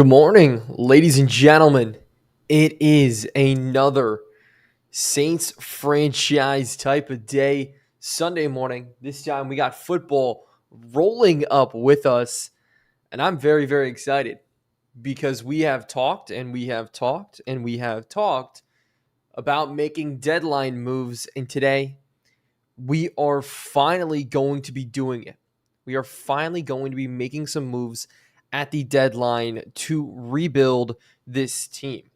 Good morning, ladies and gentlemen. It is another Saints franchise type of day, Sunday morning. This time we got football rolling up with us, and I'm very, very excited because we have talked and we have talked and we have talked about making deadline moves, and today we are finally going to be doing it. We are finally going to be making some moves at the deadline to rebuild this team.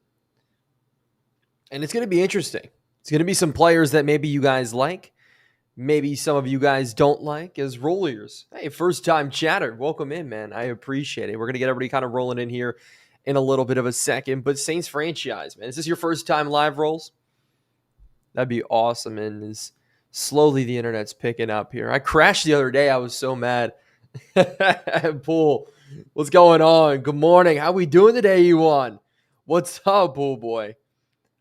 And it's going to be interesting. It's going to be some players that maybe you guys like, maybe some of you guys don't like as rollers. Hey, first time chatter. Welcome in, man. I appreciate it. We're going to get everybody kind of rolling in here in a little bit of a second. But Saints franchise, man. Is this your first time live rolls? That'd be awesome. And is slowly the internet's picking up here. I crashed the other day. I was so mad. Pool, what's going on? Good morning. How we doing today, you on? What's up, Pool Boy?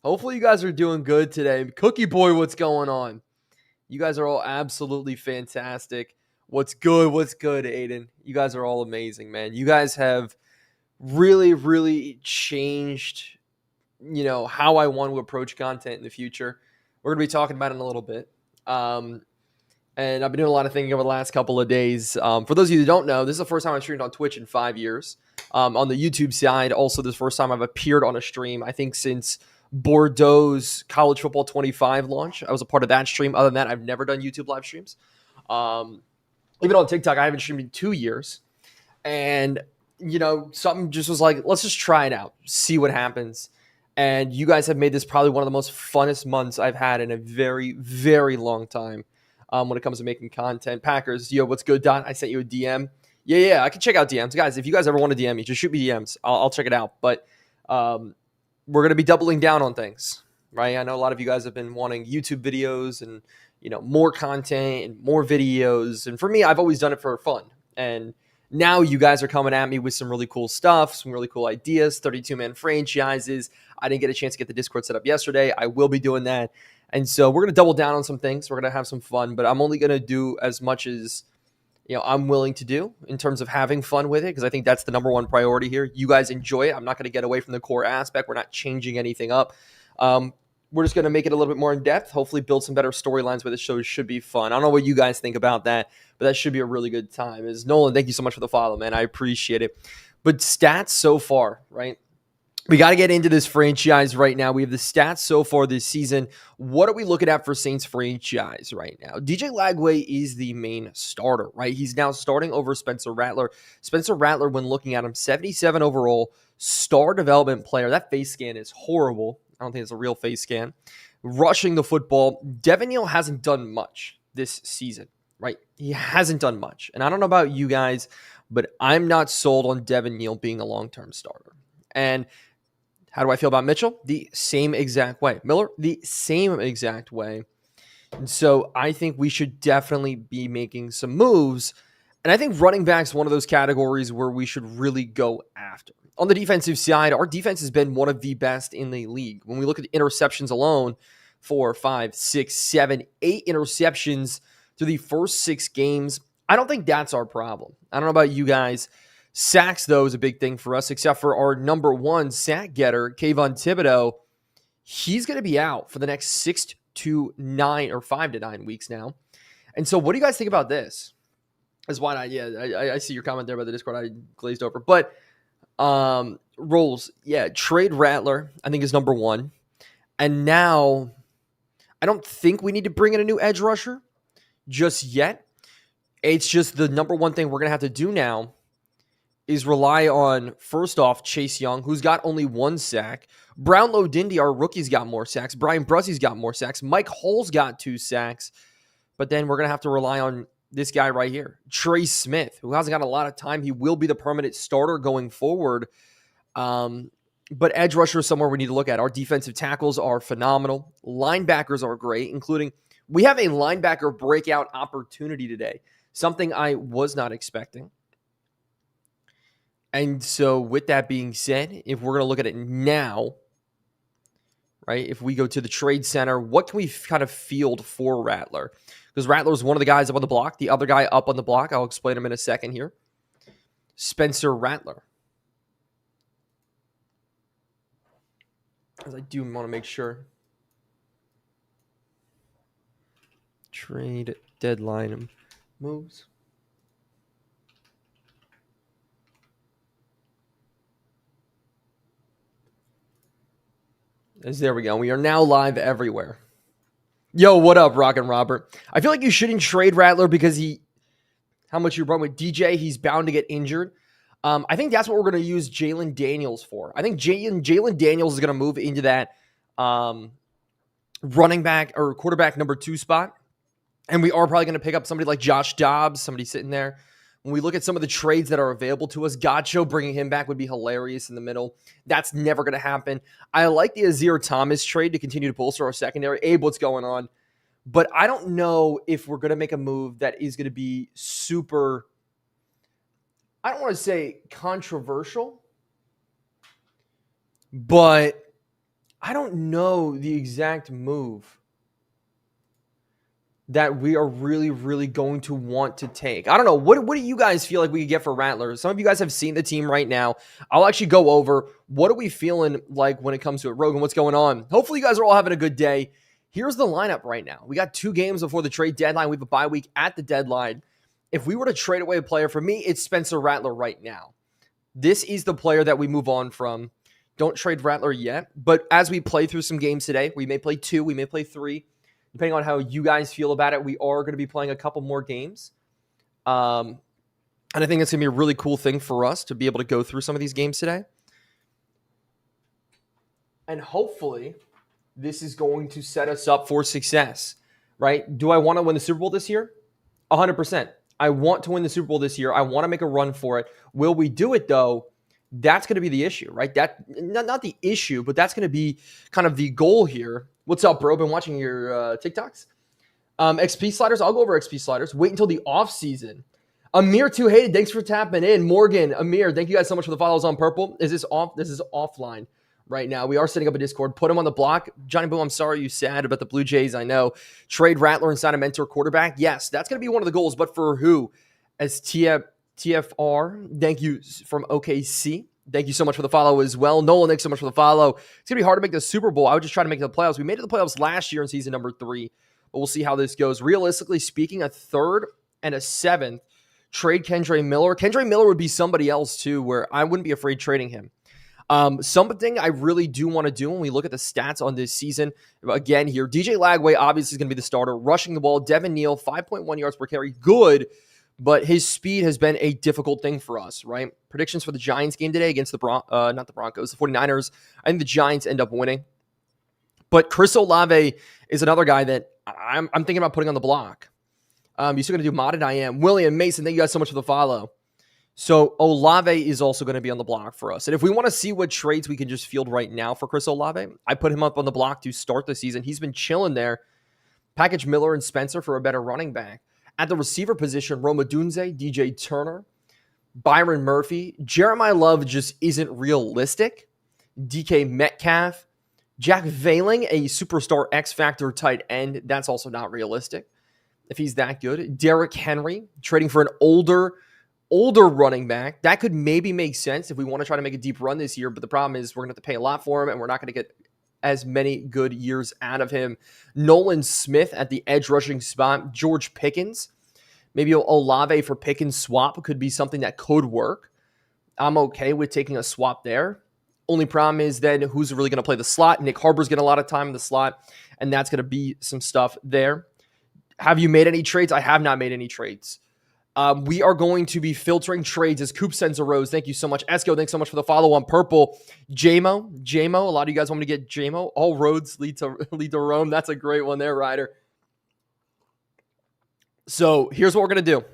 Hopefully you guys are doing good today. Cookie Boy, what's going on? You guys are all absolutely fantastic. What's good? What's good, Aiden? You guys are all amazing, man. You guys have really, really changed, how I want to approach content in the future. We're going to be talking about it in a little bit. And I've been doing a lot of thinking over the last couple of days. For those of you who don't know, this is the first time I've streamed on Twitch in 5 years. On the YouTube side, also this first time I've appeared on a stream, I think since Bordeaux's College Football 25 launch. I was a part of that stream. Other than that, I've never done YouTube live streams. Even on TikTok, I haven't streamed in 2 years. And, something just was like, let's just try it out, see what happens. And you guys have made this probably one of the most funnest months I've had in a very, very long time when it comes to making content. Packers, what's good, Don? I sent you a DM. Yeah, I can check out DMs. Guys, if you guys ever want to DM me, just shoot me DMs. I'll check it out. But we're going to be doubling down on things, right? I know a lot of you guys have been wanting YouTube videos and, more content and more videos. And for me, I've always done it for fun. And now you guys are coming at me with some really cool stuff, some really cool ideas, 32-man franchises. I didn't get a chance to get the Discord set up yesterday. I will be doing that. And so we're going to double down on some things. We're going to have some fun, but I'm only going to do as much as I'm willing to do in terms of having fun with it, because I think that's the number one priority here. You guys enjoy it. I'm not going to get away from the core aspect. We're not changing anything up. We're just going to make it a little bit more in depth, hopefully build some better storylines with it, so it should be fun. I don't know what you guys think about that, but that should be a really good time. Nolan, thank you so much for the follow, man. I appreciate it. But stats so far, right? We got to get into this franchise right now. We have the stats so far this season. What are we looking at for Saints franchise right now? DJ Lagway is the main starter, right? He's now starting over Spencer Rattler. Spencer Rattler, when looking at him, 77 overall, star development player. That face scan is horrible. I don't think it's a real face scan. Rushing the football. Devin Neal hasn't done much this season, right? He hasn't done much. And I don't know about you guys, but I'm not sold on Devin Neal being a long-term starter. And how do I feel about Mitchell? The same exact way. Miller, the same exact way. And so I think we should definitely be making some moves. And I think running back's one of those categories where we should really go after. On the defensive side, our defense has been one of the best in the league. When we look at the interceptions alone, 4, 5, 6, 7, 8 interceptions through the first 6 games. I don't think that's our problem. I don't know about you guys. Sacks, though, is a big thing for us, except for our number one sack getter, Kayvon Thibodeau. He's going to be out for the next 6 to 9 or 5 to 9 weeks now. And so what do you guys think about this? That's why I see your comment there about the Discord. I glazed over. But Rolls, trade Rattler, I think, is number one. And now I don't think we need to bring in a new edge rusher just yet. It's just the number one thing we're going to have to do now is rely on, first off, Chase Young, who's got only 1 sack. Brownlow Dindy, our rookie's got more sacks. Brian Brussey's got more sacks. Mike Hull's got 2 sacks. But then we're going to have to rely on this guy right here, Trey Smith, who hasn't got a lot of time. He will be the permanent starter going forward. But edge rusher is somewhere we need to look at. Our defensive tackles are phenomenal. Linebackers are great, including we have a linebacker breakout opportunity today, something I was not expecting. And so with that being said, if we're going to look at it now, right, if we go to the trade center, what can we kind of field for Rattler? Because Rattler is one of the guys up on the block. The other guy up on the block, I'll explain him in a second here. Spencer Rattler. as I do want to make sure. Trade deadline moves. There we go. We are now live everywhere. Yo, what up, Rockin' Robert? I feel like you shouldn't trade Rattler because how much you run with DJ, he's bound to get injured. I think that's what we're going to use Jalen Daniels for. I think Jalen Daniels is going to move into that running back or quarterback number 2 spot. And we are probably going to pick up somebody like Josh Dobbs, somebody sitting there. When we look at some of the trades that are available to us, Gotcho bringing him back would be hilarious in the middle. That's never going to happen. I like the Azir Thomas trade to continue to bolster our secondary. Abe, what's going on? But I don't know if we're going to make a move that is going to be super, I don't want to say controversial, but I don't know the exact move that we are really, really going to want to take. I don't know. What do you guys feel like we could get for Rattler? Some of you guys have seen the team right now. I'll actually go over what are we feeling like when it comes to it. Rogan, what's going on? Hopefully you guys are all having a good day. Here's the lineup right now. We got 2 games before the trade deadline. We have a bye week at the deadline. If we were to trade away a player, for me, it's Spencer Rattler right now. This is the player that we move on from. Don't trade Rattler yet. But as we play through some games today, we may play 2, we may play 3. Depending on how you guys feel about it, we are going to be playing a couple more games. And I think it's going to be a really cool thing for us to be able to go through some of these games today. And hopefully, this is going to set us up for success, right? Do I want to win the Super Bowl this year? 100%. I want to win the Super Bowl this year. I want to make a run for it. Will we do it, though? That's going to be the issue, right? That not the issue, but that's going to be kind of the goal here. What's up, bro? Been watching your TikToks. XP sliders. I'll go over XP sliders. Wait until the off season. Amir too hated. Thanks for tapping in. Morgan, Amir, thank you guys so much for the follows on purple. Is this off? This is offline right now. We are setting up a Discord. Put him on the block. Johnny Boom, I'm sorry you sad about the Blue Jays. I know. Trade Rattler and sign a mentor quarterback. Yes, that's going to be one of the goals. But for who? As TFR, thank you from OKC. Thank you so much for the follow as well. Nolan, thanks so much for the follow. It's going to be hard to make the Super Bowl. I would just try to make the playoffs. We made it to the playoffs last year in season number 3, but we'll see how this goes. Realistically speaking, a 3rd and a 7th, trade Kendre Miller. Kendre Miller would be somebody else too, where I wouldn't be afraid trading him. Something I really do want to do when we look at the stats on this season, again here, DJ Lagway obviously is going to be the starter. Rushing the ball, Devin Neal, 5.1 yards per carry. Good. But his speed has been a difficult thing for us, right? Predictions for the Giants game today against the not the Broncos, the 49ers. I think the Giants end up winning. But Chris Olave is another guy that I'm thinking about putting on the block. You still going to do modded? I am. William Mason, thank you guys so much for the follow. So Olave is also going to be on the block for us. And if we want to see what trades we can just field right now for Chris Olave, I put him up on the block to start the season. He's been chilling there. Package Miller and Spencer for a better running back. At the receiver position, Roma Dunze, DJ Turner, Byron Murphy. Jeremiah Love just isn't realistic. DK Metcalf. Jack Veiling, a superstar X-Factor tight end. That's also not realistic if he's that good. Derrick Henry, trading for an older running back. That could maybe make sense if we want to try to make a deep run this year, but the problem is we're going to have to pay a lot for him, and we're not going to get as many good years out of him. Nolan Smith at the edge rushing spot. George Pickens. Maybe Olave for Pickens swap could be something that could work. I'm okay with taking a swap there. Only problem is then who's really going to play the slot? Nick Harbor's getting a lot of time in the slot, and that's going to be some stuff there. Have you made any trades? I have not made any trades. We are going to be filtering trades as Coop sends a rose. Thank you so much. Esco, thanks so much for the follow on purple. JMO, a lot of you guys want me to get JMO. All roads lead to Rome. That's a great one there, Ryder. So here's what we're going to do.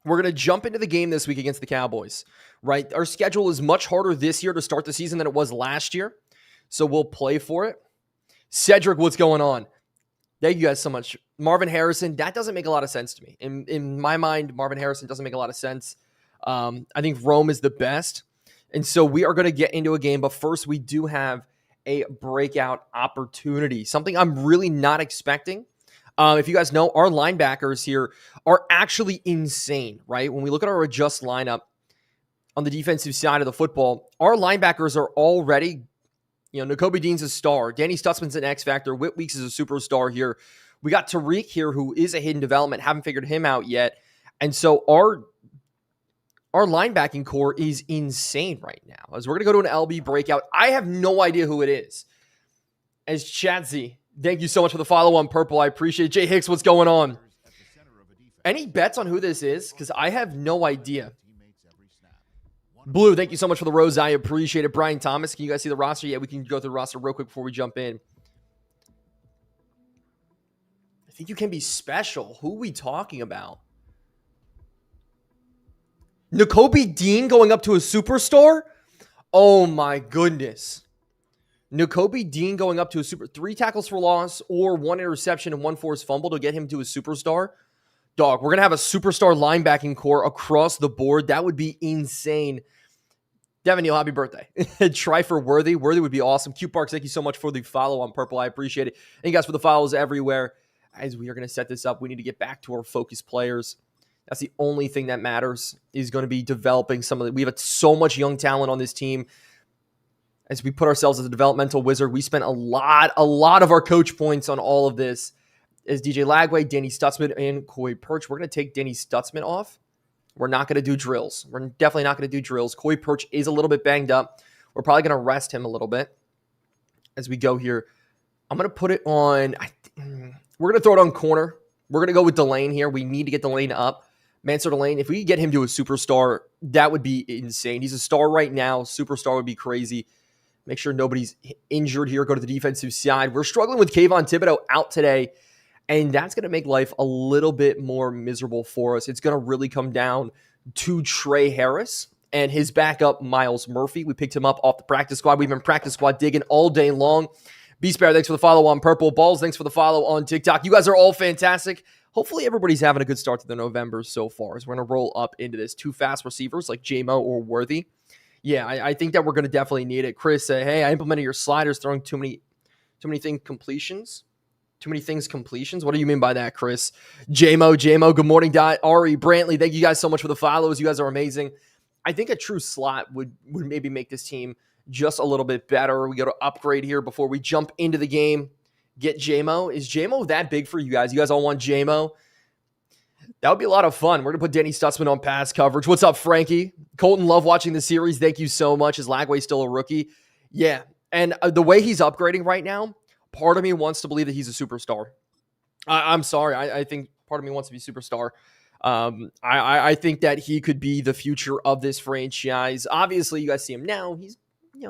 We're going to jump into the game this week against the Cowboys, right? Our schedule is much harder this year to start the season than it was last year. So we'll play for it. Cedric, what's going on? Thank you guys so much. Marvin Harrison, that doesn't make a lot of sense to me. In my mind, Marvin Harrison doesn't make a lot of sense. I think Rome is the best. And so we are going to get into a game, but first we do have a breakout opportunity, something I'm really not expecting. If you guys know, our linebackers here are actually insane, right? When we look at our adjust lineup on the defensive side of the football, our linebackers are already You know, Nakobe Dean's a star. Danny Stutzman's an X factor. Whit Weeks is a superstar here. We got Tariq here, who is a hidden development. Haven't figured him out yet. And so our linebacking core is insane right now. As we're going to go to an LB breakout. I have no idea who it is. As Chadsy, thank you so much for the follow on Purple. I appreciate it. Jay Hicks, what's going on? Any bets on who this is? Because I have no idea. Blue, thank you so much for the rose. I appreciate it. Brian Thomas, can you guys see the roster? Yeah, we can go through the roster real quick before we jump in. I think you can be special. Who are we talking about? Nakobe Dean going up to a superstar? Oh my goodness. Nakobe Dean going up to a 3 tackles for loss or 1 interception and 1 forced fumble to get him to a superstar. Dog, we're going to have a superstar linebacking core across the board. That would be insane. Devin Neal, happy birthday. Try for Worthy. Worthy would be awesome. Q Parks, thank you so much for the follow on Purple. I appreciate it. Thank you guys for the follows everywhere. As we are going to set this up, we need to get back to our focus players. That's the only thing that matters, is going to be developing some of the... We have so much young talent on this team. As we put ourselves as a developmental wizard, we spent a lot of our coach points on all of this. As DJ Lagway, Danny Stutzman, and Coy Perch. We're going to take Danny Stutzman off. We're not going to do drills. We're definitely not going to do drills. Coy Perch is a little bit banged up. We're probably going to rest him a little bit as we go here. I'm going to put it on... We're going to throw it on corner. We're going to go with Delane here. We need to get Delane up. Mansour Delane, if we could get him to a superstar, that would be insane. He's a star right now. Superstar would be crazy. Make sure nobody's injured here. Go to the defensive side. We're struggling with Kayvon Thibodeau out today, and that's going to make life a little bit more miserable for us. It's going to really come down to Trey Harris and his backup, Miles Murphy. We picked him up off the practice squad. We've been practice squad digging all day long. Beast Bear, thanks for the follow on Purple. Balls, thanks for the follow on TikTok. You guys are all fantastic. Hopefully everybody's having a good start to the November so far, as we're going to roll up into this. 2 fast receivers like JMO or Worthy. Yeah, I think that we're going to definitely need it. Chris said, hey, I implemented your sliders, throwing too many things completions. Too many things completions? What do you mean by that, Chris? JMO, good morning. Ari, Brantley, thank you guys so much for the follows. You guys are amazing. I think a true slot would maybe make this team just a little bit better. We got to upgrade here before we jump into the game. Get JMO. Is JMO that big for you guys? You guys all want JMO? That would be a lot of fun. We're going to put Danny Stutzman on pass coverage. What's up, Frankie? Colton, love watching the series. Thank you so much. Is Lagway still a rookie? Yeah. And the way he's upgrading right now, part of me wants to believe that he's a superstar. I'm sorry. I think part of me wants to be superstar. I think that he could be the future of this franchise. Obviously, you guys see him now. He's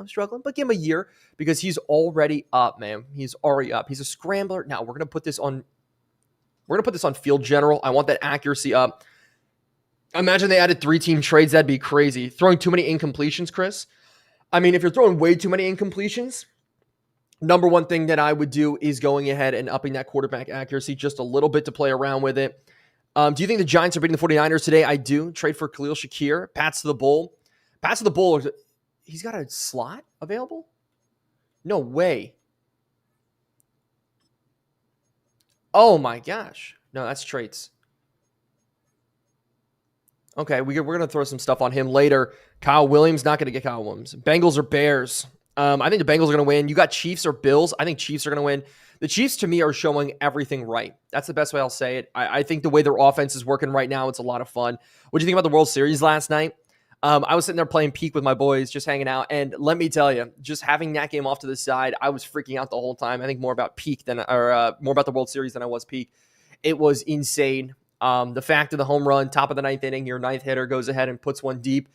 struggling, but give him a year because he's already up, man. He's already up. He's a scrambler. Now, we're going to put this on field general. I want that accuracy up. Imagine they added 3-team trades. That'd be crazy. Throwing too many incompletions, Chris. I mean, if you're throwing way too many incompletions, number one thing that I would do is going ahead and upping that quarterback accuracy just a little bit to play around with it. Do you think the Giants are beating the 49ers today? I do. Trade for Khalil Shakir. Pats to the Bull. He's got a slot available? No way. Oh my gosh. No, that's traits. Okay, we're going to throw some stuff on him later. Kyle Williams, not going to get Kyle Williams. Bengals or Bears? I think the Bengals are going to win. You got Chiefs or Bills? I think Chiefs are going to win. The Chiefs, to me, are showing everything right. That's the best way I'll say it. I think the way their offense is working right now, it's a lot of fun. What do you think about the World Series last night? I was sitting there playing Peak with my boys, just hanging out. And let me tell you, just having that game off to the side, I was freaking out the whole time. I think more about more about the World Series than I was Peak. It was insane. The fact of the home run, top of the 9th inning, your 9th hitter goes ahead and puts one deep.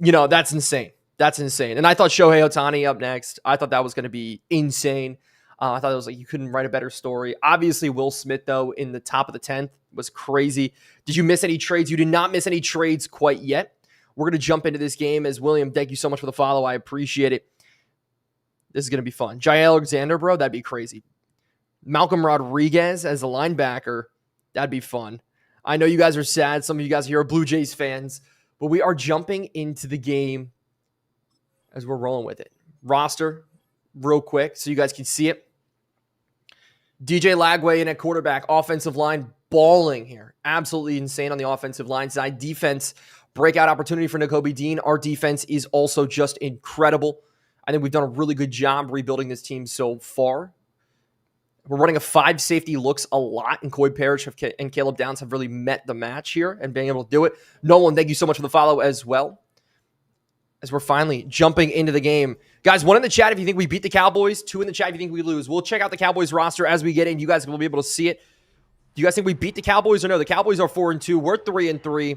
That's insane. That's insane. And I thought Shohei Ohtani up next. I thought that was going to be insane. I thought it was like you couldn't write a better story. Obviously, Will Smith, though, in the top of the 10th was crazy. Did you miss any trades? You did not miss any trades quite yet. We're going to jump into this game as William. Thank you so much for the follow. I appreciate it. This is going to be fun. Jai Alexander, bro, that'd be crazy. Malcolm Rodriguez as a linebacker, that'd be fun. I know you guys are sad. Some of you guys here are Blue Jays fans, but we are jumping into the game as we're rolling with it. Roster, real quick, so you guys can see it. DJ Lagway in at quarterback. Offensive line, balling here. Absolutely insane on the offensive line side. Defense, breakout opportunity for Nakobe Dean. Our defense is also just incredible. I think we've done a really good job rebuilding this team so far. We're running a 5 safety looks a lot, and Coy Parrish and Caleb Downs have really met the match here and being able to do it. Nolan, thank you so much for the follow as well, as we're finally jumping into the game. Guys, 1 in the chat if you think we beat the Cowboys, 2 in the chat if you think we lose. We'll check out the Cowboys roster as we get in. You guys will be able to see it. Do you guys think we beat the Cowboys or no? The Cowboys are 4-2. We're 3-3.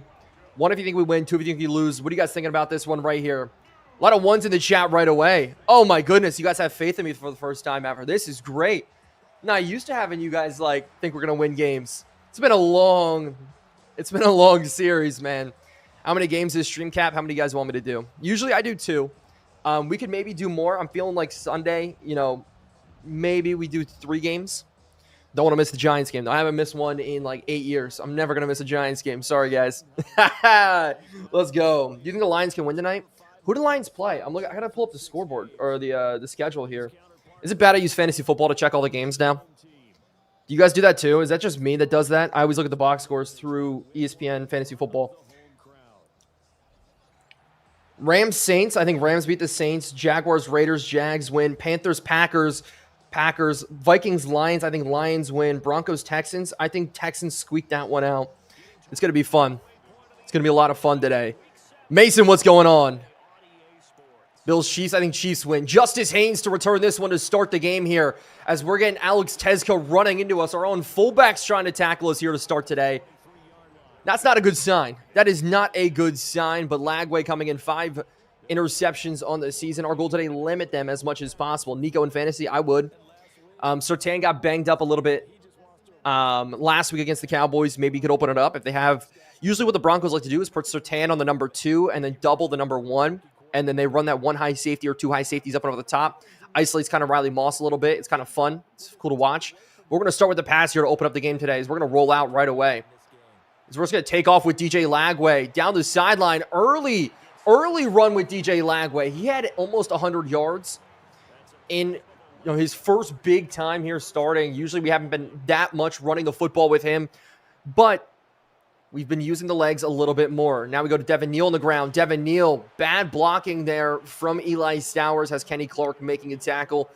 1 if you think we win, 2 if you think we lose. What are you guys thinking about this one right here? A lot of 1s in the chat right away. Oh my goodness, you guys have faith in me for the first time ever. This is great. Not used to having you guys think we're gonna win games. It's been a long series, man. How many games is stream cap? How many guys want me to do? Usually I do 2. We could maybe do more. I'm feeling like Sunday, maybe we do 3 games. Don't want to miss the Giants game though. I haven't missed one in 8 years. I'm never gonna miss a Giants game. Sorry guys. Let's go. Do you think the Lions can win tonight? Who do the Lions play? I gotta pull up the scoreboard or the schedule here. Is it bad I use fantasy football to check all the games now? Do you guys do that too? Is that just me that does that? I always look at the box scores through ESPN Fantasy Football. Rams, Saints. I think Rams beat the Saints. Jaguars, Raiders, Jags win. Panthers, Packers. Vikings, Lions. I think Lions win. Broncos, Texans. I think Texans squeak that one out. It's going to be fun. It's going to be a lot of fun today. Mason, what's going on? Bills, Chiefs. I think Chiefs win. Justice Haynes to return this one to start the game here as we're getting Alex Tezca running into us. Our own fullbacks trying to tackle us here to start today. That's not a good sign. That is not a good sign, but Lagway coming in 5 interceptions on the season. Our goal today, limit them as much as possible. Nico in fantasy, I would. Surtain got banged up a little bit last week against the Cowboys. Maybe you could open it up if they have. Usually what the Broncos like to do is put Surtain on the number 2 and then double the number 1. And then they run that 1 high safety or 2 high safeties up and over the top. Isolates kind of Riley Moss a little bit. It's kind of fun. It's cool to watch. We're going to start with the pass here to open up the game today. We're going to roll out right away. We're just going to take off with DJ Lagway. Down the sideline. Early run with DJ Lagway. He had almost 100 yards in his first big time here starting. Usually we haven't been that much running the football with him. But we've been using the legs a little bit more. Now we go to Devin Neal on the ground. Devin Neal, bad blocking there from Eli Stowers, has Kenny Clark making a tackle.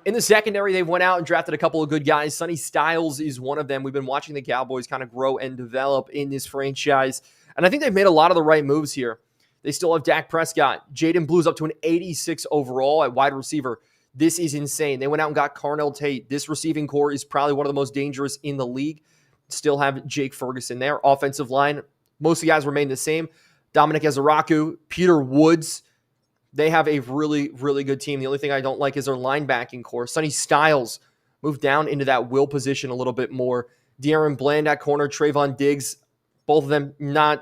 In the secondary, they went out and drafted a couple of good guys. Sonny Styles is one of them. We've been watching the Cowboys kind of grow and develop in this franchise. And I think they've made a lot of the right moves here. They still have Dak Prescott. Jaden Blue's up to an 86 overall at wide receiver. This is insane. They went out and got Carnell Tate. This receiving core is probably one of the most dangerous in the league. Still have Jake Ferguson there. Offensive line, most of the guys remain the same. Dominic Ezeraku, Peter Woods. They have a really, really good team. The only thing I don't like is their linebacking core. Sonny Styles moved down into that will position a little bit more. De'Aaron Bland at corner. Trayvon Diggs. Both of them,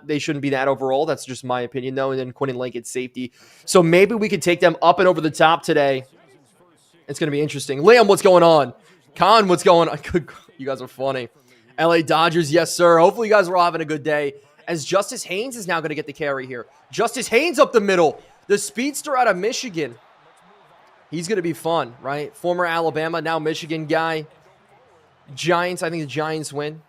they shouldn't be that overall. That's just my opinion, though. And then Quentin Lake at safety. So maybe we could take them up and over the top today. It's going to be interesting. Liam, what's going on? Con, what's going on? You guys are funny. LA Dodgers, yes, sir. Hopefully you guys are all having a good day. As Justice Haynes is now going to get the carry here. Justice Haynes up the middle. The speedster out of Michigan. He's going to be fun, right? Former Alabama, now Michigan guy. Giants, I think the Giants win.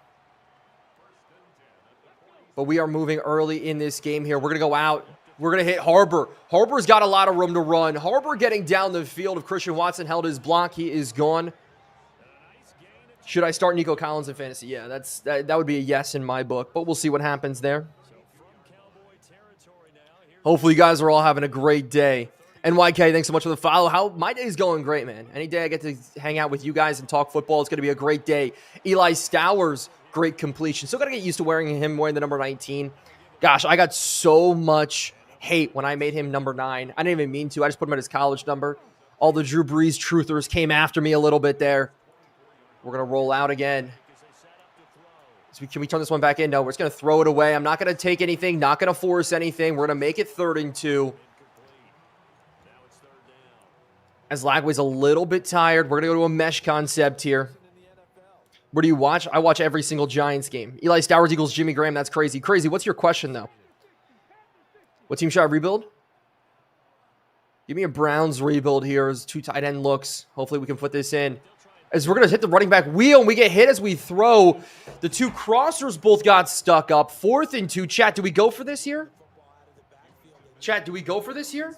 But we are moving early in this game here. We're going to go out. We're going to hit Harbor. Harbor's got a lot of room to run. Harbor getting down the field. If Christian Watson held his block, he is gone. Should I start Nico Collins in fantasy? Yeah, that would be a yes in my book, but we'll see what happens there. Hopefully you guys are all having a great day. NYK, thanks so much for the follow. My day's going great, man. Any day I get to hang out with you guys and talk football, it's going to be a great day. Eli Stowers, great completion. Still got to get used to wearing the number 19. Gosh, I got so much hate when I made him number 9. I didn't even mean to. I just put him at his college number. All the Drew Brees truthers came after me a little bit there. We're going to roll out again. So can we turn this one back in? No, we're just going to throw it away. I'm not going to take anything, not going to force anything. We're going to make it 3rd and 2. As Lagway's a little bit tired, we're going to go to a mesh concept here. What do you watch? I watch every single Giants game. Eli Stowers equals Jimmy Graham. That's crazy. Crazy. What's your question, though? What team should I rebuild? Give me a Browns rebuild here as 2 tight end looks. Hopefully we can put this in. As we're going to hit the running back wheel, and we get hit as we throw. The 2 crossers both got stuck up. 4th and 2. Chat, do we go for this here? Chat, do we go for this here?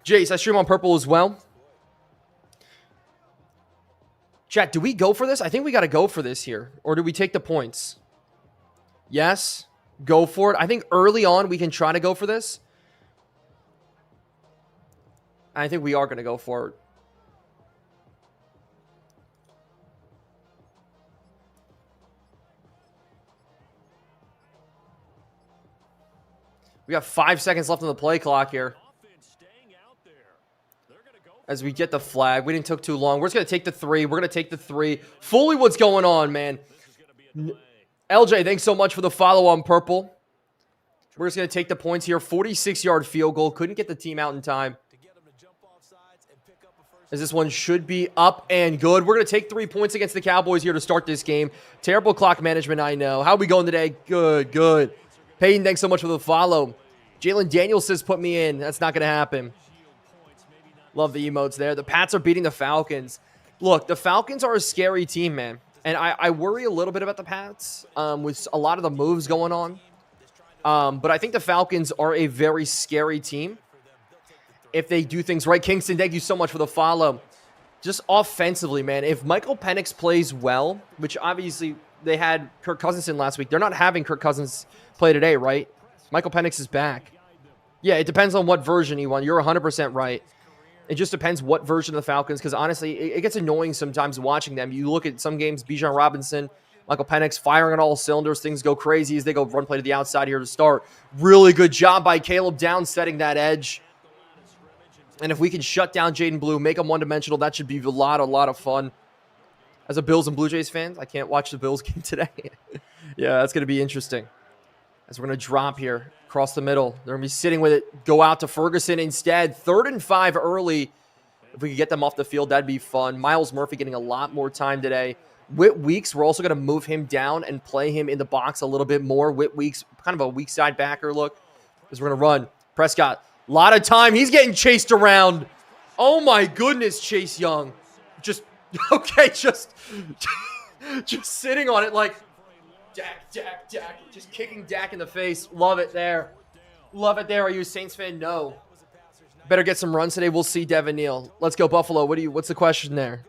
Jace, I stream on purple as well. Chat, do we go for this? I think we got to go for this here. Or do we take the points? Yes. Go for it. I think early on we can try to go for this. I think we are going to go for it. We got 5 seconds left on the play clock here. As we get the flag. We didn't took too long. We're just going to take the 3. We're going to take the 3. Fully what's going on, man. LJ, thanks so much for the follow on purple. We're just going to take the points here. 46-yard field goal. Couldn't get the team out in time. As this one should be up and good. We're going to take 3 points against the Cowboys here to start this game. Terrible clock management, I know. How are we going today? Good, good. Peyton, thanks so much for the follow. Jalen Daniels says put me in. That's not going to happen. Love the emotes there. The Pats are beating the Falcons. Look, the Falcons are a scary team, man. And I worry a little bit about the Pats with a lot of the moves going on. But I think the Falcons are a very scary team if they do things right. Kingston, thank you so much for the follow. Just offensively, man, if Michael Penix plays well, which obviously they had Kirk Cousins in last week. They're not having Kirk Cousins play today, right? Michael Penix is back. Yeah, it depends on what version he won. You're 100% right. It just depends what version of the Falcons, because honestly, it gets annoying sometimes watching them. You look at some games, Bijan Robinson, Michael Penix firing on all cylinders. Things go crazy as they go run play to the outside here to start. Really good job by Caleb Downs setting that edge. And if we can shut down Jaden Blue, make him one-dimensional, that should be a lot of fun. As a Bills and Blue Jays fan, I can't watch the Bills game today. Yeah, that's going to be interesting. As we're going to drop here across the middle. They're going to be sitting with it. Go out to Ferguson instead. 3rd and 5 early. If we could get them off the field, that'd be fun. Miles Murphy getting a lot more time today. Whit Weeks, we're also going to move him down and play him in the box a little bit more. Whit Weeks, kind of a weak side backer look. Because we're going to run. Prescott, a lot of time. He's getting chased around. Oh my goodness, Chase Young. Just, okay, just sitting on it like, Dak. Just kicking Dak in the face. Love it there. Love it there. Are you a Saints fan? No. Better get some runs today. We'll see, Devin Neal. Let's go, Buffalo. What's the question there?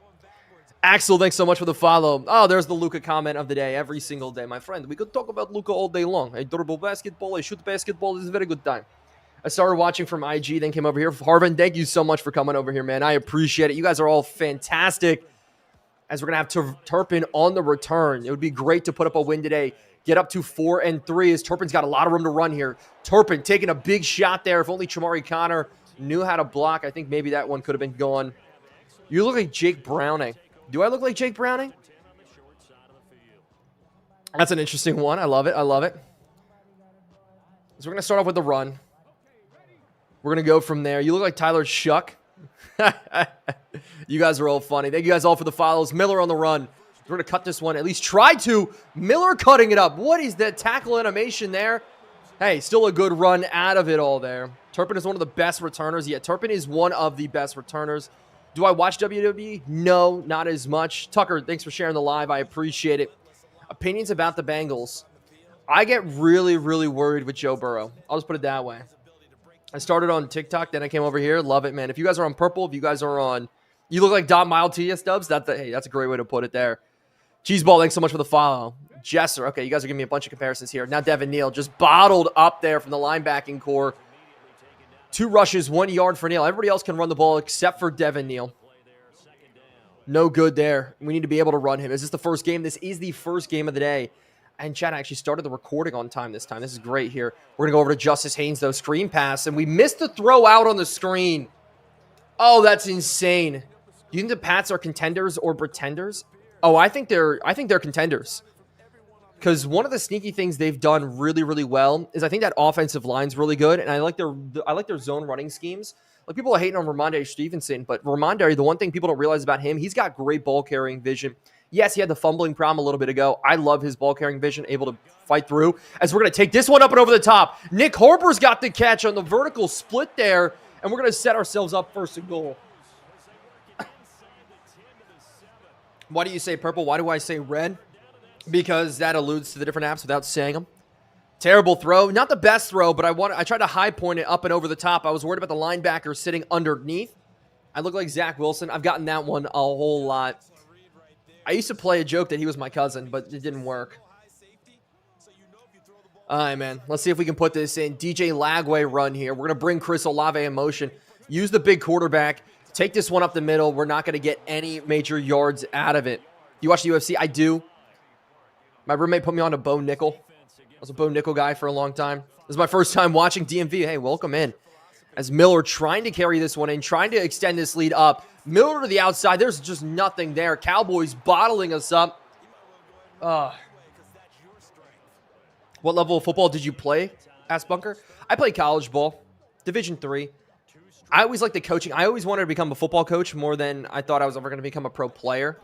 Axel, thanks so much for the follow. Oh, there's the Luka comment of the day every single day. My friend, we could talk about Luka all day long. A dribble basketball, a shoot basketball. This is a very good time. I started watching from IG, then came over here. Harvin, thank you so much for coming over here, man. I appreciate it. You guys are all fantastic. As we're going to have Turpin on the return. It would be great to put up a win today. Get up to 4-3 as Turpin's got a lot of room to run here. Turpin taking a big shot there. If only Chamari Connor knew how to block, I think maybe that one could have been gone. You look like Jake Browning. Do I look like Jake Browning? That's an interesting one. I love it. So we're going to start off with the run. We're going to go from there. You look like Tyler Shuck. You guys are all funny. Thank you guys all for the follows. Miller on the run. We're going to cut this one. At least try to. Miller cutting it up. What is that tackle animation there? Hey, still a good run out of it all there. Turpin is one of the best returners. Yeah, Turpin is one of the best returners. Do I watch WWE? No, not as much. Tucker, thanks for sharing the live. I appreciate it. Opinions about the Bengals. I get really worried with Joe Burrow. I'll just put it that way. I started on TikTok, then I came over here. Love it, man. If you guys are on purple, if you guys are on, you look like dotMILD TS dubs. Hey, that's a great way to put it there. Cheeseball, thanks so much for the follow. Jesser, okay, you guys are giving me a bunch of comparisons here. Now Devin Neal just bottled up there from the linebacking core. 2 rushes, 1 yard for Neal. Everybody else can run the ball except for Devin Neal. No good there. We need to be able to run him. Is this the first game? This is the first game of the day. And Chad actually started the recording on time this time. This is great here. We're going to go over to Justice Haynes, though. Screen pass. And we missed the throw out on the screen. Oh, that's insane. Do you think the Pats are contenders or pretenders? Oh, I think they're contenders. Because one of the sneaky things they've done really well is I think that offensive line's really good. And I like their zone running schemes. Like, people are hating on Ramondre Stevenson. But Ramondre, the one thing people don't realize about him, he's got great ball carrying vision. Yes, he had the fumbling problem a little bit ago. I love his ball-carrying vision, able to fight through. As we're going to take this one up and over the top. Nick Harper's got the catch on the vertical split there, and we're going to set ourselves up 1st and goal. Why do you say purple? Why do I say red? Because that alludes to the different apps without saying them. Terrible throw. Not the best throw, but I tried to high point it up and over the top. I was worried about the linebacker sitting underneath. I look like Zach Wilson. I've gotten that one a whole lot. I used to play a joke that he was my cousin, but it didn't work. All right, man. Let's see if we can put this in. DJ Lagway run here. We're going to bring Chris Olave in motion. Use the big quarterback. Take this one up the middle. We're not going to get any major yards out of it. You watch the UFC? I do. My roommate put me on to Bo Nickel. I was a Bo Nickel guy for a long time. This is my first time watching DMV. Hey, welcome in. As Miller trying to carry this one in, trying to extend this lead up. Miller to the outside. There's just nothing there. Cowboys bottling us up. What level of football did you play? Asked Bunker. I played college ball. Division III. I always liked the coaching. I always wanted to become a football coach more than I thought I was ever going to become a pro player.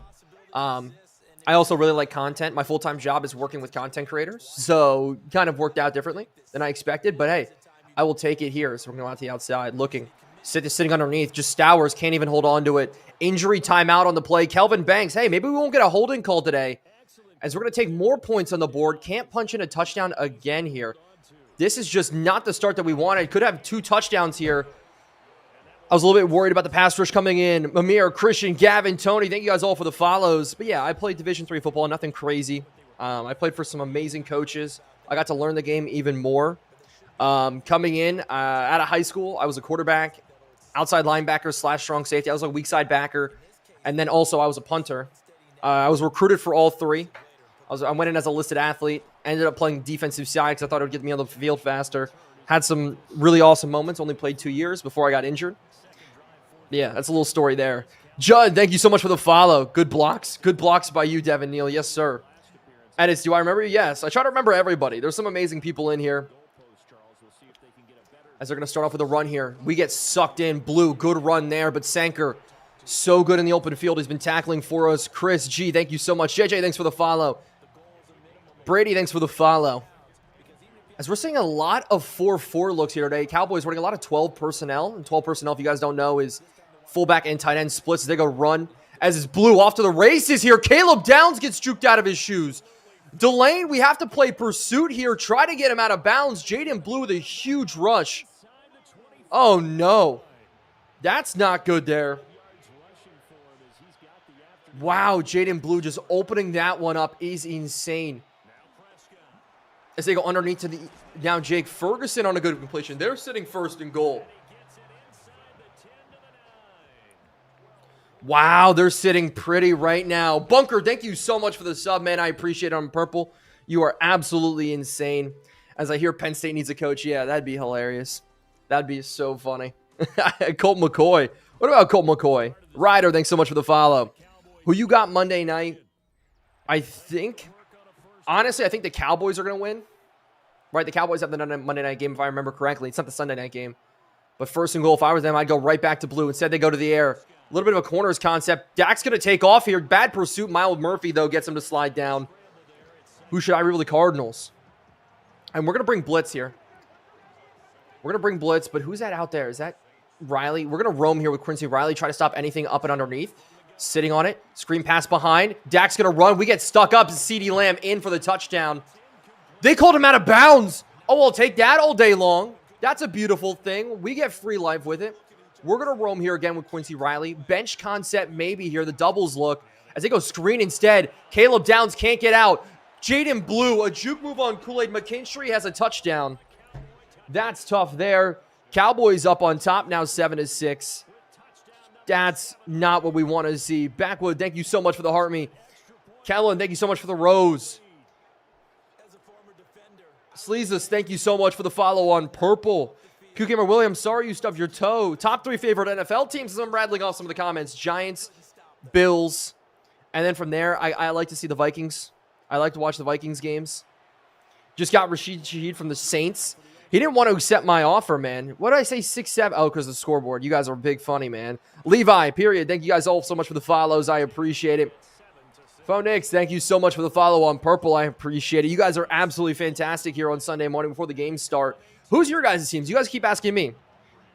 I also really like content. My full-time job is working with content creators. So kind of worked out differently than I expected. But hey, I will take it here. So we're going to go out to the outside looking. Sitting underneath. Just Stowers can't even hold on to it. Injury timeout on the play. Kelvin Banks. Hey, maybe we won't get a holding call today. As we're going to take more points on the board. Can't punch in a touchdown again here. This is just not the start that we wanted. Could have 2 touchdowns here. I was a little bit worried about the pass rush coming in. Amir, Christian, Gavin, Tony, thank you guys all for the follows. But yeah, I played Division III football, nothing crazy. I played for some amazing coaches. I got to learn the game even more. Coming in out of high school, I was a quarterback, outside linebacker / strong safety. I was a weak side backer. And then also I was a punter. I was recruited for all 3. I went in as a listed athlete. Ended up playing defensive side because I thought it would get me on the field faster. Had some really awesome moments. Only played 2 years before I got injured. Yeah, that's a little story there. Judd, thank you so much for the follow. Good blocks. Good blocks by you, Devin Neal. Yes, sir. Edis, do I remember you? Yes. I try to remember everybody. There's some amazing people in here. As they're going to start off with a run here. We get sucked in. Blue, good run there. But Sanker, so good in the open field. He's been tackling for us. Chris G, thank you so much. JJ, thanks for the follow. Brady, thanks for the follow. As we're seeing a lot of 4-4 looks here today. Cowboys running a lot of 12 personnel. And 12 personnel, if you guys don't know, is fullback and tight end splits as they go run. As it's Blue off to the races here. Caleb Downs gets juked out of his shoes. Delane, we have to play pursuit here. Try to get him out of bounds. Jaden Blue with a huge rush. Oh, no. That's not good there. Wow, Jaden Blue just opening that one up is insane. As they go underneath to the now Jake Ferguson on a good completion. They're sitting first and goal. Wow, they're sitting pretty right now. Bunker, thank you so much for the sub, man. I appreciate it on purple. You are absolutely insane. As I hear Penn State needs a coach, yeah, that'd be hilarious. That'd be so funny. Colt McCoy. What about Colt McCoy? Ryder, thanks so much for the follow. Who you got Monday night? Honestly, I think the Cowboys are going to win. Right, the Cowboys have the Monday night game, if I remember correctly. It's not the Sunday night game. But first and goal, if I was them, I'd go right back to Blue. Instead, they go to the air. A little bit of a corners concept. Dak's going to take off here. Bad pursuit. Miles Murphy, though, gets him to slide down. Who should I root? The Cardinals. And we're going to bring blitz here. We're going to bring blitz, but who's that out there? Is that Riley? We're going to roam here with Quincy Riley. Try to stop anything up and underneath. Sitting on it. Screen pass behind. Dak's going to run. We get stuck up. CeeDee Lamb in for the touchdown. They called him out of bounds. Oh, we'll take that all day long. That's a beautiful thing. We get free life with it. We're going to roam here again with Quincy Riley. Bench concept maybe here. The doubles look. As they go screen instead. Caleb Downs can't get out. Jaden Blue, a juke move on Kool-Aid. McKinstry has a touchdown. That's tough there. Cowboys up on top now 7-6. That's not what we want to see. Backwood, thank you so much for the heart me. Kellen, thank you so much for the rose. Sleezus, thank you so much for the follow on purple. Cucumber Williams, sorry you stubbed your toe. Top 3 favorite NFL teams as I'm rattling off some of the comments. Giants, Bills, and then from there, I like to see the Vikings. I like to watch the Vikings games. Just got Rashid Shaheed from the Saints. He didn't want to accept my offer, man. What did I say? 6-7? Oh, because the scoreboard. You guys are big funny, man. Levi, period. Thank you guys all so much for the follows. I appreciate it. Phonix, thank you so much for the follow on purple. I appreciate it. You guys are absolutely fantastic here on Sunday morning before the games start. Who's your guys' teams? You guys keep asking me.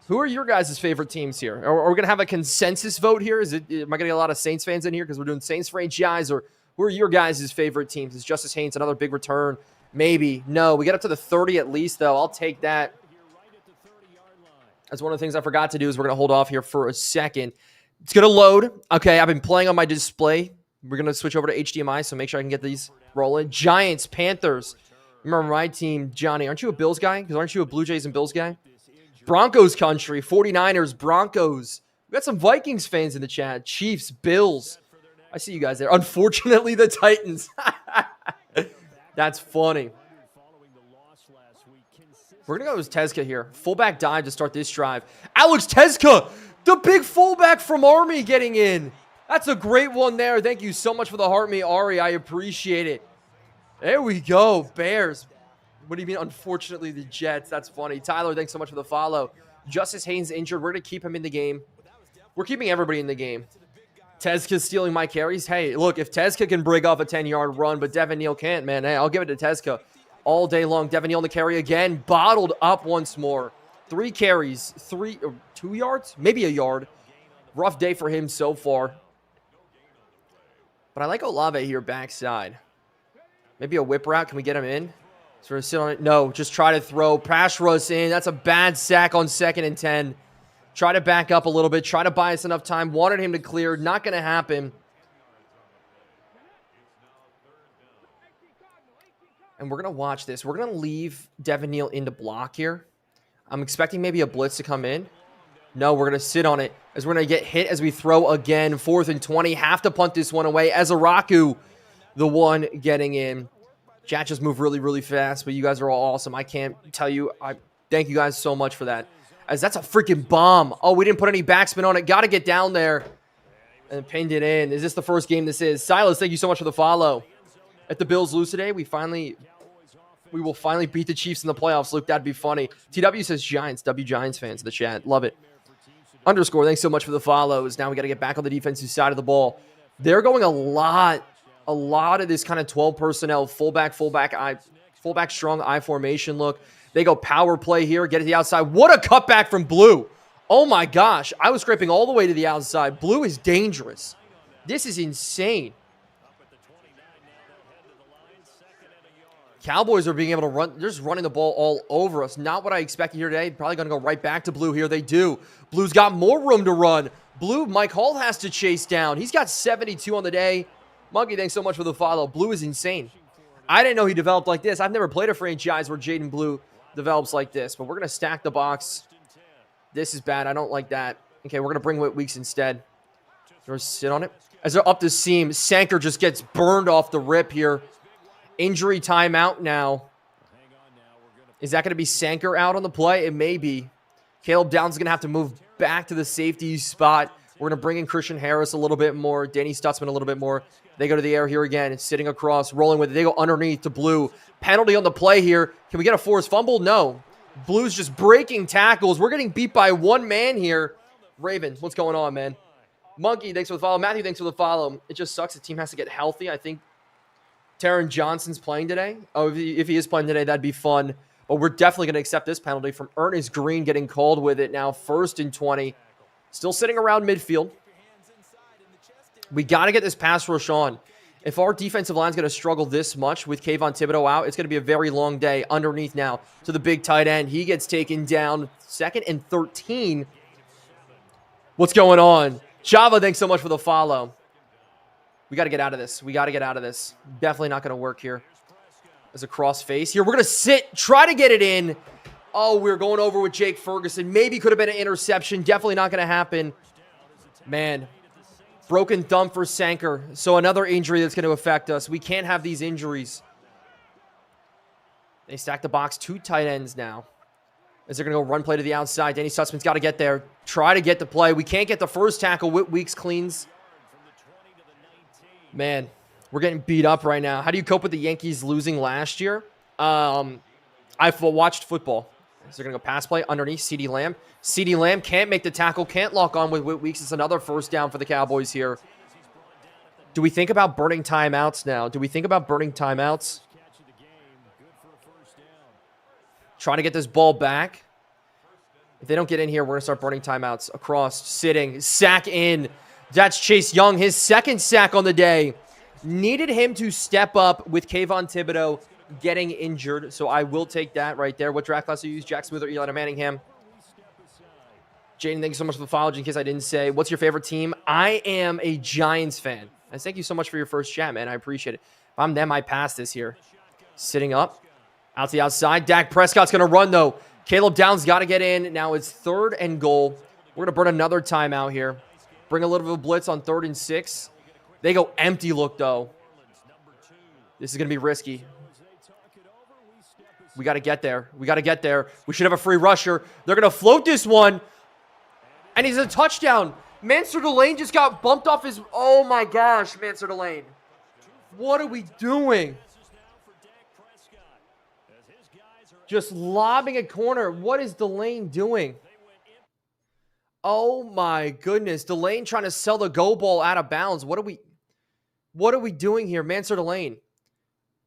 Who are your guys' favorite teams here? Are we going to have a consensus vote here? Am I going to get a lot of Saints fans in here because we're doing Saints franchise? Or who are your guys' favorite teams? Is Justice Haynes another big return? Maybe. No, we get up to the 30 at least, though. I'll take that. That's one of the things I forgot to do is we're going to hold off here for a second. It's going to load. Okay, I've been playing on my display. We're going to switch over to HDMI, so make sure I can get these rolling. Giants, Panthers. Remember my team, Johnny. Aren't you a Bills guy? Because aren't you a Blue Jays and Bills guy? Broncos country, 49ers, Broncos. We got some Vikings fans in the chat. Chiefs, Bills. I see you guys there. Unfortunately, the Titans. That's funny. We're going to go with Tezca here. Fullback dive to start this drive. Alex Tezca, the big fullback from Army getting in. That's a great one there. Thank you so much for the heart me, Ari. I appreciate it. There we go. Bears. What do you mean, unfortunately, the Jets? That's funny. Tyler, thanks so much for the follow. Justice Haynes injured. We're going to keep him in the game. We're keeping everybody in the game. Tezca stealing my carries. Hey, look, if Tezca can break off a 10-yard run, but Devin Neal can't, man, hey, I'll give it to Tezca all day long. Devin Neal on the carry again. Bottled up once more. 3 carries. 2 yards? Maybe a yard. Rough day for him so far. But I like Olave here backside. Maybe a whip route. Can we get him in? So we're going to sit on it. No, just try to throw. Pass rush in. That's a bad sack on 2nd and 10. Try to back up a little bit. Try to buy us enough time. Wanted him to clear. Not going to happen. And we're going to watch this. We're going to leave Devin Neal into block here. I'm expecting maybe a blitz to come in. No, we're going to sit on it as we're going to get hit as we throw again. 4th and 20. Have to punt this one away. Ezaraku, the one getting in. Chat just moved really, really fast, but you guys are all awesome. I can't tell you. I thank you guys so much for that. As that's a freaking bomb. Oh, we didn't put any backspin on it. Got to get down there. And pinned it in. Is this the first game this is? Silas, thank you so much for the follow. If the Bills lose today, we will finally beat the Chiefs in the playoffs. Luke, that'd be funny. TW says Giants. W Giants fans in the chat. Love it. Underscore, thanks so much for the follows. Now we got to get back on the defensive side of the ball. They're going a lot of this kind of 12 personnel, fullback strong I formation look. They go power play here, get to the outside. What a cutback from Blue. Oh my gosh. I was scraping all the way to the outside. Blue is dangerous. This is insane. Cowboys are being able to run. They're just running the ball all over us. Not what I expected here today. Probably going to go right back to Blue here. They do. Blue's got more room to run. Blue, Mike Hall has to chase down. He's got 72 on the day. Monkey, thanks so much for the follow. Blue is insane. I didn't know he developed like this. I've never played a franchise where Jaden Blue develops like this, but we're going to stack the box. This is bad. I don't like that. Okay, we're going to bring Whit Weeks instead. We're going to sit on it. As they're up the seam, Sanker just gets burned off the rip here. Injury timeout now. Is that going to be Sanker out on the play? It may be. Caleb Downs is going to have to move back to the safety spot. We're going to bring in Christian Harris a little bit more. Danny Stutzman a little bit more. They go to the air here again. It's sitting across, rolling with it. They go underneath to Blue. Penalty on the play here. Can we get a forced fumble? No. Blue's just breaking tackles. We're getting beat by one man here. Raven, what's going on, man? Monkey, thanks for the follow. Matthew, thanks for the follow. It just sucks. The team has to get healthy. I think Taron Johnson's playing today. Oh, if he is playing today, that'd be fun. But we're definitely going to accept this penalty from Ernest Green getting called with it now. 1st and 20. Still sitting around midfield. We got to get this pass rush on. If our defensive line's going to struggle this much with Kayvon Thibodeau out, it's going to be a very long day. Underneath now to the big tight end. He gets taken down. 2nd and 13. What's going on? Java, thanks so much for the follow. We got to get out of this. We got to get out of this. Definitely not going to work here. There's a cross face here. We're going to sit, try to get it in. Oh, we're going over with Jake Ferguson. Maybe could have been an interception. Definitely not going to happen. Man, broken thumb for Sanker. So another injury that's going to affect us. We can't have these injuries. They stack the box. 2 tight ends now. As they're going to go run play to the outside. Danny Stutzman's got to get there. Try to get the play. We can't get the first tackle. Whit Weeks cleans. Man, we're getting beat up right now. How do you cope with the Yankees losing last year? I've watched football. So they're going to go pass play underneath CeeDee Lamb. CeeDee Lamb can't make the tackle, can't lock on with Whit Weeks. It's another first down for the Cowboys here. Do we think about burning timeouts now? Trying to get this ball back. If they don't get in here, we're going to start burning timeouts. Across, sitting, sack in. That's Chase Young, his 2nd sack on the day. Needed him to step up with Kayvon Thibodeau getting injured, so I will take that right there. What draft class do you use? Jack Smith or Eli Manningham? Jaden, thank you so much for the follow. In case I didn't say, what's your favorite team? I am a Giants fan. And thank you so much for your first chat, man. I appreciate it. If I'm them, I pass this here. Sitting up. Out to the outside. Dak Prescott's going to run, though. Caleb Downs got to get in. Now it's 3rd and goal. We're going to burn another timeout here. Bring a little bit of a blitz on 3rd and 6. They go empty look, though. This is going to be risky. We got to get there. We got to get there. We should have a free rusher. They're going to float this one. And he's a touchdown. Mansour Delane just got bumped off his... Oh, my gosh, Mansour Delane. What are we doing? Just lobbing a corner. What is Delane doing? Oh, my goodness. Delane trying to sell the go ball out of bounds. What are we doing here? Mansour Delane.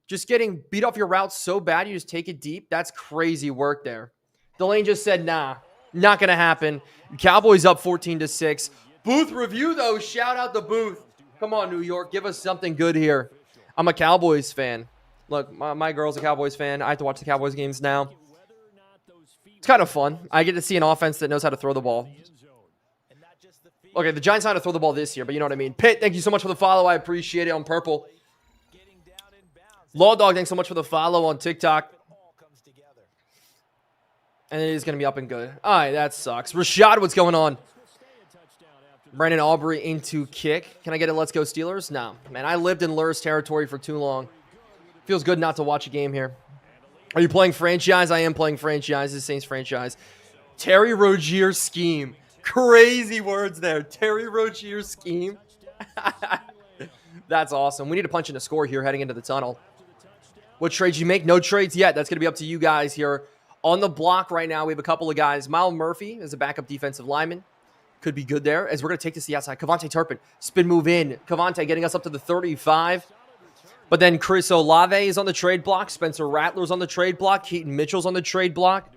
Just getting beat off your route so bad you just take it deep. That's crazy work there. Delane just said, nah, not going to happen. Cowboys up 14-6. Booth review, though. Shout out the Booth. Come on, New York. Give us something good here. I'm a Cowboys fan. Look, my girl's a Cowboys fan. I have to watch the Cowboys games now. It's kind of fun. I get to see an offense that knows how to throw the ball. Okay, the Giants know how to throw the ball this year, but you know what I mean. Pitt, thank you so much for the follow. I appreciate it on purple. Law Dog, thanks so much for the follow on TikTok. And it is going to be up and good. All right, that sucks. Rashad, what's going on? Brandon Aubrey into kick. Can I get a Let's Go Steelers? No. Man, I lived in Lur's territory for too long. Feels good not to watch a game here. Are you playing franchise? I am playing franchise. This Saints franchise. Terry Rozier scheme. Crazy words there. Terry Rozier scheme. That's awesome. We need to punch in a score here heading into the tunnel. What trades you make? No trades yet. That's going to be up to you guys here. On the block right now, we have a couple of guys. Myles Murphy is a backup defensive lineman. Could be good there as we're going to take this to the outside. Kavontae Turpin. Spin move in. Kavontae getting us up to the 35. But then Chris Olave is on the trade block. Spencer Rattler's on the trade block. Keaton Mitchell's on the trade block.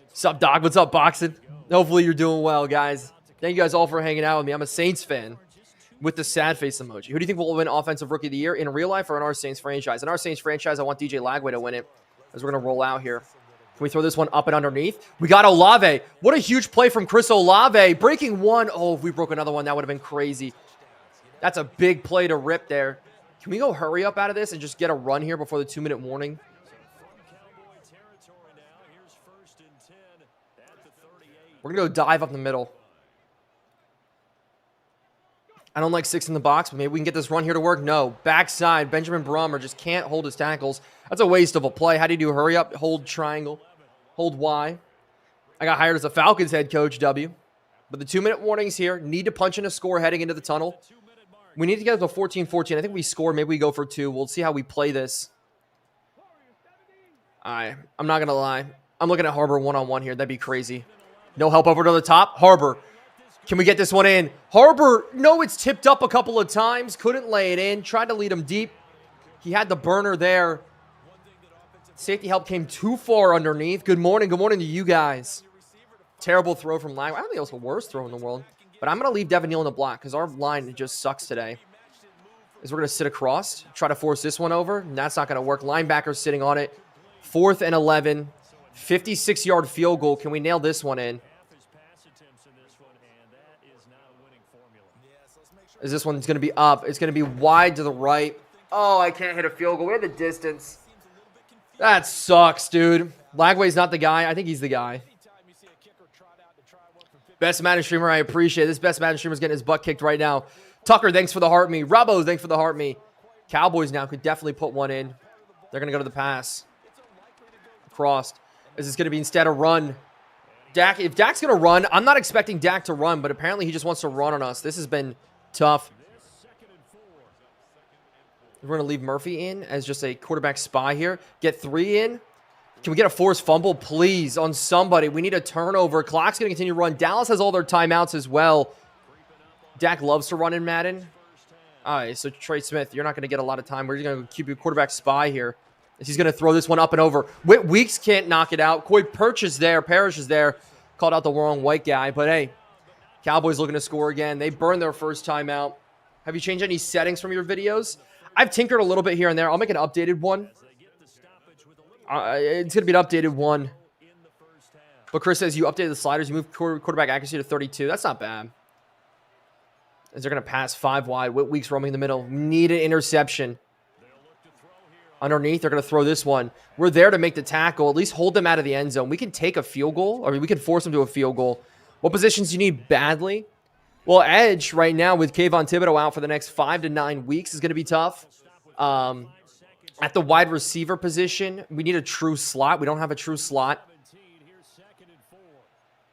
What's up, Dog? What's up, Boxing? Hopefully you're doing well, guys. Thank you guys all for hanging out with me. I'm a Saints fan with the sad face emoji. Who do you think will win Offensive Rookie of the Year in real life or in our Saints franchise? In our Saints franchise, I want DJ Lagway to win it as we're going to roll out here. Can we throw this one up and underneath? We got Olave. What a huge play from Chris Olave. Breaking one. Oh, if we broke another one, that would have been crazy. That's a big play to rip there. Can we go hurry up out of this and just get a run here before the 2-minute warning? We're going to go dive up the middle. I don't like 6 in the box, but maybe we can get this run here to work. No. Backside. Benjamin Brummer just can't hold his tackles. That's a waste of a play. How do you do hurry up, hold triangle, hold Y? I got hired as a Falcons head coach, W. But the 2-minute warnings here. Need to punch in a score heading into the tunnel. We need to get up to 14-14. I think we score. Maybe we go for 2. We'll see how we play this. All right. I'm not going to lie. I'm looking at Harbor one-on-one here. That'd be crazy. No help over to the top. Harbor. Can we get this one in? Harbor, no, it's tipped up a couple of times. Couldn't lay it in. Tried to lead him deep. He had the burner there. Safety help came too far underneath. Good morning. Good morning to you guys. Terrible throw from Lang. I don't think it was the worst throw in the world. But I'm going to leave Devin Neal in the block because our line just sucks today. As we're going to sit across. Try to force this one over. And that's not going to work. Linebacker's sitting on it. 4th and 11. 56-yard field goal. Can we nail this one in? Is this one's going to be up? It's going to be wide to the right. Oh, I can't hit a field goal. We had the distance. That sucks, dude. Lagway's not the guy. I think he's the guy. Best Madden streamer, I appreciate it. This Best Madden streamer's getting his butt kicked right now. Tucker, thanks for the heart me. Robbo, thanks for the heart me. Cowboys now could definitely put one in. They're going to go to the pass. Crossed. Is this going to be instead a run? Dak, if Dak's going to run, I'm not expecting Dak to run, but apparently he just wants to run on us. This has been tough. We're going to leave Murphy in as just a quarterback spy here. Get 3 in. Can we get a forced fumble, please, on somebody? We need a turnover. Clock's going to continue to run. Dallas has all their timeouts as well. Dak loves to run in Madden. All right, so Trey Smith, you're not going to get a lot of time. We're just going to keep your quarterback spy here. He's going to throw this one up and over. Whit Weeks can't knock it out. Coy Parrish is there. Called out the wrong white guy. But, hey, Cowboys looking to score again. They burned their first timeout. Have you changed any settings from your videos? I've tinkered a little bit here and there. I'll make an updated one. It's going to be an updated one. But Chris says you updated the sliders. You moved quarterback accuracy to 32. That's not bad. As they're going to pass 5 wide. Weeks roaming in the middle. Need an interception. Underneath, they're going to throw this one. We're there to make the tackle. At least hold them out of the end zone. We can take a field goal. I mean, we can force them to a field goal. What positions do you need badly? Well, edge right now with Kayvon Thibodeau out for the next 5 to 9 weeks is going to be tough. At the wide receiver position, we need a true slot. We don't have a true slot.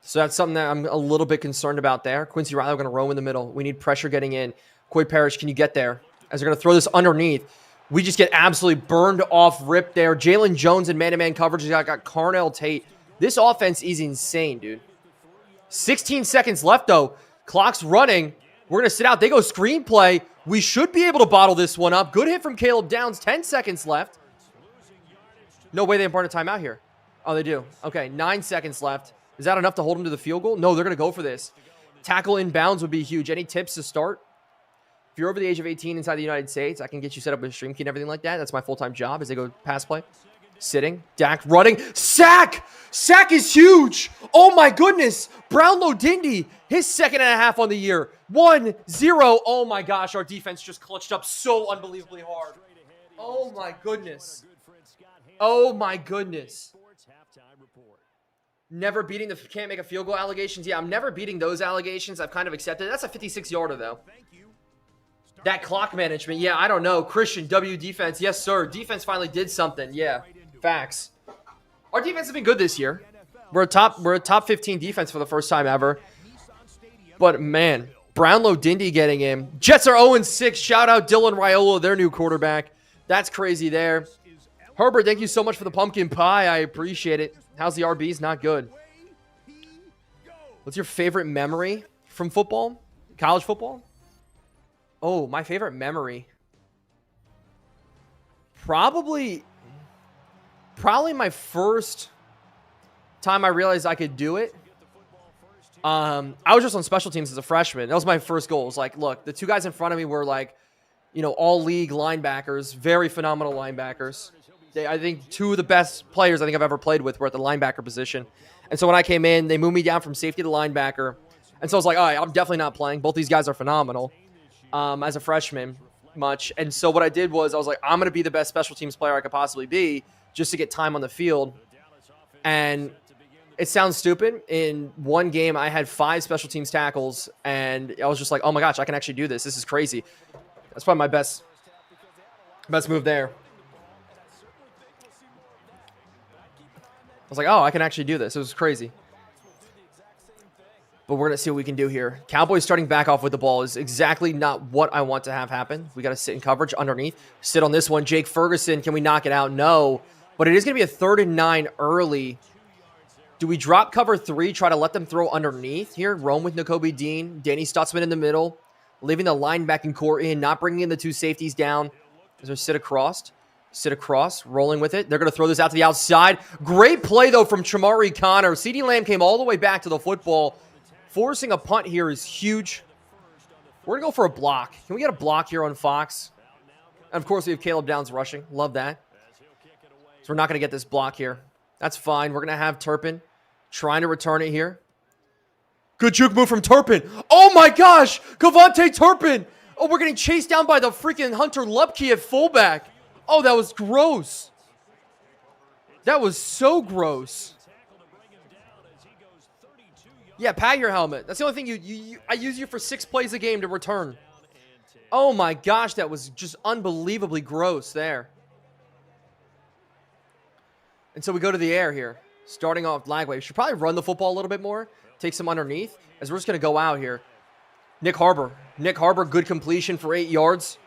So that's something that I'm a little bit concerned about there. Quincy Riley going to roam in the middle. We need pressure getting in. Coy Parrish, can you get there? As they're going to throw this underneath. We just get absolutely burned off rip there. Jalen Jones in man-to-man coverage. He's got Carnell Tate. This offense is insane, dude. 16 seconds left, though. Clock's running. We're going to sit out. They go screenplay. We should be able to bottle this one up. Good hit from Caleb Downs. 10 seconds left. No way they burn a timeout here. Oh, they do. Okay, 9 seconds left. Is that enough to hold them to the field goal? No, they're going to go for this. Tackle inbounds would be huge. Any tips to start? If you're over the age of 18 inside the United States, I can get you set up with a stream key and everything like that. That's my full-time job as they go pass play. Sitting. Dak running. Sack! Sack is huge! Oh my goodness! Brownlow Dindy, his 2nd and a half on the year. 1-0. Oh my gosh, our defense just clutched up so unbelievably hard. Oh my goodness. Oh my goodness. Never beating the can't make a field goal allegations. Yeah, I'm never beating those allegations. I've kind of accepted. That's a 56-yarder, though. That clock management. Yeah, I don't know. Christian, W defense. Yes, sir. Defense finally did something. Yeah, facts. Our defense has been good this year. We're a top 15 defense for the first time ever. But, man, Brownlow Dindy getting in. Jets are 0-6. Shout out Dylan Raiola, their new quarterback. That's crazy there. Herbert, thank you so much for the pumpkin pie. I appreciate it. How's the RBs? Not good. What's your favorite memory from football? College football? Oh, my favorite memory. Probably my first time I realized I could do it. I was just on special teams as a freshman. That was my first goal. It was like, look, the 2 guys in front of me were like, you know, all league linebackers, very phenomenal linebackers. I think 2 of the best players I think I've ever played with were at the linebacker position. And so when I came in, they moved me down from safety to linebacker. And so I was like, all right, I'm definitely not playing. Both these guys are phenomenal as a freshman much. And so what I did was I was like, I'm going to be the best special teams player I could possibly be just to get time on the field. And it sounds stupid. In one game, I had 5 special teams tackles. And I was just like, oh my gosh, I can actually do this. This is crazy. That's probably my best move there. I was like, oh, I can actually do this. It was crazy. But we're going to see what we can do here. Cowboys starting back off with the ball is exactly not what I want to have happen. We got to sit in coverage underneath. Sit on this one. Jake Ferguson, can we knock it out? No. But it is going to be a 3rd and 9 early. Do we drop cover 3, try to let them throw underneath here? Roam with Nakobe Dean. Danny Stutzman in the middle. Leaving the linebacking core in. Not bringing in the 2 safeties down. As they sit across. Sit across, rolling with it. They're going to throw this out to the outside. Great play, though, from Chamari Connor. CeeDee Lamb came all the way back to the football. Forcing a punt here is huge. We're going to go for a block. Can we get a block here on Fox? And, of course, we have Caleb Downs rushing. Love that. So we're not going to get this block here. That's fine. We're going to have Turpin trying to return it here. Good juke move from Turpin. Oh, my gosh. Kavontae Turpin. Oh, we're getting chased down by the freaking Hunter Lupke at fullback. Oh, that was gross. That was so gross. Yeah, pat your helmet. That's the only thing I use you for 6 plays a game to return. Oh my gosh, that was just unbelievably gross there. And so we go to the air here. Starting off Lagway. We should probably run the football a little bit more. Take some underneath. As we're just going to go out here. Nick Harbor, good completion for 8 yards.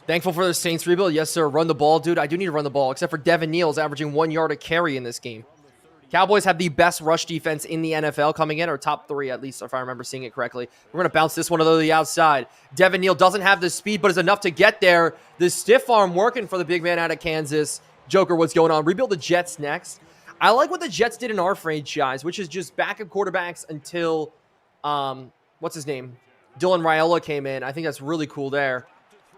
Thankful for the Saints rebuild. Yes, sir. Run the ball, dude. I do need to run the ball, except for Devin Neal's averaging 1 yard a carry in this game. Cowboys have the best rush defense in the NFL coming in, or top 3 at least, if I remember seeing it correctly. We're going to bounce this one to the outside. Devin Neal doesn't have the speed, but is enough to get there. The stiff arm working for the big man out of Kansas. Joker, what's going on? Rebuild the Jets next. I like what the Jets did in our franchise, which is just backup quarterbacks until, what's his name? Dylan Raiola came in. I think that's really cool there.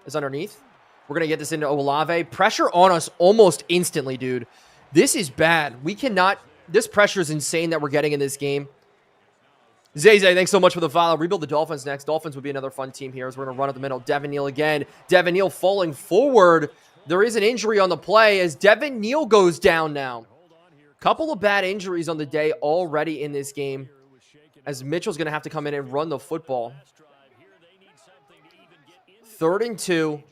Is underneath. We're going to get this into Olave. Pressure on us almost instantly, dude. This is bad. We cannot... This pressure is insane that we're getting in this game. Zay, thanks so much for the follow. Rebuild the Dolphins next. Dolphins would be another fun team here as we're going to run up the middle. Devin Neal again. Devin Neal falling forward. There is an injury on the play as Devin Neal goes down now. Couple of bad injuries on the day already in this game as Mitchell's going to have to come in and run the football. 3rd and 2.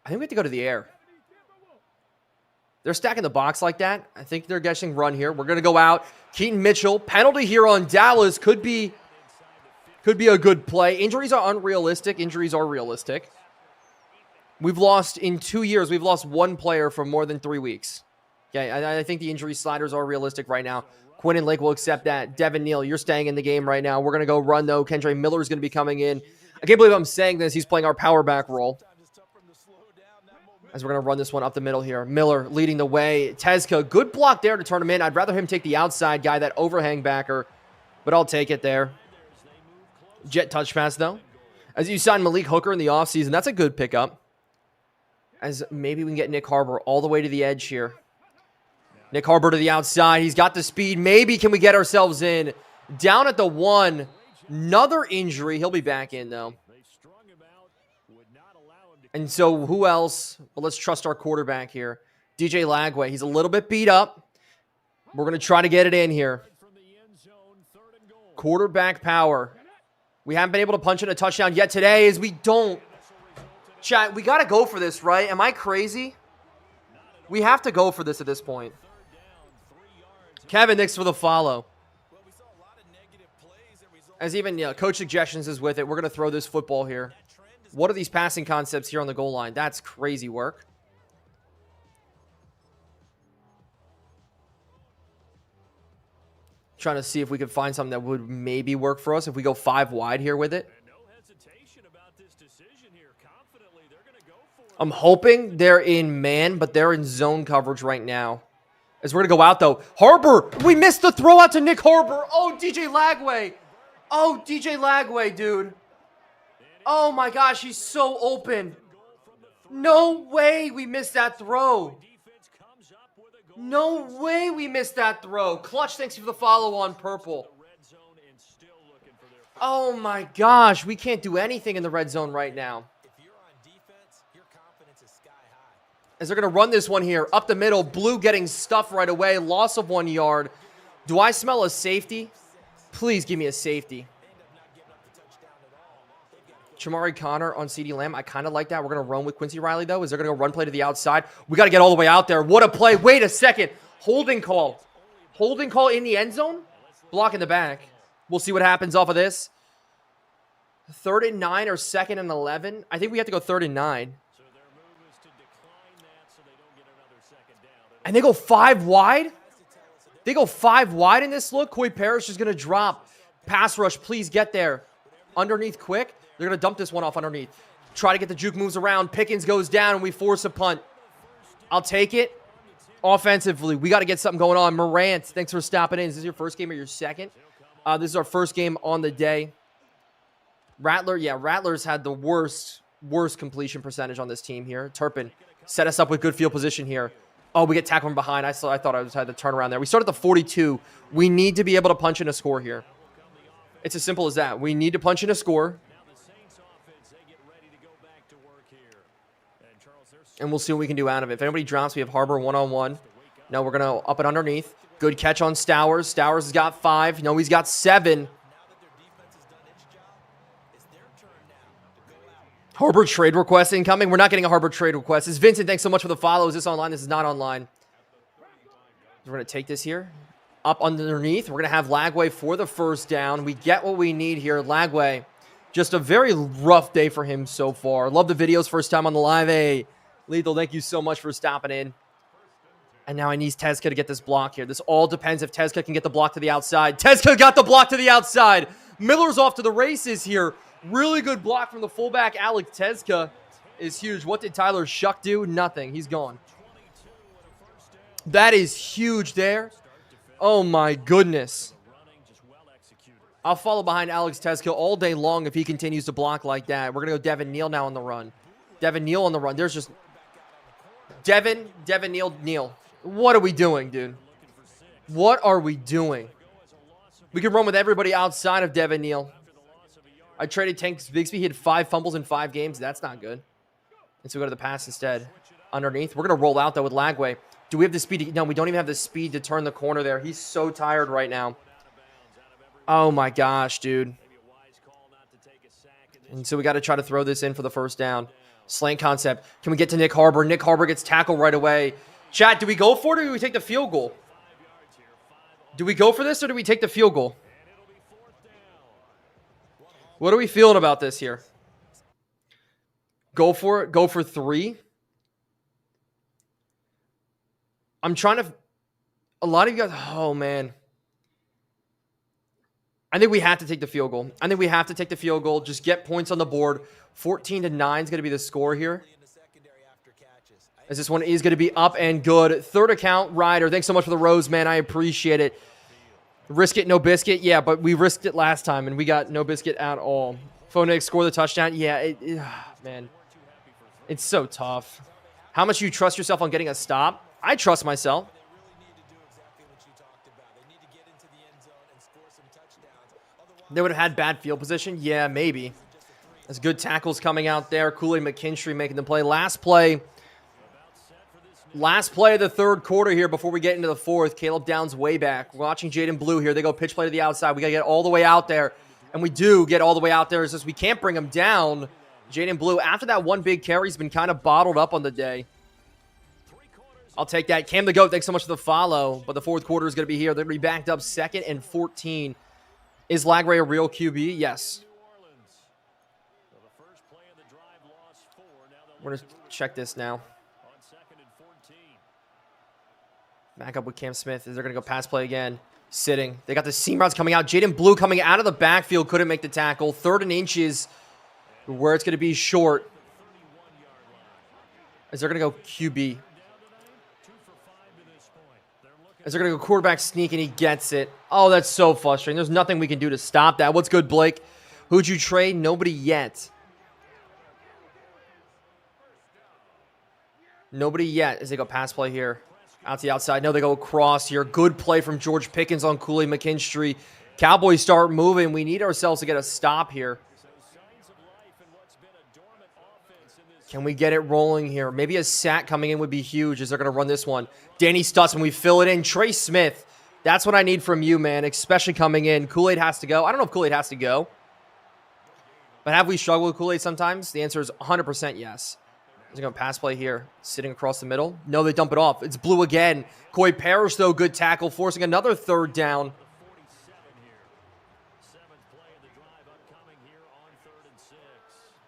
I think we have to go to the air. They're stacking the box like that. I think they're guessing run here. We're going to go out. Keaton Mitchell. Penalty here on Dallas. Could be a good play. Injuries are unrealistic. Injuries are realistic. We've lost, in 2 years, we've lost one player for more than 3 weeks. Okay, I think the injury sliders are realistic right now. Quinn and Lake will accept that. Devin Neal, you're staying in the game right now. We're going to go run, though. Kendre Miller is going to be coming in. I can't believe I'm saying this. He's playing our power back role. As we're going to run this one up the middle here. Miller leading the way. Tezka, good block there to turn him in. I'd rather him take the outside guy, that overhang backer. But I'll take it there. Jet touch pass, though. As you sign Malik Hooker in the offseason, that's a good pickup. As maybe we can get Nick Harbor all the way to the edge here. Nick Harbor to the outside. He's got the speed. Maybe can we get ourselves in? Down at the 1. Another injury. He'll be back in, though. And so who else? Well, let's trust our quarterback here. DJ Lagway. He's a little bit beat up. We're going to try to get it in here. Quarterback power. We haven't been able to punch in a touchdown yet today as we don't. Chat, we got to go for this, right? Am I crazy? We have to go for this at this point. Kevin, thanks for the follow. As even Coach Suggestions is with it, we're going to throw this football here. What are these passing concepts here on the goal line? That's crazy work. Trying to see if we could find something that would maybe work for us if we go 5 wide here with it. I'm hoping they're in man, but they're in zone coverage right now. As we're going to go out, though. Harbor! We missed the throw out to Nick Harbor. Oh, DJ Lagway. Oh, DJ Lagway, dude. Oh, my gosh. He's so open. No way we missed that throw. No way we missed that throw. Clutch, thanks for the follow on purple. Oh, my gosh. We can't do anything in the red zone right now. As they're going to run this one here. Up the middle. Blue getting stuffed right away. Loss of 1 yard. Do I smell a safety? Please give me a safety. Chamari Connor on CeeDee Lamb. I kind of like that. We're going to run with Quincy Riley, though. Is they're going to go run play to the outside. We got to get all the way out there. What a play. Wait a second. Holding call. Holding call in the end zone. Block in the back. We'll see what happens off of this. 3rd and 9 or 2nd and 11. I think we have to go 3rd and 9. And they go 5 wide. They go 5 wide in this look. Coy Parrish is going to drop. Pass rush, please get there. Underneath quick. They're going to dump this one off underneath. Try to get the juke moves around. Pickens goes down, and we force a punt. I'll take it. Offensively, we got to get something going on. Morant, thanks for stopping in. Is this your first game or your second? This is our first game on the day. Rattler, yeah, Rattler's had the worst completion percentage on this team here. Turpin set us up with good field position here. Oh, we get tackled from behind. I thought I had to turn around there. We start at the 42. We need to be able to punch in a score here. It's as simple as that. We need to punch in a score. And we'll see what we can do out of it. If anybody drops, we have Harbor one-on-one. No, we're going to up it underneath. Good catch on Stowers. Stowers has got 5. No, he's got 7. Harbor trade request incoming. We're not getting a Harbor trade request. This is Vincent. Thanks so much for the follow. Is this online? This is not online. We're going to take this here. Up underneath. We're going to have Lagway for the first down. We get what we need here. Lagway, just a very rough day for him so far. Love the videos. First time on the live. Hey, Lethal, thank you so much for stopping in. And now I need Tezka to get this block here. This all depends if Tezka can get the block to the outside. Tezka got the block to the outside. Miller's off to the races here. Really good block from the fullback. Alex Tezka is huge. What did Tyler Shuck do? Nothing. He's gone. That is huge there. Oh, my goodness. I'll follow behind Alex Tezka all day long if he continues to block like that. We're going to go Devin Neal now on the run. Devin Neal on the run. There's just Devin Neal. What are we doing, dude? What are we doing? We can run with everybody outside of Devin Neal. I traded Tank Bigsby. He had 5 fumbles in 5 games. That's not good. And so we go to the pass instead. Underneath. We're going to roll out, though, with Lagway. Do we have the speed? No, we don't even have the speed to turn the corner there. He's so tired right now. Oh, my gosh, dude. And so we got to try to throw this in for the first down. Slant concept. Can we get to Nick Harbor? Nick Harbor gets tackled right away. Chat, do we go for it or do we take the field goal? Do we go for this or do we take the field goal? What are we feeling about this here? Go for it. Go for 3. I'm trying to... A lot of you guys... Oh, man. I think we have to take the field goal. I think we have to take the field goal. Just get points on the board. 14-9 is going to be the score here. As this one is going to be up and good. Third account, Ryder. Thanks so much for the rose, man. I appreciate it. Risk it, no biscuit. Yeah, but we risked it last time, and we got no biscuit at all. Phoenix score the touchdown. Yeah, man. It's so tough. How much you trust yourself on getting a stop? I trust myself. They would have had bad field position? Yeah, maybe. There's good tackles coming out there. Kool-Aid McKinstry making the play. Last play of the third quarter here before we get into the fourth. Caleb Downs way back. We're watching Jaden Blue here. They go pitch play to the outside. We got to get all the way out there. And we do get all the way out there. It's just we can't bring him down. Jaden Blue, after that one big carry, he's been kind of bottled up on the day. I'll take that. Cam the Goat, thanks so much for the follow. But the fourth quarter is going to be here. They're going to be backed up 2nd and 14. Is Lagway a real QB? Yes. We're going to check this now. Back up with Cam Smith. They're going to go pass play again. Sitting. They got the seam routes coming out. Jaden Blue coming out of the backfield. Couldn't make the tackle. 3rd and inches where it's going to be short. As they're going to go QB. As they're going to go quarterback sneak, and he gets it. Oh, that's so frustrating. There's nothing we can do to stop that. What's good, Blake? Who'd you trade? Nobody yet. Nobody yet as they go pass play here. Out to the outside. No, they go across here. Good play from George Pickens on Kool-Aid McKinstry. Cowboys start moving. We need ourselves to get a stop here. Can we get it rolling here? Maybe a sack coming in would be huge as they're going to run this one. Danny Stutzman, we fill it in. Trey Smith, that's what I need from you, man, especially coming in. Kool-Aid has to go. I don't know if Kool-Aid has to go. But have we struggled with Kool-Aid sometimes? The answer is 100% yes. They're going to pass play here. Sitting across the middle. No, they dump it off. It's Blue again. Coy Parrish, though, good tackle, forcing another 3rd down.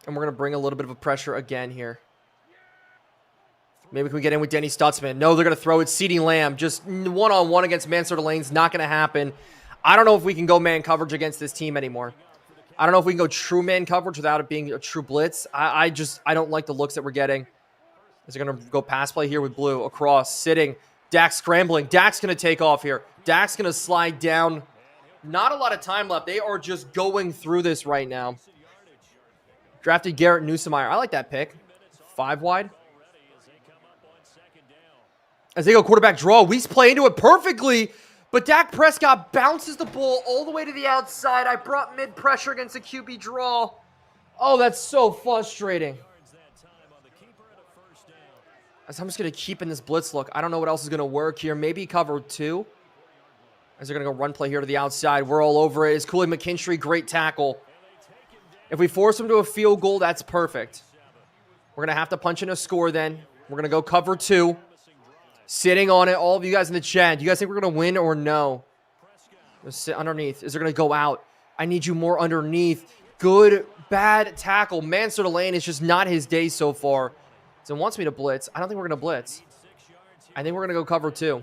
And we're going to bring a little bit of a pressure again here. Maybe we can get in with Denny Stutzman. No, they're going to throw it. CeeDee Lamb, just one-on-one against Mansour Lane's not going to happen. I don't know if we can go man coverage against this team anymore. I don't know if we can go true man coverage without it being a true blitz. I don't like the looks that we're getting. Is they're going to go pass play here with Blue across, sitting. Dak scrambling. Dak's going to take off here. Dak's going to slide down. Not a lot of time left. They are just going through this right now. Drafted Garrett Newsemeyer. I like that pick. 5 wide. As they go quarterback draw, we play into it perfectly. But Dak Prescott bounces the ball all the way to the outside. I brought mid-pressure against a QB draw. Oh, that's so frustrating. As I'm just going to keep in this blitz look. I don't know what else is going to work here. Maybe cover 2. As they're going to go run play here to the outside. We're all over it. It's Kool-Aid McKinstry. Great tackle. If we force them to a field goal, that's perfect. We're going to have to punch in a score then. We're going to go cover 2. Sitting on it. All of you guys in the chat. Do you guys think we're going to win or no? Let's sit underneath. Is it going to go out? I need you more underneath. Good, bad tackle. Mansour Lane is just not his day so far. So it wants me to blitz. I don't think we're going to blitz. I think we're going to go cover 2.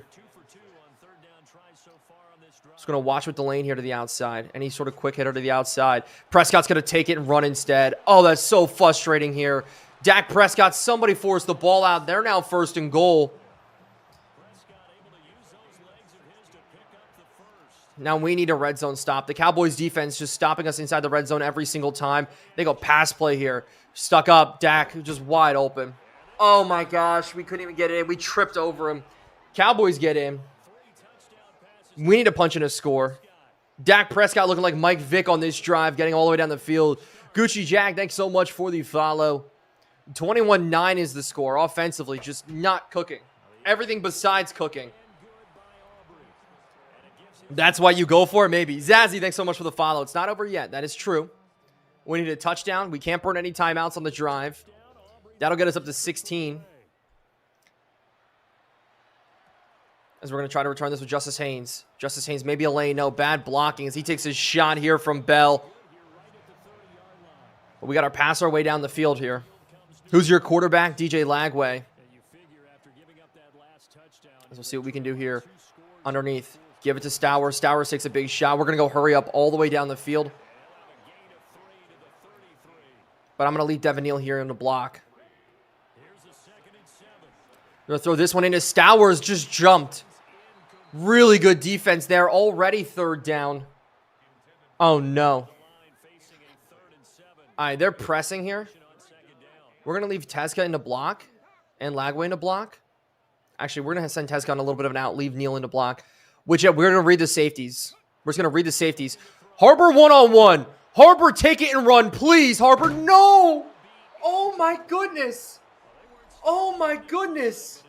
Just going to watch with the lane here to the outside. Any sort of quick hitter to the outside. Prescott's going to take it and run instead. Oh, that's so frustrating here. Dak Prescott, somebody forced the ball out. They're now 1st and goal. Now we need a red zone stop. The Cowboys defense just stopping us inside the red zone every single time. They go pass play here. Stuck up. Dak just wide open. Oh my gosh. We couldn't even get in. We tripped over him. Cowboys get in. We need to punch in a score. Dak Prescott looking like Mike Vick on this drive, getting all the way down the field. Gucci Jack, thanks so much for the follow. 21-9 is the score. Offensively, just not cooking. Everything besides cooking. That's why you go for it, maybe. Zazzy, thanks so much for the follow. It's not over yet. That is true. We need a touchdown. We can't burn any timeouts on the drive. That'll get us up to 16. As we're going to try to return this with Justice Haynes. Justice Haynes, maybe a lane. No, bad blocking as he takes his shot here from Bell. But we got our passer way down the field here. Who's your quarterback? DJ Lagway. As we'll see what we can do here underneath. Give it to Stowers. Stowers takes a big shot. We're going to go hurry up all the way down the field. But I'm going to leave Devin Neal here in the block. We're going to throw this one into Stowers. Just jumped. Really good defense there. Already third down. Oh, no. All right, they're pressing here. We're going to leave Tezca in the block and Lagway in the block. Actually, we're going to send Tezca on a little bit of an out, leave Neal in the block. Which, yeah, we're going to read the safeties. We're just going to read the safeties. Harbor one-on-one. Harbor, take it and run, please. Harbor, no. Oh, my goodness. Oh, my goodness.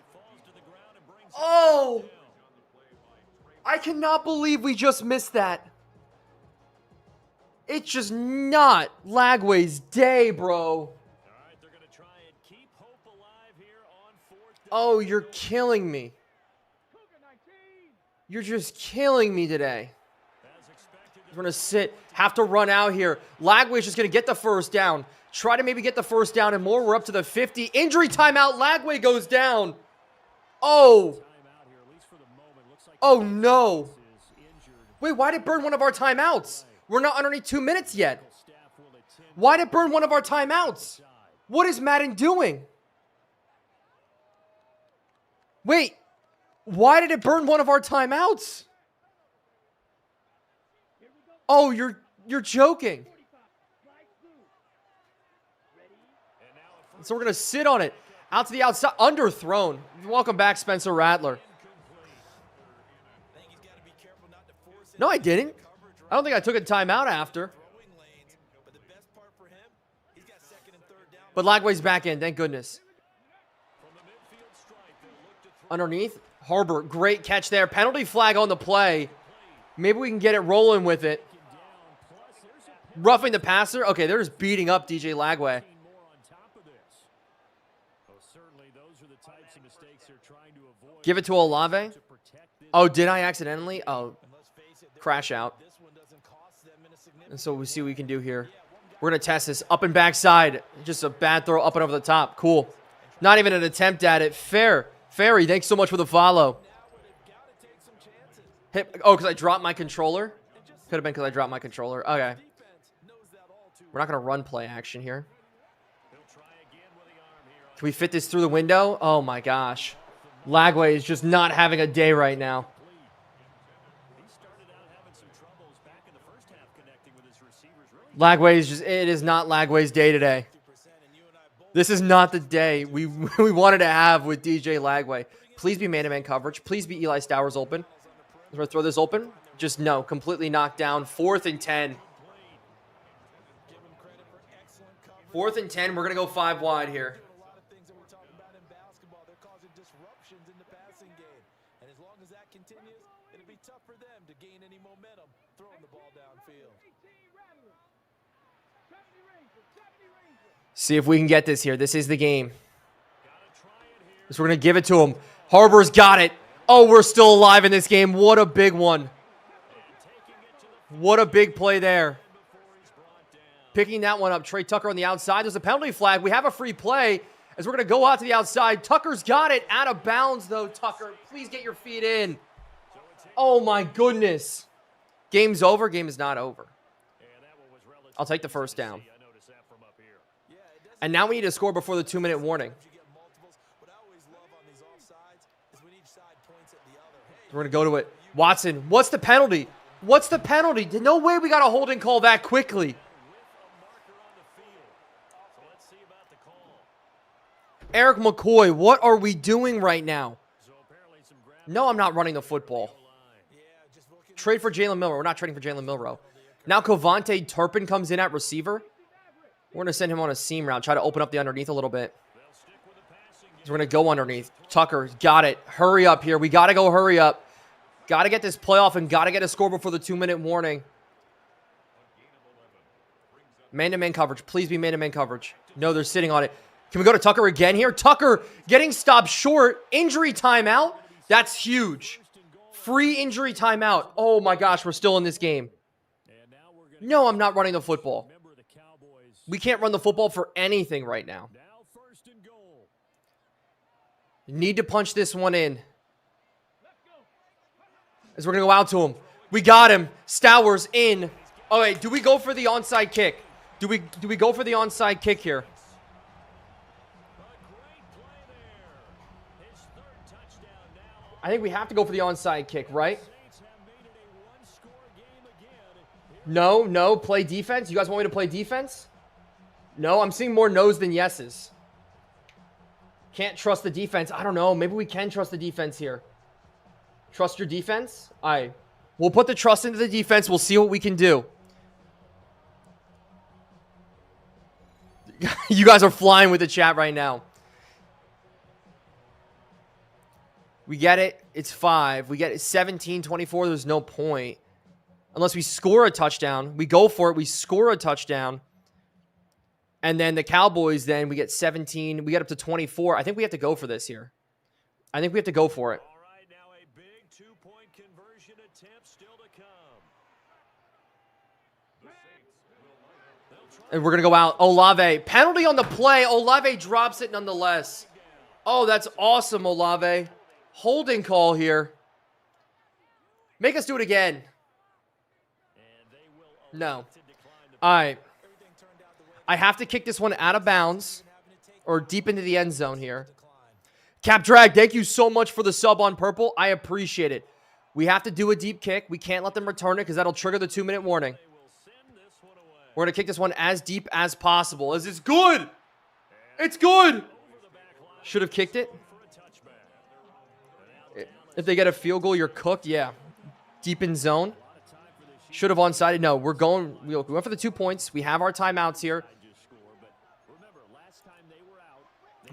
Oh. I cannot believe we just missed that. It's just not Lagway's day, bro. Oh, you're killing me. You're just killing me today. We're going to sit, have to run out here. Lagway's just going to get the first down. Try to maybe get the first down and more. We're up to the 50. Injury timeout. Lagway goes down. Oh. Oh, no. Wait, why did it burn one of our timeouts? We're not underneath 2 minutes yet. Why did it burn one of our timeouts? What is Madden doing? Wait. Why did it burn one of our timeouts? Oh, you're joking. So we're going to sit on it. Out to the outside. Underthrown. Welcome back, Spencer Rattler. No, I didn't. I don't think I took a timeout after. But Lagway's back in. Thank goodness. Underneath. Harbor, great catch there. Penalty flag on the play. Maybe we can get it rolling with it. Roughing the passer. Okay, they're just beating up DJ Lagway. Give it to Olave. Oh, did I accidentally? Oh, crash out. And so we see what we can do here. We're going to test this. Up and backside. Just a bad throw up and over the top. Cool. Not even an attempt at it. Fair. Ferry, thanks so much for the follow. Oh, because I dropped my controller? Could have been because I dropped my controller. Okay. We're not going to run play action here. Can we fit this through the window? Oh, my gosh. Lagway is just not having a day right now. Lagway is just, it is not Lagway's day today. This is not the day we wanted to have with DJ Lagway. Please be man-to-man coverage. Please be Eli Stowers open. We're going to throw this open. Just no. Completely knocked down. 4th and 10. 4th and 10. We're going to go 5 wide here. See if we can get this here. This is the game. So we're going to give it to him. Harbor's got it. Oh, we're still alive in this game. What a big one. What a big play there. Picking that one up. Trey Tucker on the outside. There's a penalty flag. We have a free play as we're going to go out to the outside. Tucker's got it. Out of bounds, though, Tucker. Please get your feet in. Oh, my goodness. Game's over. Game is not over. I'll take the first down. And now we need to score before the 2-minute warning. We're going to go to it. Watson, what's the penalty? What's the penalty? No way we got a holding call that quickly. Eric McCoy, what are we doing right now? No, I'm not running the football. Trade for Jalen Milrow. We're not trading for Jalen Milrow. Now Covante Turpin comes in at receiver. We're going to send him on a seam route. Try to open up the underneath a little bit. So we're going to go underneath. Tucker, got it. Hurry up here. We got to go hurry up. Got to get this playoff and got to get a score before the 2-minute warning. Man-to-man coverage. Please be man-to-man coverage. No, they're sitting on it. Can we go to Tucker again here? Tucker getting stopped short. Injury timeout. That's huge. Free injury timeout. Oh my gosh, we're still in this game. No, I'm not running the football. We can't run the football for anything right now. Need to punch this one in. As we're going to go out to him. We got him. Stowers in. All right, do we go for the onside kick? Do we go for the onside kick here? I think we have to go for the onside kick, right? No, play defense. You guys want me to play defense? No, I'm seeing more no's than yeses. Can't trust the defense. I don't know. Maybe we can trust the defense here. Trust your defense? All right. We'll put the trust into the defense. We'll see what we can do. You guys are flying with the chat right now. We get it. It's 5. We get it 17-24. There's no point. Unless we score a touchdown. We go for it. We score a touchdown. And then the Cowboys, then we get 17. We get up to 24. I think we have to go for this here. I think we have to go for it. All right, now a big 2-point conversion attempt still to come. And we're going to go out. Olave. Penalty on the play. Olave drops it nonetheless. Oh, that's awesome, Olave. Holding call here. Make us do it again. No. All right. I have to kick this one out of bounds or deep into the end zone here. Cap Drag, thank you so much for the sub on purple. I appreciate it. We have to do a deep kick. We can't let them return it because that'll trigger the 2-minute warning. We're going to kick this one as deep as possible. As it's good. It's good. Should have kicked it. If they get a field goal, you're cooked. Yeah. Deep in zone. Should have onside. No, we went for the 2 points. We have our timeouts here.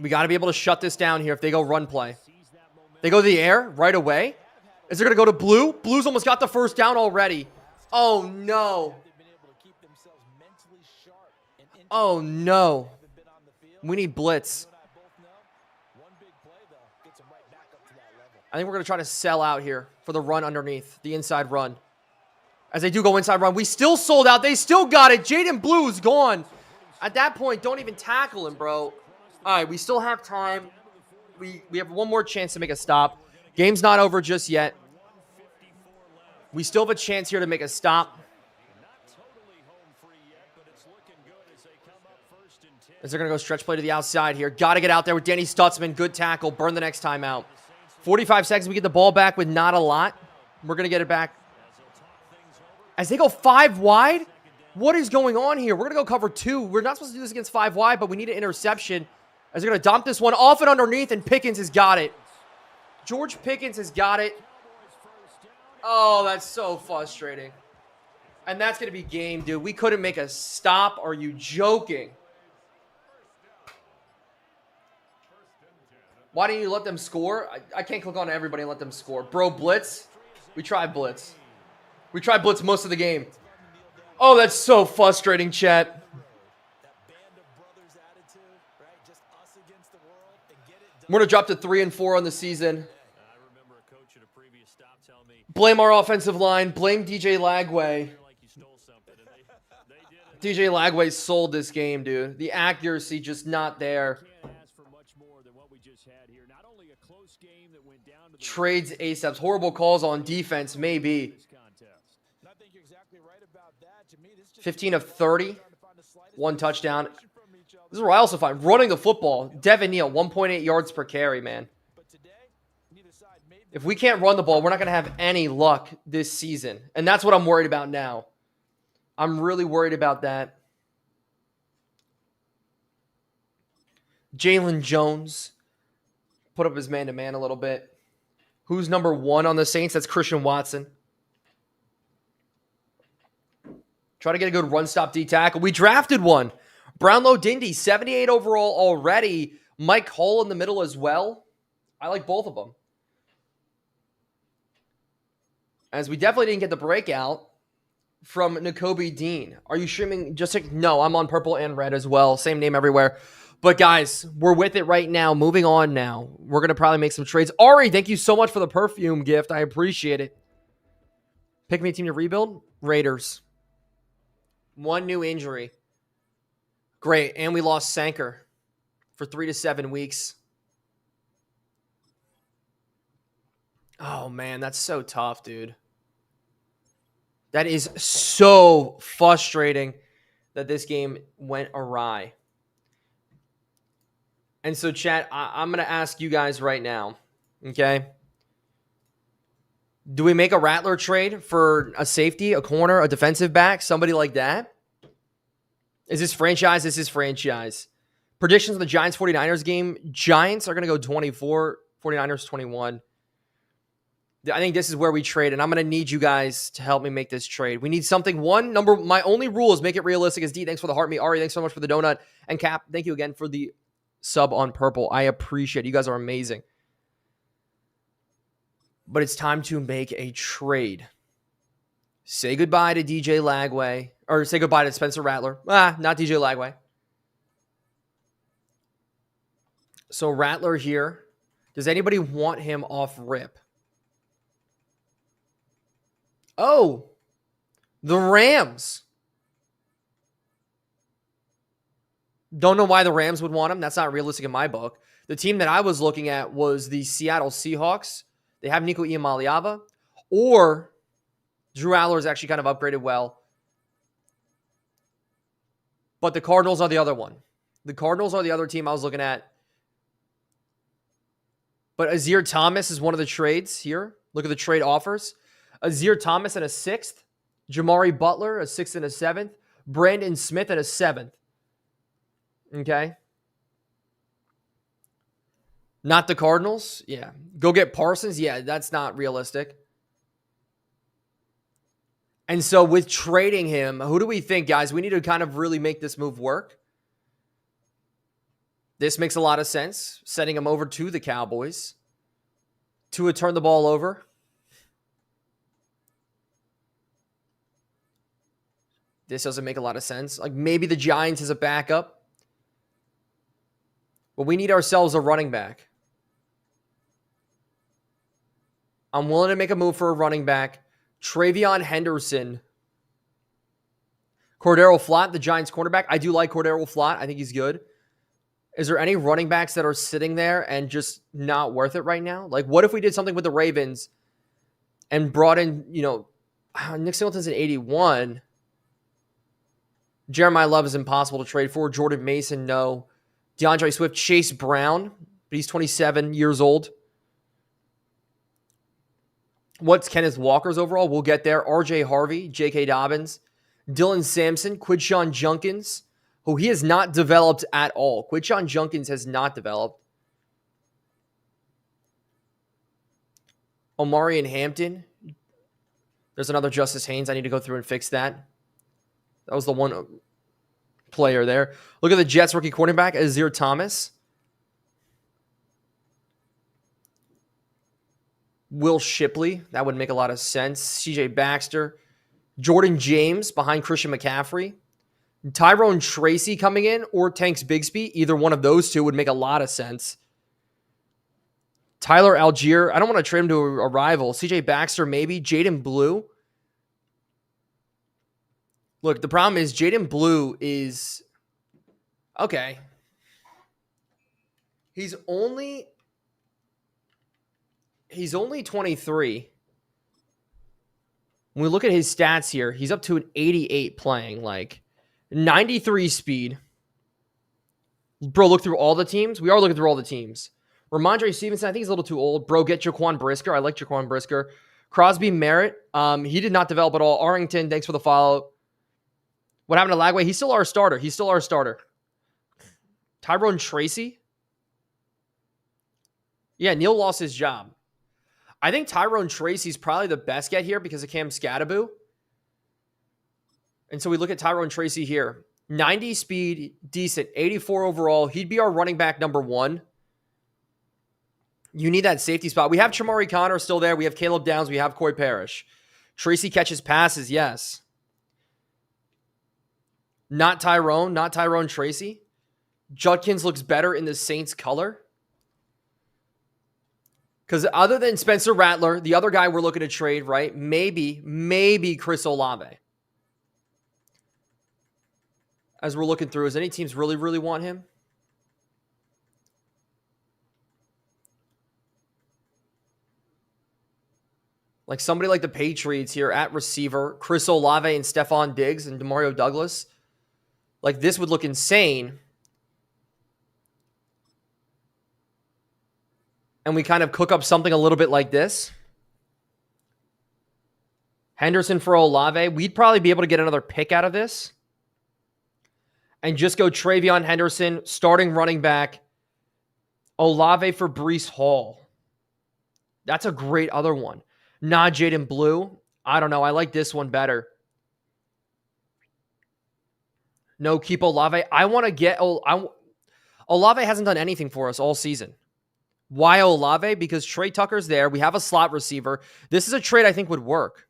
We got to be able to shut this down here if they go run play. They go to the air right away. Is it going to go to blue? Blue's almost got the first down already. Oh, no. Oh, no. We need blitz. I think we're going to try to sell out here for the run underneath, the inside run. As they do go inside run, we still sold out. They still got it. Jaden Blue's gone. At that point, don't even tackle him, bro. All right, we still have time. We have one more chance to make a stop. Game's not over just yet. We still have a chance here to make a stop. As they're going to go stretch play to the outside here. Got to get out there with Danny Stutzman. Good tackle. Burn the next time out. 45 seconds. We get the ball back with not a lot. We're going to get it back. As they go 5 wide, what is going on here? We're going to go cover 2. We're not supposed to do this against 5 wide, but we need an interception. As they're going to dump this one off and underneath, and Pickens has got it. George Pickens has got it. Oh, that's so frustrating. And that's going to be game, dude. We couldn't make a stop. Are you joking? Why didn't you let them score? I can't click on everybody and let them score. Bro, blitz. We tried blitz. We tried blitz most of the game. Oh, that's so frustrating, chat. We're going to drop to 3-4 on the season. Blame our offensive line. Blame DJ Lagway. DJ Lagway sold this game, dude. The accuracy just not there. Trades ASAPs. Horrible calls on defense, maybe. 15 of 30. 1 touchdown. This is where I also find running the football. Devin Neal, 1.8 yards per carry, man. If we can't run the ball, we're not going to have any luck this season. And that's what I'm worried about now. I'm really worried about that. Jalen Jones put up his man-to-man a little bit. Who's number 1 on the Saints? That's Christian Watson. Try to get a good run-stop D tackle. We drafted one. Brownlow Dindy, 78 overall already. Mike Hull in the middle as well. I like both of them. As we definitely didn't get the breakout from Nakobe Dean. Are you streaming just like, no, I'm on purple and red as well. Same name everywhere. But guys, we're with it right now. Moving on now. We're going to probably make some trades. Ari, thank you so much for the perfume gift. I appreciate it. Pick me a team to rebuild. Raiders. 1 new injury. Great. And we lost Sanker for 3 to 7 weeks. Oh, man, that's so tough, dude. That is so frustrating that this game went awry. And so, chat, I'm going to ask you guys right now, okay? Do we make a Rattler trade for a safety, a corner, a defensive back, somebody like that? Is this franchise? This is franchise. Predictions of the Giants-49ers game. Giants are going to go 24, 49ers 21. I think this is where we trade, and I'm going to need you guys to help me make this trade. We need something. My only rule is make it realistic. As D, thanks for the heart. Me, Ari, thanks so much for the donut. And Cap, thank you again for the sub on purple. I appreciate it. You guys are amazing. But it's time to make a trade. Say goodbye to DJ Lagway. Or say goodbye to Spencer Rattler. Not DJ Lagway. So Rattler here. Does anybody want him off rip? Oh, the Rams. Don't know why the Rams would want him. That's not realistic in my book. The team that I was looking at was the Seattle Seahawks. They have Nico Iamaleava. Or Drew Aller's actually kind of upgraded well. But the Cardinals are the other one. The Cardinals are the other team I was looking at. But Azir Thomas is one of the trades here. Look at the trade offers. Azir Thomas at a 6th. Jamari Butler, a 6th and a 7th. Brandon Smith at a 7th. Okay. Not the Cardinals? Yeah. Go get Parsons? Yeah, that's not realistic. And so with trading him, who do we think, guys? We need to kind of really make this move work. This makes a lot of sense. Sending him over to the Cowboys. Tua turn the ball over. This doesn't make a lot of sense. Like maybe the Giants is a backup. But we need ourselves a running back. I'm willing to make a move for a running back. Travion Henderson. Cordero Flott, the Giants cornerback. I do like Cordero Flott. I think he's good. Is there any running backs that are sitting there and just not worth it right now? Like what if we did something with the Ravens and brought in, Nick Singleton's an 81. Jeremiah Love is impossible to trade for. Jordan Mason, no. DeAndre Swift, Chase Brown, but he's 27 years old. What's Kenneth Walker's overall? We'll get there. RJ Harvey, J.K. Dobbins, Dylan Sampson, Quinshon Junkins, who he has not developed at all. Quinshon Junkins has not developed. Omari and Hampton. There's another Justice Haynes. I need to go through and fix that. That was the one player there. Look at the Jets rookie quarterback, Azir Thomas. Will Shipley. That would make a lot of sense. CJ Baxter. Jordan James behind Christian McCaffrey. Tyrone Tracy coming in or Tanks Bigsby. Either one of those two would make a lot of sense. Tyler Algier. I don't want to trade him to a rival. CJ Baxter maybe. Jaden Blue. Look, the problem is Jaden Blue is... Okay. He's only 23. When we look at his stats here, he's up to an 88 playing, like 93 speed. Bro, look through all the teams. We are looking through all the teams. Ramondre Stevenson, I think he's a little too old. Bro, get Jaquan Brisker. I like Jaquan Brisker. Crosby Merritt, he did not develop at all. Arlington, thanks for the follow. What happened to Lagway? He's still our starter. Tyrone Tracy? Yeah, Neil lost his job. I think Tyrone Tracy's probably the best get here because of Cam Scattaboo. And so we look at Tyrone Tracy here. 90 speed, decent, 84 overall. He'd be our running back number 1. You need that safety spot. We have Chamari Connor still there. We have Caleb Downs. We have Coy Parrish. Tracy catches passes, yes. Not Tyrone Tracy. Judkins looks better in the Saints color. Because other than Spencer Rattler, the other guy we're looking to trade, right? Maybe Chris Olave. As we're looking through, does any teams really, really want him? Like somebody like the Patriots here at receiver, Chris Olave and Stephon Diggs and Demario Douglas. Like this would look insane. And we kind of cook up something a little bit like this. Henderson for Olave. We'd probably be able to get another pick out of this. And just go Travion Henderson, starting running back. Olave for Breece Hall. That's a great other one. Nah, Jaden Blue. I don't know. I like this one better. No, keep Olave. I want to get... Olave hasn't done anything for us all season. Why Olave? Because Trey Tucker's there. We have a slot receiver. This is a trade I think would work.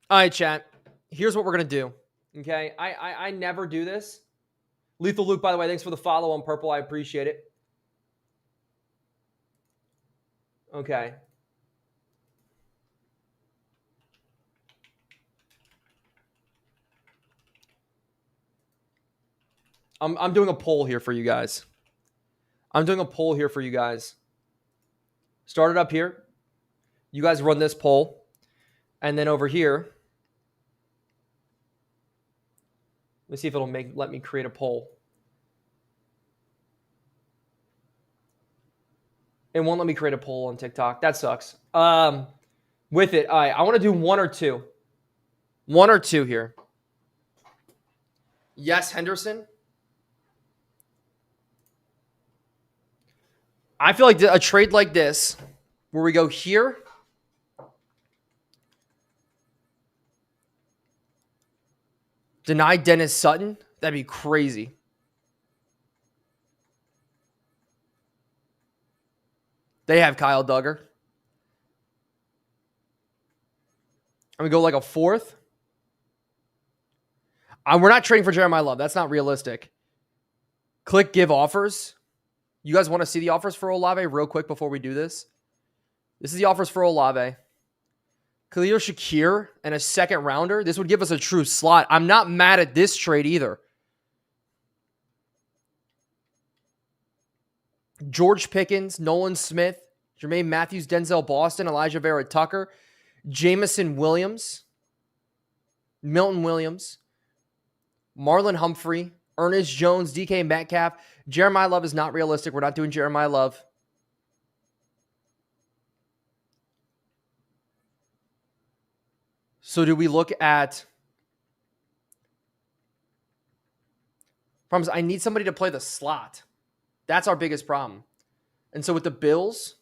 All right, chat. Here's what we're going to do. Okay? I never do this. Lethal Luke, by the way, thanks for the follow on Purple. I appreciate it. Okay. I'm doing a poll here for you guys. Start it up here. You guys run this poll. And then over here, let's see if it'll let me create a poll. It won't let me create a poll on TikTok. That sucks. With it, all right, I want to do one or two. One or two here. Yes, Henderson. I feel like a trade like this, where we go here, deny Dennis Sutton, that'd be crazy. They have Kyle Duggar. And we go like a fourth. We're not trading for Jeremiah Love. That's not realistic. Click give offers. You guys want to see the offers for Olave real quick before we do this? This is the offers for Olave. Khalil Shakir and a second rounder. This would give us a true slot. I'm not mad at this trade either. George Pickens, Nolan Smith, Jermaine Matthews, Denzel Boston, Elijah Vera Tucker, Jamison Williams, Milton Williams, Marlon Humphrey, Ernest Jones, DK Metcalf. Jeremiah Love is not realistic. We're not doing Jeremiah Love. So do we look at... Problems, I need somebody to play the slot. That's our biggest problem. And so with the Bills,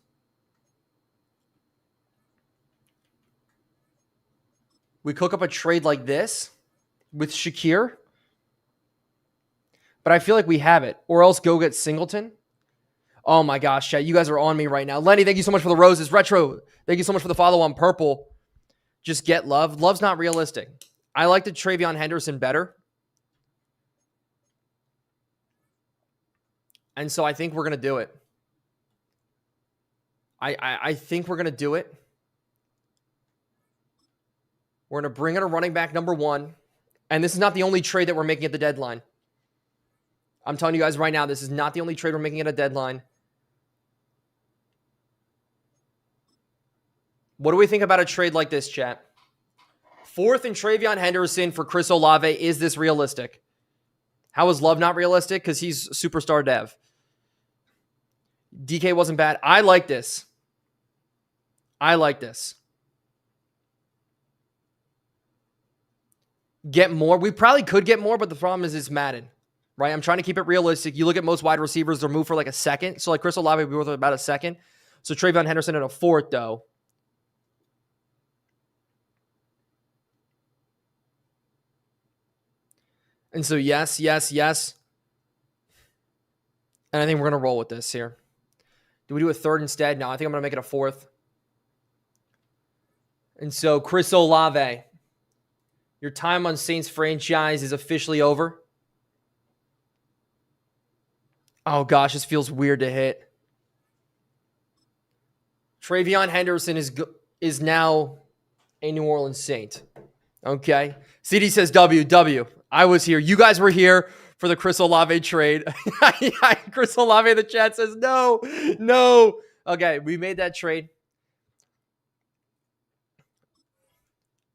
we cook up a trade like this with Shakir. But I feel like we have it. Or else go get Singleton. Oh my gosh, chat. You guys are on me right now. Lenny, thank you so much for the roses. Retro, thank you so much for the follow on Purple. Just get Love. Love's not realistic. I like the Travion Henderson better. And so I think we're going to do it. I think we're going to do it. We're going to bring in a running back number 1. And this is not the only trade that we're making at the deadline. I'm telling you guys right now, this is not the only trade we're making at a deadline. What do we think about a trade like this, chat? 4th and Travion Henderson for Chris Olave. Is this realistic? How is Love not realistic? Because he's superstar dev. DK wasn't bad. I like this. Get more. We probably could get more, but the problem is it's Madden, right? I'm trying to keep it realistic. You look at most wide receivers, they're moved for like a second. So like Chris Olave would be worth about a second. So Travion Henderson at a fourth, though. And so yes. And I think we're going to roll with this here. Do we do a third instead? No, I think I'm going to make it a fourth. And so Chris Olave, your time on Saints franchise is officially over. Oh gosh, this feels weird to hit. Travion Henderson is now a New Orleans Saint. Okay. CD says W. I was here. You guys were here for the Chris Olave trade. Chris Olave in the chat says no. Okay, we made that trade.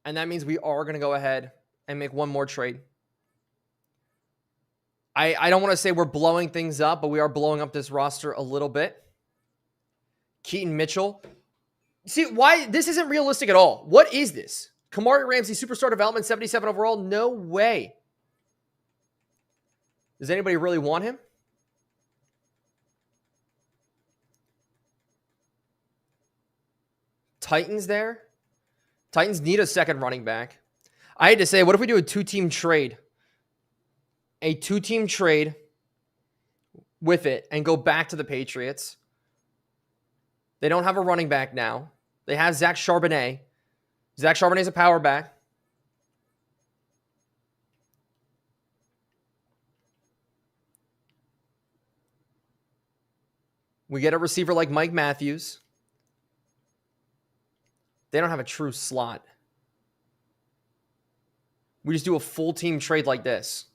And that means we are going to go ahead and make one more trade. I don't want to say we're blowing things up, but we are blowing up this roster a little bit. Keaton Mitchell. See, why? This isn't realistic at all. What is this? Kamari Ramsey, superstar development, 77 overall? No way. Does anybody really want him? Titans there? Titans need a second running back. I had to say, what if we do a two-team trade? A two-team trade with it and go back to the Patriots. They don't have a running back now. They have Zach Charbonnet. Zach Charbonnet's a power back. We get a receiver like Mike Matthews. They don't have a true slot. We just do a full team trade like this.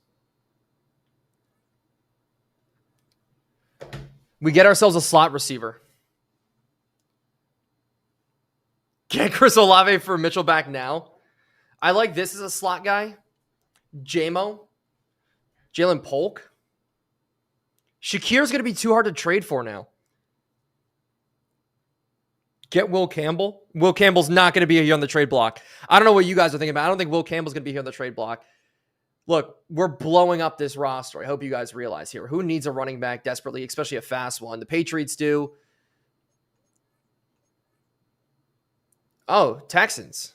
We get ourselves a slot receiver. Get Chris Olave for Mitchell back now. I like this as a slot guy. Jalen Polk. Shakir's going to be too hard to trade for now. Get Will Campbell. Will Campbell's not going to be here on the trade block. I don't know what you guys are thinking about. I don't think Will Campbell's going to be here on the trade block. Look, we're blowing up this roster. I hope you guys realize here. Who needs a running back desperately, especially a fast one? The Patriots do. Oh, Texans.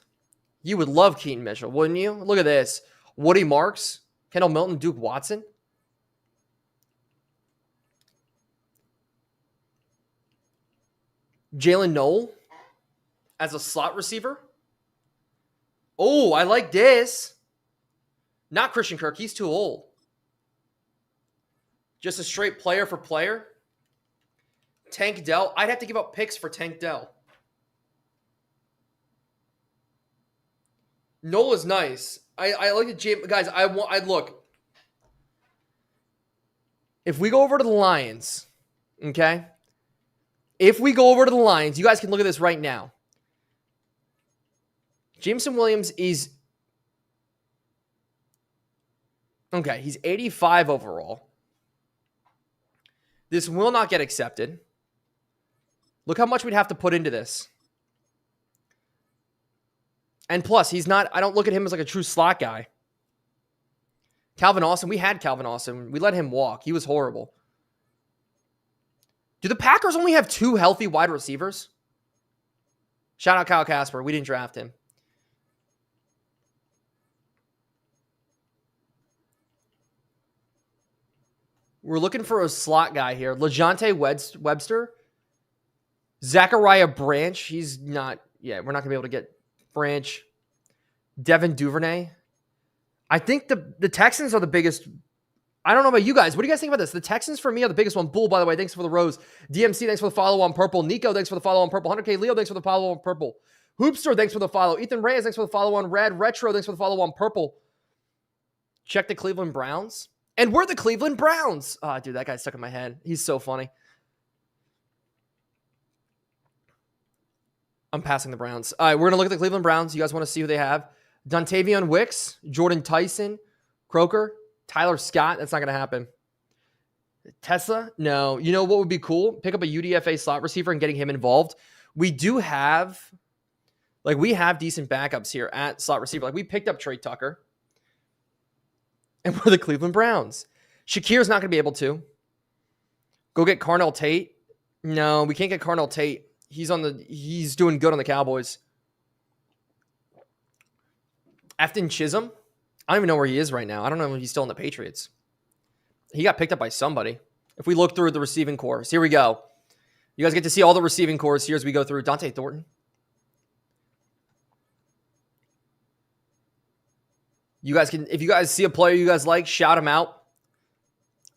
You would love Keaton Mitchell, wouldn't you? Look at this. Woody Marks, Kendall Milton, Duke Watson. Jalen Noel as a slot receiver. Oh, I like this. Not Christian Kirk. He's too old. Just a straight player for player. Tank Dell. I'd have to give up picks for Tank Dell. Noel is nice. I like the James. Guys, I look. If we go over to the Lions, okay? If we go over to the Lions, you guys can look at this right now. Jameson Williams is... Okay, he's 85 overall. This will not get accepted. Look how much we'd have to put into this. And plus, he's not... I don't look at him as like a true slot guy. Calvin Austin, we had Calvin Austin. We let him walk. He was horrible. Do the Packers only have 2 healthy wide receivers? Shout out Kyle Casper. We didn't draft him. We're looking for a slot guy here. LeJontay Webster. Zachariah Branch. He's not... Yeah, we're not going to be able to get Branch. Devin Duvernay. I think the Texans are the biggest... I don't know about you guys. What do you guys think about this? The Texans, for me, are the biggest one. Bull, by the way, thanks for the rose. DMC, thanks for the follow on purple. Nico, thanks for the follow on purple. 100K Leo, thanks for the follow on purple. Hoopster, thanks for the follow. Ethan Reyes, thanks for the follow on red. Retro, thanks for the follow on purple. Check the Cleveland Browns. And we're the Cleveland Browns. Oh, dude, that guy's stuck in my head. He's so funny. I'm passing the Browns. All right, we're going to look at the Cleveland Browns. You guys want to see who they have? Dontavian Wicks, Jordan Tyson, Croker, Tyler Scott. That's not going to happen. Tesla? No. You know what would be cool? Pick up a UDFA slot receiver and getting him involved. We do have, we have decent backups here at slot receiver. Like, we picked up Trey Tucker, and we're the Cleveland Browns. Shakir's not going to be able to. Go get Carnell Tate. No, we can't get Carnell Tate. He's doing good on the Cowboys. Afton Chisholm? I don't even know where he is right now. I don't know if he's still in the Patriots. He got picked up by somebody. If we look through the receiving corps, here we go. You guys get to see all the receiving corps here as we go through. Dante Thornton. You guys can, if you guys see a player you guys like, shout him out.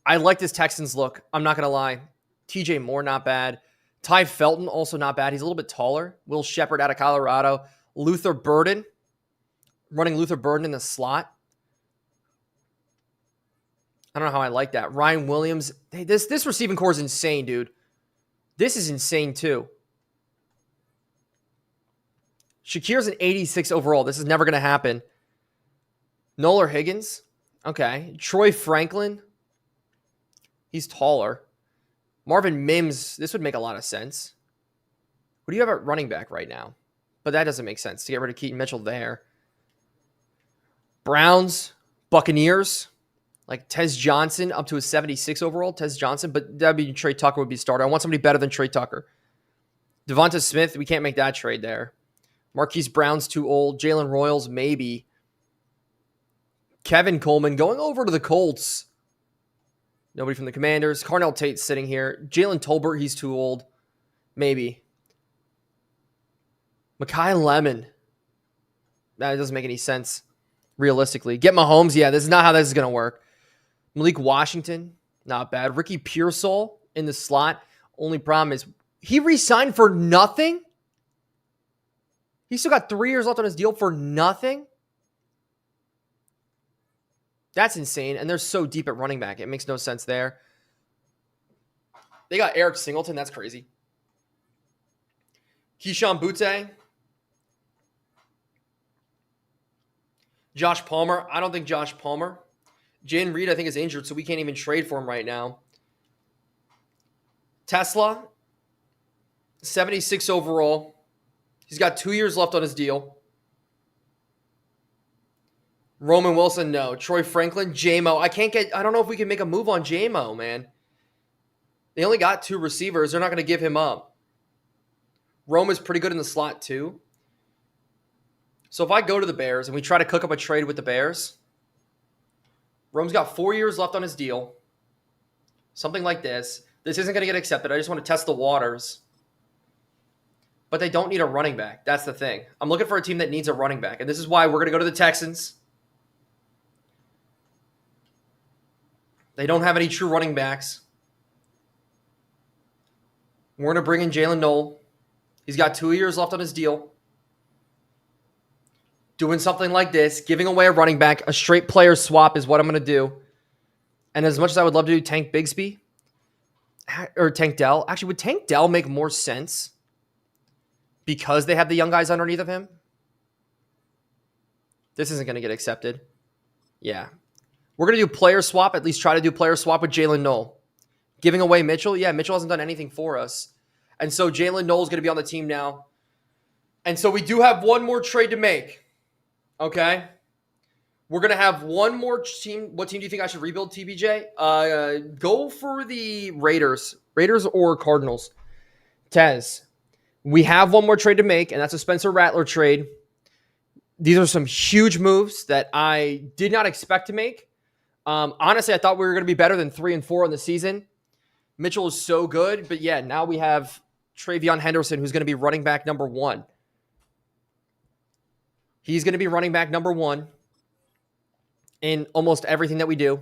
I like this Texans look. I'm not going to lie. TJ Moore, not bad. Ty Felton, also not bad. He's a little bit taller. Will Shepard out of Colorado. Luther Burden. Running Luther Burden in the slot. I don't know how I like that. Ryan Williams. Hey, this receiving core is insane, dude. This is insane, too. Shakir's an 86 overall. This is never going to happen. Nolan Higgins. Okay. Troy Franklin. He's taller. Marvin Mims. This would make a lot of sense. What do you have at running back right now? But that doesn't make sense to get rid of Keaton Mitchell there. Browns. Buccaneers. Like Tez Johnson up to a 76 overall. Tez Johnson. But that'd be Trey Tucker would be starter. I want somebody better than Trey Tucker. Devonta Smith. We can't make that trade there. Marquise Brown's too old. Jalen Royals, maybe. Kevin Coleman going over to the Colts. Nobody from the Commanders. Carnell Tate sitting here. Jalen Tolbert, he's too old. Maybe. Mekhi Lemon. That doesn't make any sense, realistically. Get Mahomes. Yeah, this is not how this is going to work. Malik Washington, not bad. Ricky Pearsall in the slot. Only problem is he re-signed for nothing? He still got 3 years left on his deal for nothing? That's insane. And they're so deep at running back. It makes no sense there. They got Eric Singleton. That's crazy. Keyshawn Butte. Josh Palmer. I don't think Josh Palmer. Jane Reed, I think, is injured, so we can't even trade for him right now. Tesla. 76 overall. He's got 2 years left on his deal. Roman Wilson, no. Troy Franklin, J-Mo. I don't know if we can make a move on J-Mo, man. They only got 2 receivers. They're not going to give him up. Rome is pretty good in the slot, too. So if I go to the Bears and we try to cook up a trade with the Bears, Rome's got 4 years left on his deal. Something like this. This isn't going to get accepted. I just want to test the waters. But they don't need a running back. That's the thing. I'm looking for a team that needs a running back. And this is why we're going to go to the Texans. They don't have any true running backs. We're going to bring in Jalen Noel. He's got 2 years left on his deal. Doing something like this, giving away a running back, a straight player swap is what I'm going to do. And as much as I would love to do Tank Bigsby or Tank Dell, actually, would Tank Dell make more sense because they have the young guys underneath of him? This isn't going to get accepted. Yeah. We're going to do player swap, at least try to do player swap with Jalen Noel. Giving away Mitchell? Yeah, Mitchell hasn't done anything for us. And so Jalen Noel is going to be on the team now. And so we do have one more trade to make. Okay? We're going to have one more team. What team do you think I should rebuild, TBJ? Go for the Raiders. Raiders or Cardinals. Tez. We have one more trade to make, and that's a Spencer Rattler trade. These are some huge moves that I did not expect to make. Honestly, I thought we were going to be better than 3-4 in the season. Mitchell is so good, but yeah, now we have Travion Henderson, who's going to be running back number 1. He's going to be running back number 1 in almost everything that we do.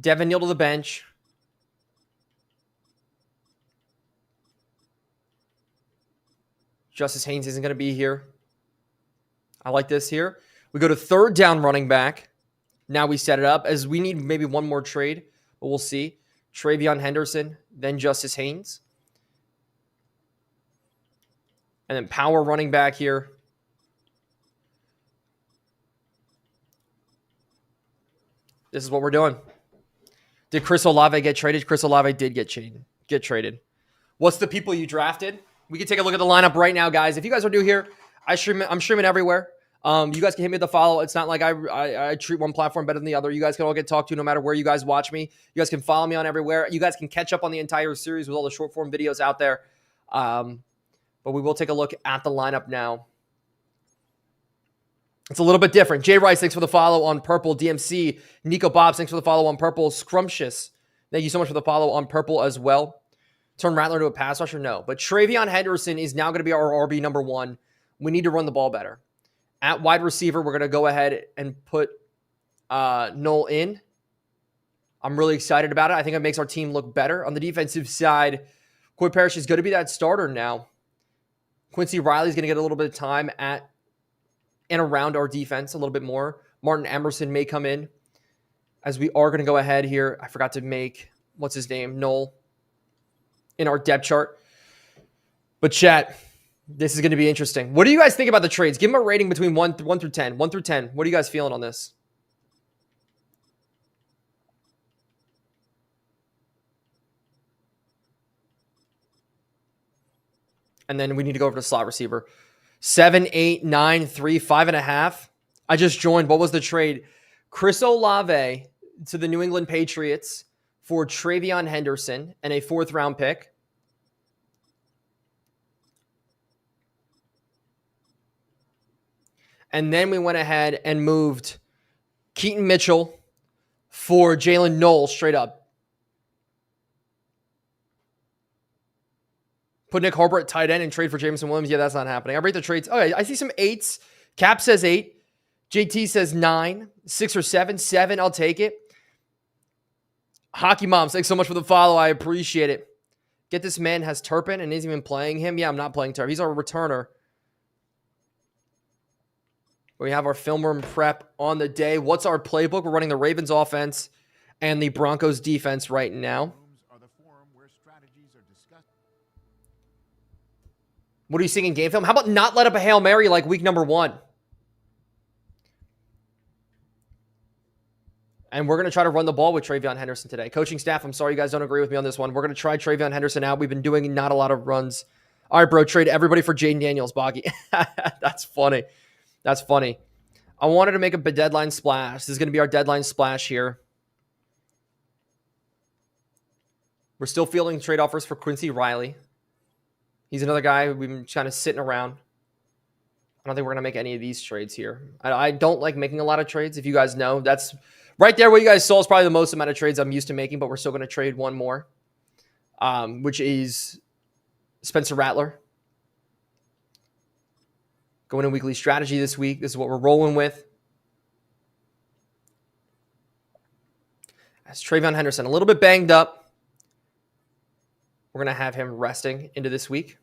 Devin Neal to the bench. Justice Haynes isn't going to be here. I like this here. We go to third down running back. Now we set it up as we need maybe one more trade, but we'll see. Travion Henderson, then Justice Haynes. And then power running back here. This is what we're doing. Did Chris Olave get traded? Chris Olave did get traded. What's the people you drafted? We can take a look at the lineup right now, guys. If you guys are new here, I'm streaming everywhere. You guys can hit me with the follow. It's not like I treat one platform better than the other. You guys can all get talked to no matter where you guys watch me. You guys can follow me on everywhere. You guys can catch up on the entire series with all the short form videos out there. But we will take a look at the lineup now. It's a little bit different. Jay Rice, thanks for the follow on purple. DMC, Nico Bobs, thanks for the follow on purple. Scrumptious, thank you so much for the follow on purple as well. Turn Rattler into a pass rusher? No. But Travion Henderson is now going to be our RB number 1. We need to run the ball better. At wide receiver, we're going to go ahead and put Noel in. I'm really excited about it. I think it makes our team look better. On the defensive side, Coy Parrish is going to be that starter now. Quincy Riley is going to get a little bit of time at and around our defense a little bit more. Martin Emerson may come in as we are going to go ahead here. I forgot to make, what's his name? Noel in our depth chart. But chat, this is going to be interesting. What do you guys think about the trades? Give them a rating between 1 through 10. 1 through 10. What are you guys feeling on this? And then we need to go over to slot receiver. 7, 8, 9, 3, 5.5. I just joined. What was the trade? Chris Olave to the New England Patriots for Travion Henderson and a 4th round pick. And then we went ahead and moved Keaton Mitchell for Jalen Noel straight up. Put Nick Harbor at tight end and trade for Jameson Williams. Yeah, that's not happening. I rate the trades. Okay, I see some 8s. Cap says 8. JT says 9. 6 or 7. 7, I'll take it. Hockey Moms, thanks so much for the follow. I appreciate it. Get this man has Turpin and isn't even playing him. Yeah, I'm not playing Turpin. He's our returner. We have our film room prep on the day. What's our playbook? We're running the Ravens offense and the Broncos defense right now. What are you seeing in game film? How about not let up a Hail Mary like week number 1? And we're going to try to run the ball with Travion Henderson today. Coaching staff, I'm sorry you guys don't agree with me on this one. We're going to try Travion Henderson out. We've been doing not a lot of runs. All right, bro, trade everybody for Jaden Daniels, Boggy. That's funny. That's funny. I wanted to make a deadline splash. This is going to be our deadline splash here. We're still fielding trade offers for Quincy Riley. He's another guy we've been kind of sitting around. I don't think we're going to make any of these trades here. I don't like making a lot of trades. If you guys know, that's right there. What you guys saw is probably the most amount of trades I'm used to making, but we're still going to trade one more, which is Spencer Rattler. Going in weekly strategy this week. This is what we're rolling with. As Travion Henderson, a little bit banged up. We're going to have him resting into this week.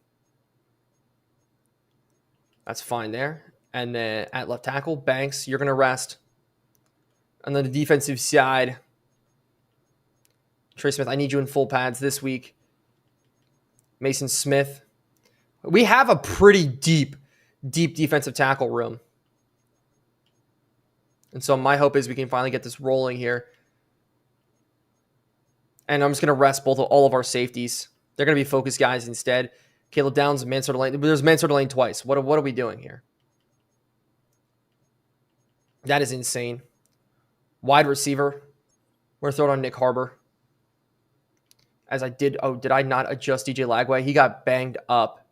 That's fine there. And then at left tackle, Banks, you're going to rest. And then the defensive side, Trey Smith, I need you in full pads this week. Mason Smith. We have a pretty deep defensive tackle room. And so my hope is we can finally get this rolling here. And I'm just going to rest all of our safeties. They're going to be focused guys instead. Caleb Downs and Mansour Lane. There's Mansour Lane twice. What are we doing here? That is insane. Wide receiver. We're going to throw it on Nick Harbor. As I did. Oh, did I not adjust DJ Lagway? He got banged up.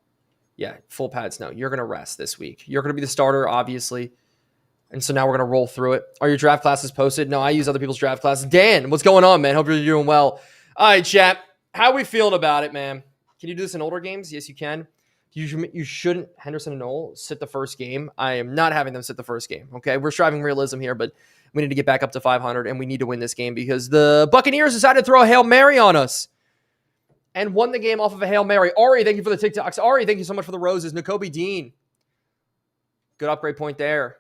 Yeah, full pads. No, you're going to rest this week. You're going to be the starter, obviously. And so now we're going to roll through it. Are your draft classes posted? No, I use other people's draft classes. Dan, what's going on, man? Hope you're doing well. All right, chat. How we feeling about it, man? Can you do this in older games? Yes, you can. You shouldn't, Henderson and Noel, sit the first game. I am not having them sit the first game, okay? We're striving realism here, but we need to get back up to 500, and we need to win this game because the Buccaneers decided to throw a Hail Mary on us and won the game off of a Hail Mary. Ari, thank you for the TikToks. Ari, thank you so much for the roses. Nakobe Dean. Good upgrade point there.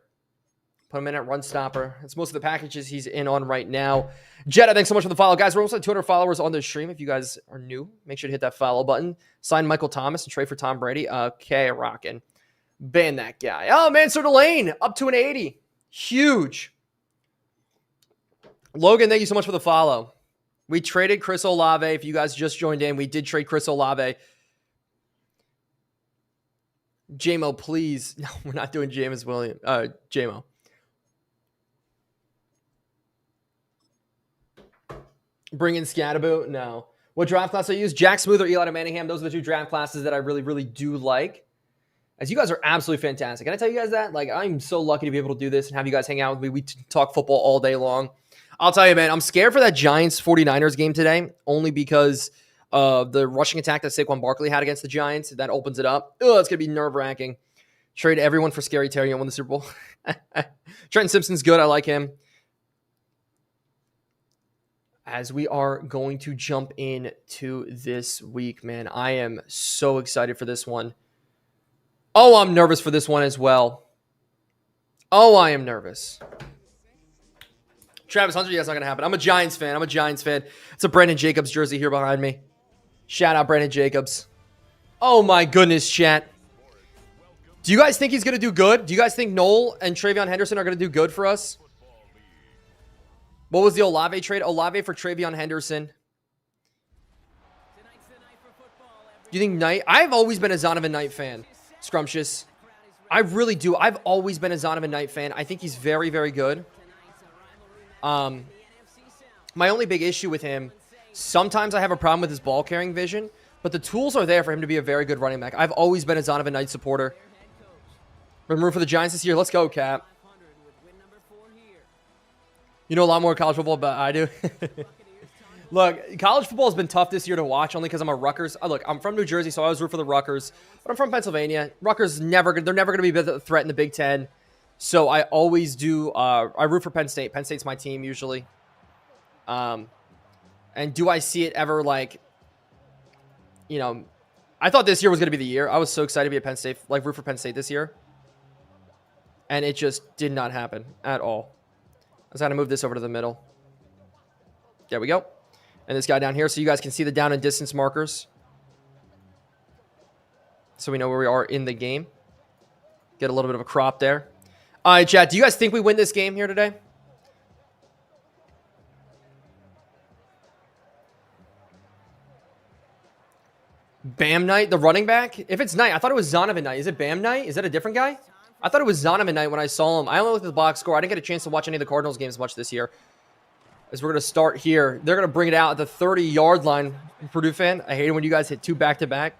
Put him in at run stopper. That's most of the packages he's in on right now. Jetta, thanks so much for the follow. Guys, we're almost at 200 followers on the stream. If you guys are new, make sure to hit that follow button. Sign Michael Thomas and trade for Tom Brady. Okay, rocking. Ban that guy. Oh, Mansour Delane, up to an 80. Huge. Logan, thank you so much for the follow. We traded Chris Olave. If you guys just joined in, we did trade Chris Olave. JMO, please. No, we're not doing Jameis Williams. JMO. Bring in Scatterboot? No. What draft class I use? Jack Smooth or Eli Manningham. Those are the two draft classes that I really, really do like. As you guys are absolutely fantastic. Can I tell you guys that? Like, I'm so lucky to be able to do this and have you guys hang out with me. We talk football all day long. I'll tell you, man, I'm scared for that Giants 49ers game today, only because of the rushing attack that Saquon Barkley had against the Giants. That opens it up. Oh, it's going to be nerve-wracking. Trade everyone for Scary Terry and win the Super Bowl. Trenton Simpson's good. I like him. As we are going to jump in to this week, man, I am so excited for this one. Oh, I'm nervous for this one as well. Oh, I am nervous. Travis Hunter, yeah, that's not going to happen. I'm a Giants fan. It's a Brandon Jacobs jersey here behind me. Shout out Brandon Jacobs. Oh, my goodness, chat. Do you guys think he's going to do good? Do you guys think Noel and Travion Henderson are going to do good for us? What was the Olave trade? Olave for Travion Henderson. Do you think Knight? I've always been a Zonovan Knight fan. Scrumptious. I really do. I've always been a Zonovan Knight fan. I think he's very, very good. My only big issue with him, sometimes I have a problem with his ball carrying vision, but the tools are there for him to be a very good running back. I've always been a Zonovan Knight supporter. Been rooting for the Giants this year. Let's go, Cap. You know a lot more college football than I do. Look, college football has been tough this year to watch only because I'm a Rutgers. Look, I'm from New Jersey, so I always root for the Rutgers. But I'm from Pennsylvania. Rutgers, they're never going to be a threat in the Big Ten. So I always do. I root for Penn State. Penn State's my team usually. And do I see it ever like, you know, I thought this year was going to be the year. I was so excited to be a Penn State, like root for Penn State this year. And it just did not happen at all. I was going to move this over to the middle. There we go. And this guy down here so you guys can see the down and distance markers. So we know where we are in the game. Get a little bit of a crop there. All right, chat. Do you guys think we win this game here today? Bam Knight, the running back? If it's Knight, I thought it was Zonovan Knight. Is it Bam Knight? Is that a different guy? I thought it was Zonovan Knight when I saw him. I only looked at the box score. I didn't get a chance to watch any of the Cardinals games much this year. As we're going to start here. They're going to bring it out at the 30-yard line. Purdue fan, I hate it when you guys hit two back-to-back.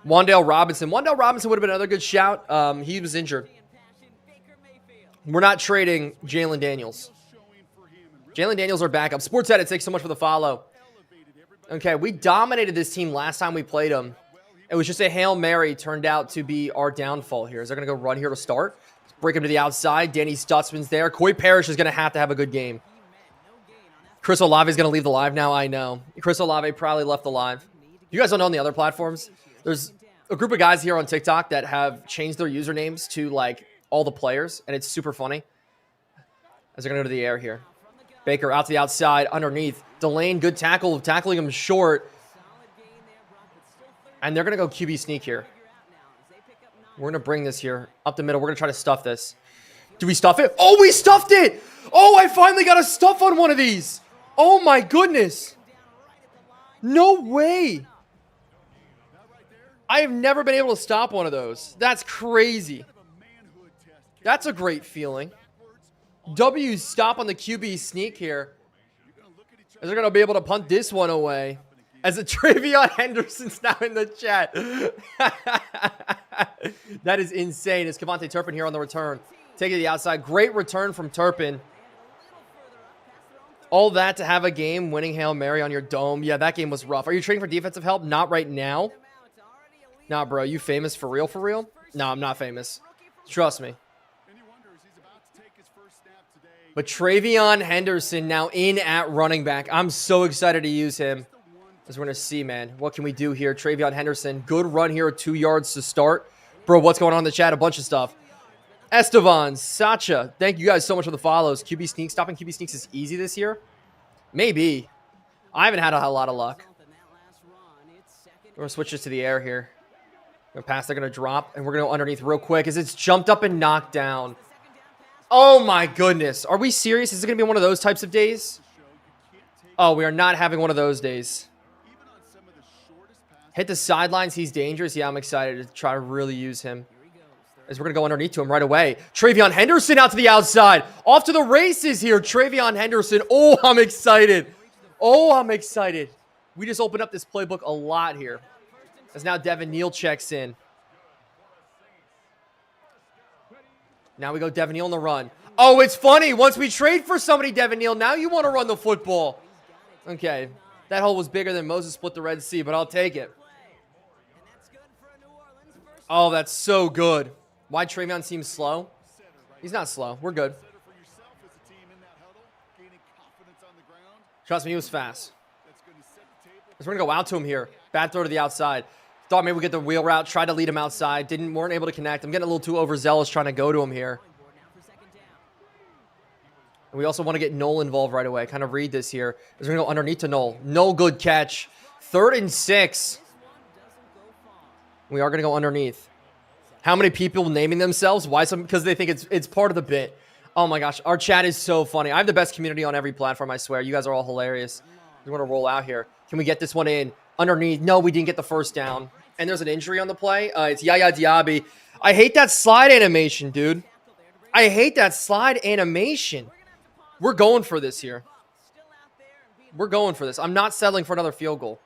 Wan'Dale Robinson. Wan'Dale Robinson would have been another good shout. He was injured. We're not trading Jalen Daniels. Jalen Daniels are backup. Sports Edit, thanks so much for the follow. Okay, we dominated this team last time we played them. It was just a Hail Mary turned out to be our downfall here. Is they're going to go run here to start? Break him to the outside. Danny Stutzman's there. Coy Parrish is going to have a good game. Chris Olave is going to leave the live now. I know. Chris Olave probably left the live. You guys don't know on the other platforms. There's a group of guys here on TikTok that have changed their usernames to like all the players, and it's super funny. As they're going to go to the air here. Baker out to the outside, underneath. Delane, good tackle, tackling him short. And they're going to go QB sneak here. We're going to bring this here up the middle. We're going to try to stuff this. Do we stuff it? Oh, we stuffed it! Oh, I finally got a stuff on one of these. Oh, my goodness. No way. I have never been able to stop one of those. That's crazy. That's a great feeling. W stop on the QB sneak here. As they're going to be able to punt this one away. As a Travion Henderson's now in the chat. That is insane. It's Kevontae Turpin here on the return. Take it to the outside. Great return from Turpin. All that to have a game winning Hail Mary on your dome. Yeah, that game was rough. Are you trading for defensive help? Not right now. Nah, bro. You famous for real, for real? No, I'm not famous. Trust me. But Travion Henderson now in at running back. I'm so excited to use him. As we're going to see, man. What can we do here? Travion Henderson. Good run here. 2 yards to start. Bro, what's going on in the chat? A bunch of stuff. Estevan, Sacha. Thank you guys so much for the follows. QB sneak. Stopping QB sneaks is easy this year. Maybe. I haven't had a lot of luck. We're going to switch this to the air here. We're going to pass. They're going to drop. And we're going to go underneath real quick as it's jumped up and knocked down. Oh my goodness. Are we serious? Is it going to be one of those types of days? Oh, we are not having one of those days. Hit the sidelines. He's dangerous. Yeah, I'm excited to try to really use him. As we're going to go underneath to him right away. Travion Henderson out to the outside. Off to the races here. Travion Henderson. Oh, I'm excited. Oh, I'm excited. We just opened up this playbook a lot here. As now Devin Neal checks in. Now we go Devin Neal on the run. Oh, it's funny. Once we trade for somebody, Devin Neal, now you want to run the football. Okay. That hole was bigger than Moses split the Red Sea, but I'll take it. Oh, that's so good. Why Travion seems slow? He's not slow. We're good. Trust me, he was fast. We're going to go out to him here. Bad throw to the outside. Thought maybe we'd get the wheel route. Tried to lead him outside. Weren't able to connect. I'm getting a little too overzealous trying to go to him here. And we also want to get Noel involved right away. Kind of read this here. We're going to go underneath to Noel. No good catch. 3rd and 6. We are going to go underneath. How many people naming themselves? Why? Because they think it's part of the bit. Oh my gosh. Our chat is so funny. I have the best community on every platform, I swear. You guys are all hilarious. We want to roll out here. Can we get this one in? Underneath. No, we didn't get the first down. And there's an injury on the play. It's Yaya Diaby. I hate that slide animation, dude. I hate that slide animation. We're going for this here. We're going for this. I'm not settling for another field goal.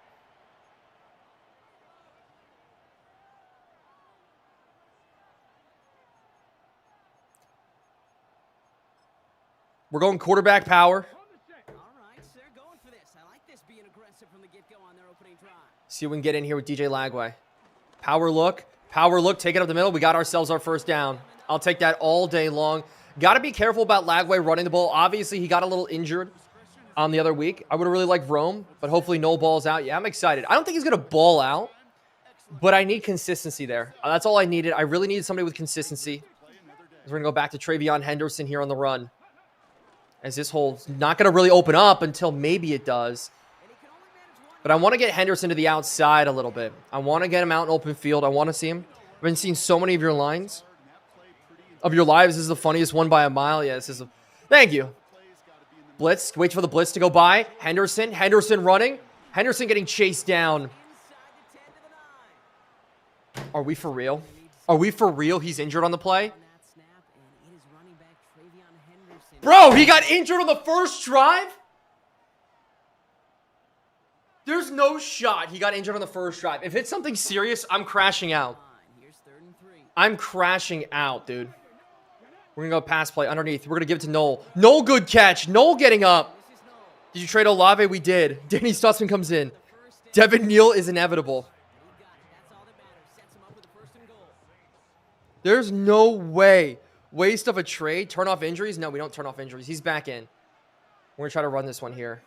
We're going quarterback power. See if we can get in here with DJ Lagway. Power look. Power look. Take it up the middle. We got ourselves our first down. I'll take that all day long. Got to be careful about Lagway running the ball. Obviously, he got a little injured the other week. I would have really liked Rome, but hopefully no balls out. Yeah, I'm excited. I don't think he's going to ball out, but I need consistency there. That's all I needed. I really needed somebody with consistency. We're going to go back to Travion Henderson here on the run. As this hole's not going to really open up until maybe it does. But I want to get Henderson to the outside a little bit. I want to get him out in open field. I want to see him. I've been seeing so many of your lines. Of your lives, this is the funniest one by a mile. Yeah, this is thank you. Blitz. Wait for the blitz to go by. Henderson. Henderson running. Henderson getting chased down. Are we for real? Are we for real? He's injured on the play? Bro, he got injured on the first drive? There's no shot he got injured on the first drive. If it's something serious, I'm crashing out. I'm crashing out, dude. We're going to go pass play underneath. We're going to give it to Noel. Noel, good catch. Noel getting up. Did you trade Olave? We did. Danny Stutzman comes in. Devin Neal is inevitable. There's no way. Waste of a trade. Turn off injuries? No, we don't turn off injuries. He's back in. We're going to try to run this one here.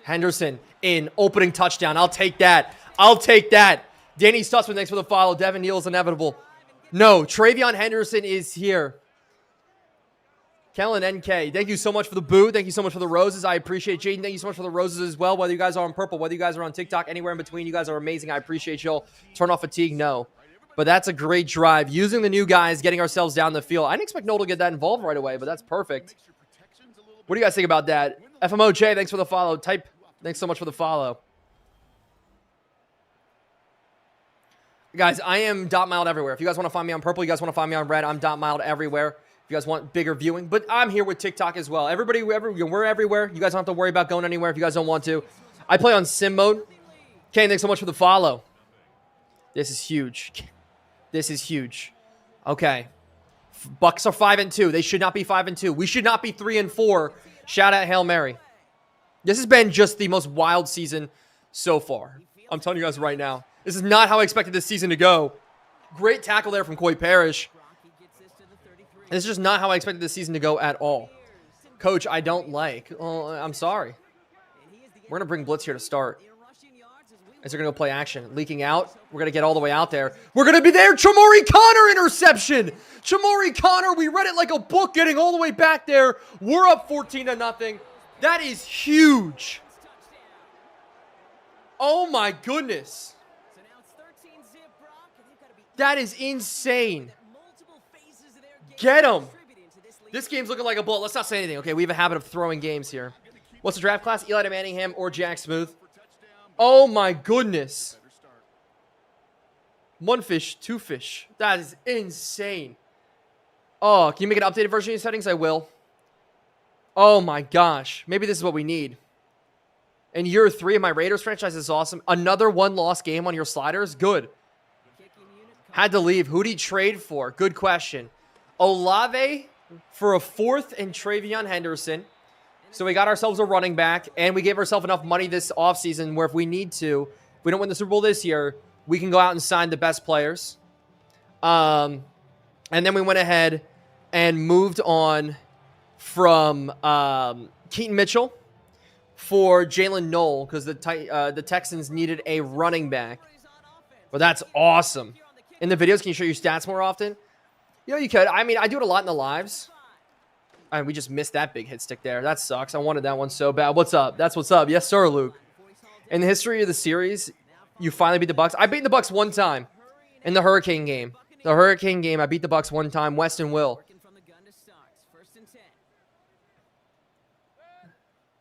Henderson in. Opening touchdown. I'll take that. I'll take that. Danny Stutzman, thanks for the follow. Devin Neal is inevitable. No, Travion Henderson is here. Kellen NK, thank you so much for the boot. Thank you so much for the roses. I appreciate Jaden. Thank you so much for the roses as well. Whether you guys are on purple, whether you guys are on TikTok, anywhere in between, you guys are amazing. I appreciate y'all. Turn off fatigue? No. But that's a great drive. Using the new guys, getting ourselves down the field. I didn't expect Noel to get that involved right away, but that's perfect. What do you guys think about that? FMOJ, thanks for the follow. Type, thanks so much for the follow. Guys, I am dotMILD everywhere. If you guys want to find me on purple, you guys want to find me on red, I'm dotMILD everywhere. If you guys want bigger viewing, but I'm here with TikTok as well. Everybody, we're everywhere. You guys don't have to worry about going anywhere if you guys don't want to. I play on sim mode. Kane, thanks so much for the follow. This is huge. This is huge. Okay. Bucks are 5-2. They should not be 5-2. We should not be 3-4. Shout out Hail Mary. This has been just the most wild season so far. I'm telling you guys right now. This is not how I expected this season to go. Great tackle there from Coy Parrish. This is just not how I expected this season to go at all. Coach, I don't like. I'm sorry. We're going to bring Blitz here to start. As they're going to play action. Leaking out. We're going to get all the way out there. We're going to be there. Chamori Connor interception. Chamori Connor, we read it like a book getting all the way back there. We're up 14-0. That is huge. Oh my goodness. That is insane. Get him. This game's looking like a bull. Let's not say anything, okay? We have a habit of throwing games here. What's the draft class? Eli Manningham or Jack Smooth? Oh, my goodness. 1 fish, 2 fish. That is insane. Oh, can you make an updated version of your settings? I will. Oh, my gosh. Maybe this is what we need. In year 3 of my Raiders franchise is awesome. Another 1-loss game on your sliders? Good. Had to leave. Who'd he trade for? Good question. Olave for a 4th and Travion Henderson. So we got ourselves a running back, and we gave ourselves enough money this offseason where if we need to, if we don't win the Super Bowl this year, we can go out and sign the best players. And then we went ahead and moved on from Keaton Mitchell for Jalen Noel because the Texans needed a running back. Well, that's awesome. In the videos, can you show your stats more often? You know, you could. I mean, I do it a lot in the lives. And we just missed that big hit stick there. That sucks. I wanted that one so bad. What's up? That's what's up. Yes, sir, Luke. In the history of the series, you finally beat the Bucs. I beat the Bucs 1 time in the Hurricane game. The Hurricane game, I beat the Bucs 1 time. Weston Will.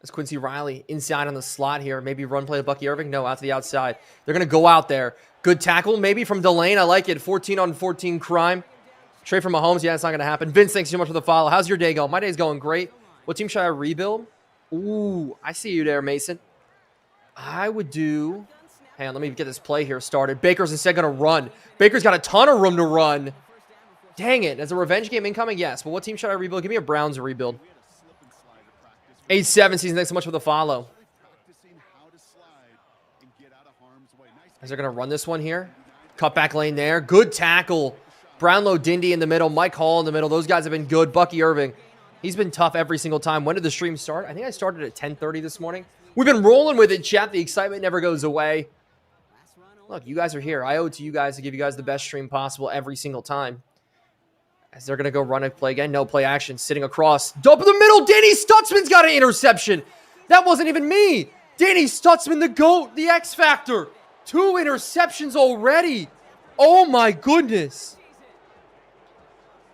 That's Quincy Riley inside on the slot here. Maybe run play to Bucky Irving. No, out to the outside. They're going to go out there. Good tackle maybe from Delane. I like it. 14-on-14 crime. Trade for Mahomes. Yeah, it's not going to happen. Vince, thanks so much for the follow. How's your day going? My day's going great. What team should I rebuild? Ooh, I see you there, Mason. I would do... Hang on, let me get this play here started. Baker's instead going to run. Baker's got a ton of room to run. Dang it. Is a revenge game incoming? Yes. But what team should I rebuild? Give me a Browns rebuild. 8-7 season. Thanks so much for the follow. Is they're going to run this one here? Cut back lane there. Good tackle. Brownlow Dindy in the middle. Mike Hall in the middle. Those guys have been good. Bucky Irving. He's been tough every single time. When did the stream start? I think I started at 10:30 this morning. We've been rolling with it, chat. The excitement never goes away. Look, you guys are here. I owe it to you guys to give you guys the best stream possible every single time. As they're going to go run a play again. No play action. Sitting across. Up in the middle. Danny Stutzman's got an interception. That wasn't even me. Danny Stutzman, the GOAT, the X Factor. 2 interceptions already. Oh, my goodness.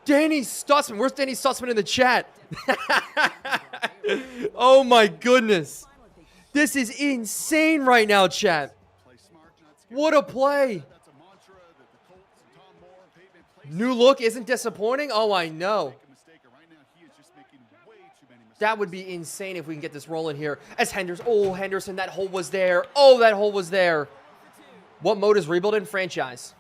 Danny Stutzman. Where's Danny Stutzman in the chat? Oh, my goodness. This is insane right now, chat. What a play. New look isn't disappointing? Oh, I know. That would be insane if we can get this rolling here. As Henderson. Oh, Henderson, that hole was there. Oh, that hole was there. What mode is rebuild in? Franchise.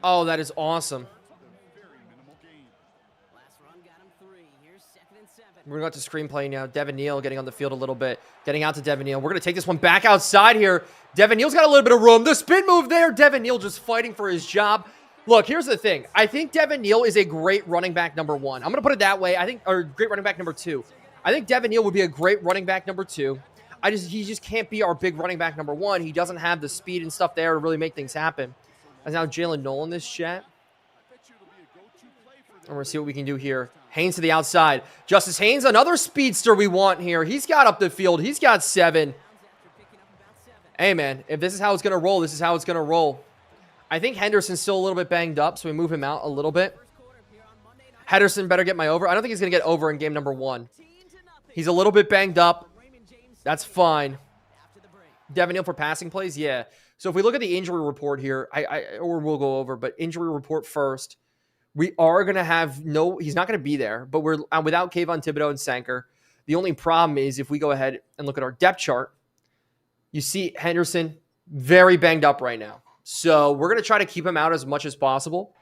Oh, that is awesome. We're going to screenplay now. Devin Neal getting on the field a little bit. Getting out to Devin Neal. We're going to take this one back outside here. Devin Neal's got a little bit of room. The spin move there. Devin Neal just fighting for his job. Look, here's the thing. I think Devin Neal is a great running back number 1. I'm going to put it that way. Or great running back number 2. I think Devin Neal would be a great running back number 2. He just can't be our big running back number 1. He doesn't have the speed and stuff there to really make things happen. As now Jalen Noel in this chat. And we're going to see what we can do here. Haynes to the outside. Justice Haynes, another speedster we want here. He's got up the field. He's got 7. Hey, man, if this is how it's going to roll, this is how it's going to roll. I think Henderson's still a little bit banged up, so we move him out a little bit. Henderson better get my over. I don't think he's going to get over in game number 1. He's a little bit banged up. That's fine. Devin Neal for passing plays? Yeah. So if we look at the injury report here, or we'll go over, but injury report first. We are going to have he's not going to be there, but we're without Kayvon Thibodeau and Sanker. The only problem is if we go ahead and look at our depth chart, you see Henderson very banged up right now. So we're going to try to keep him out as much as possible.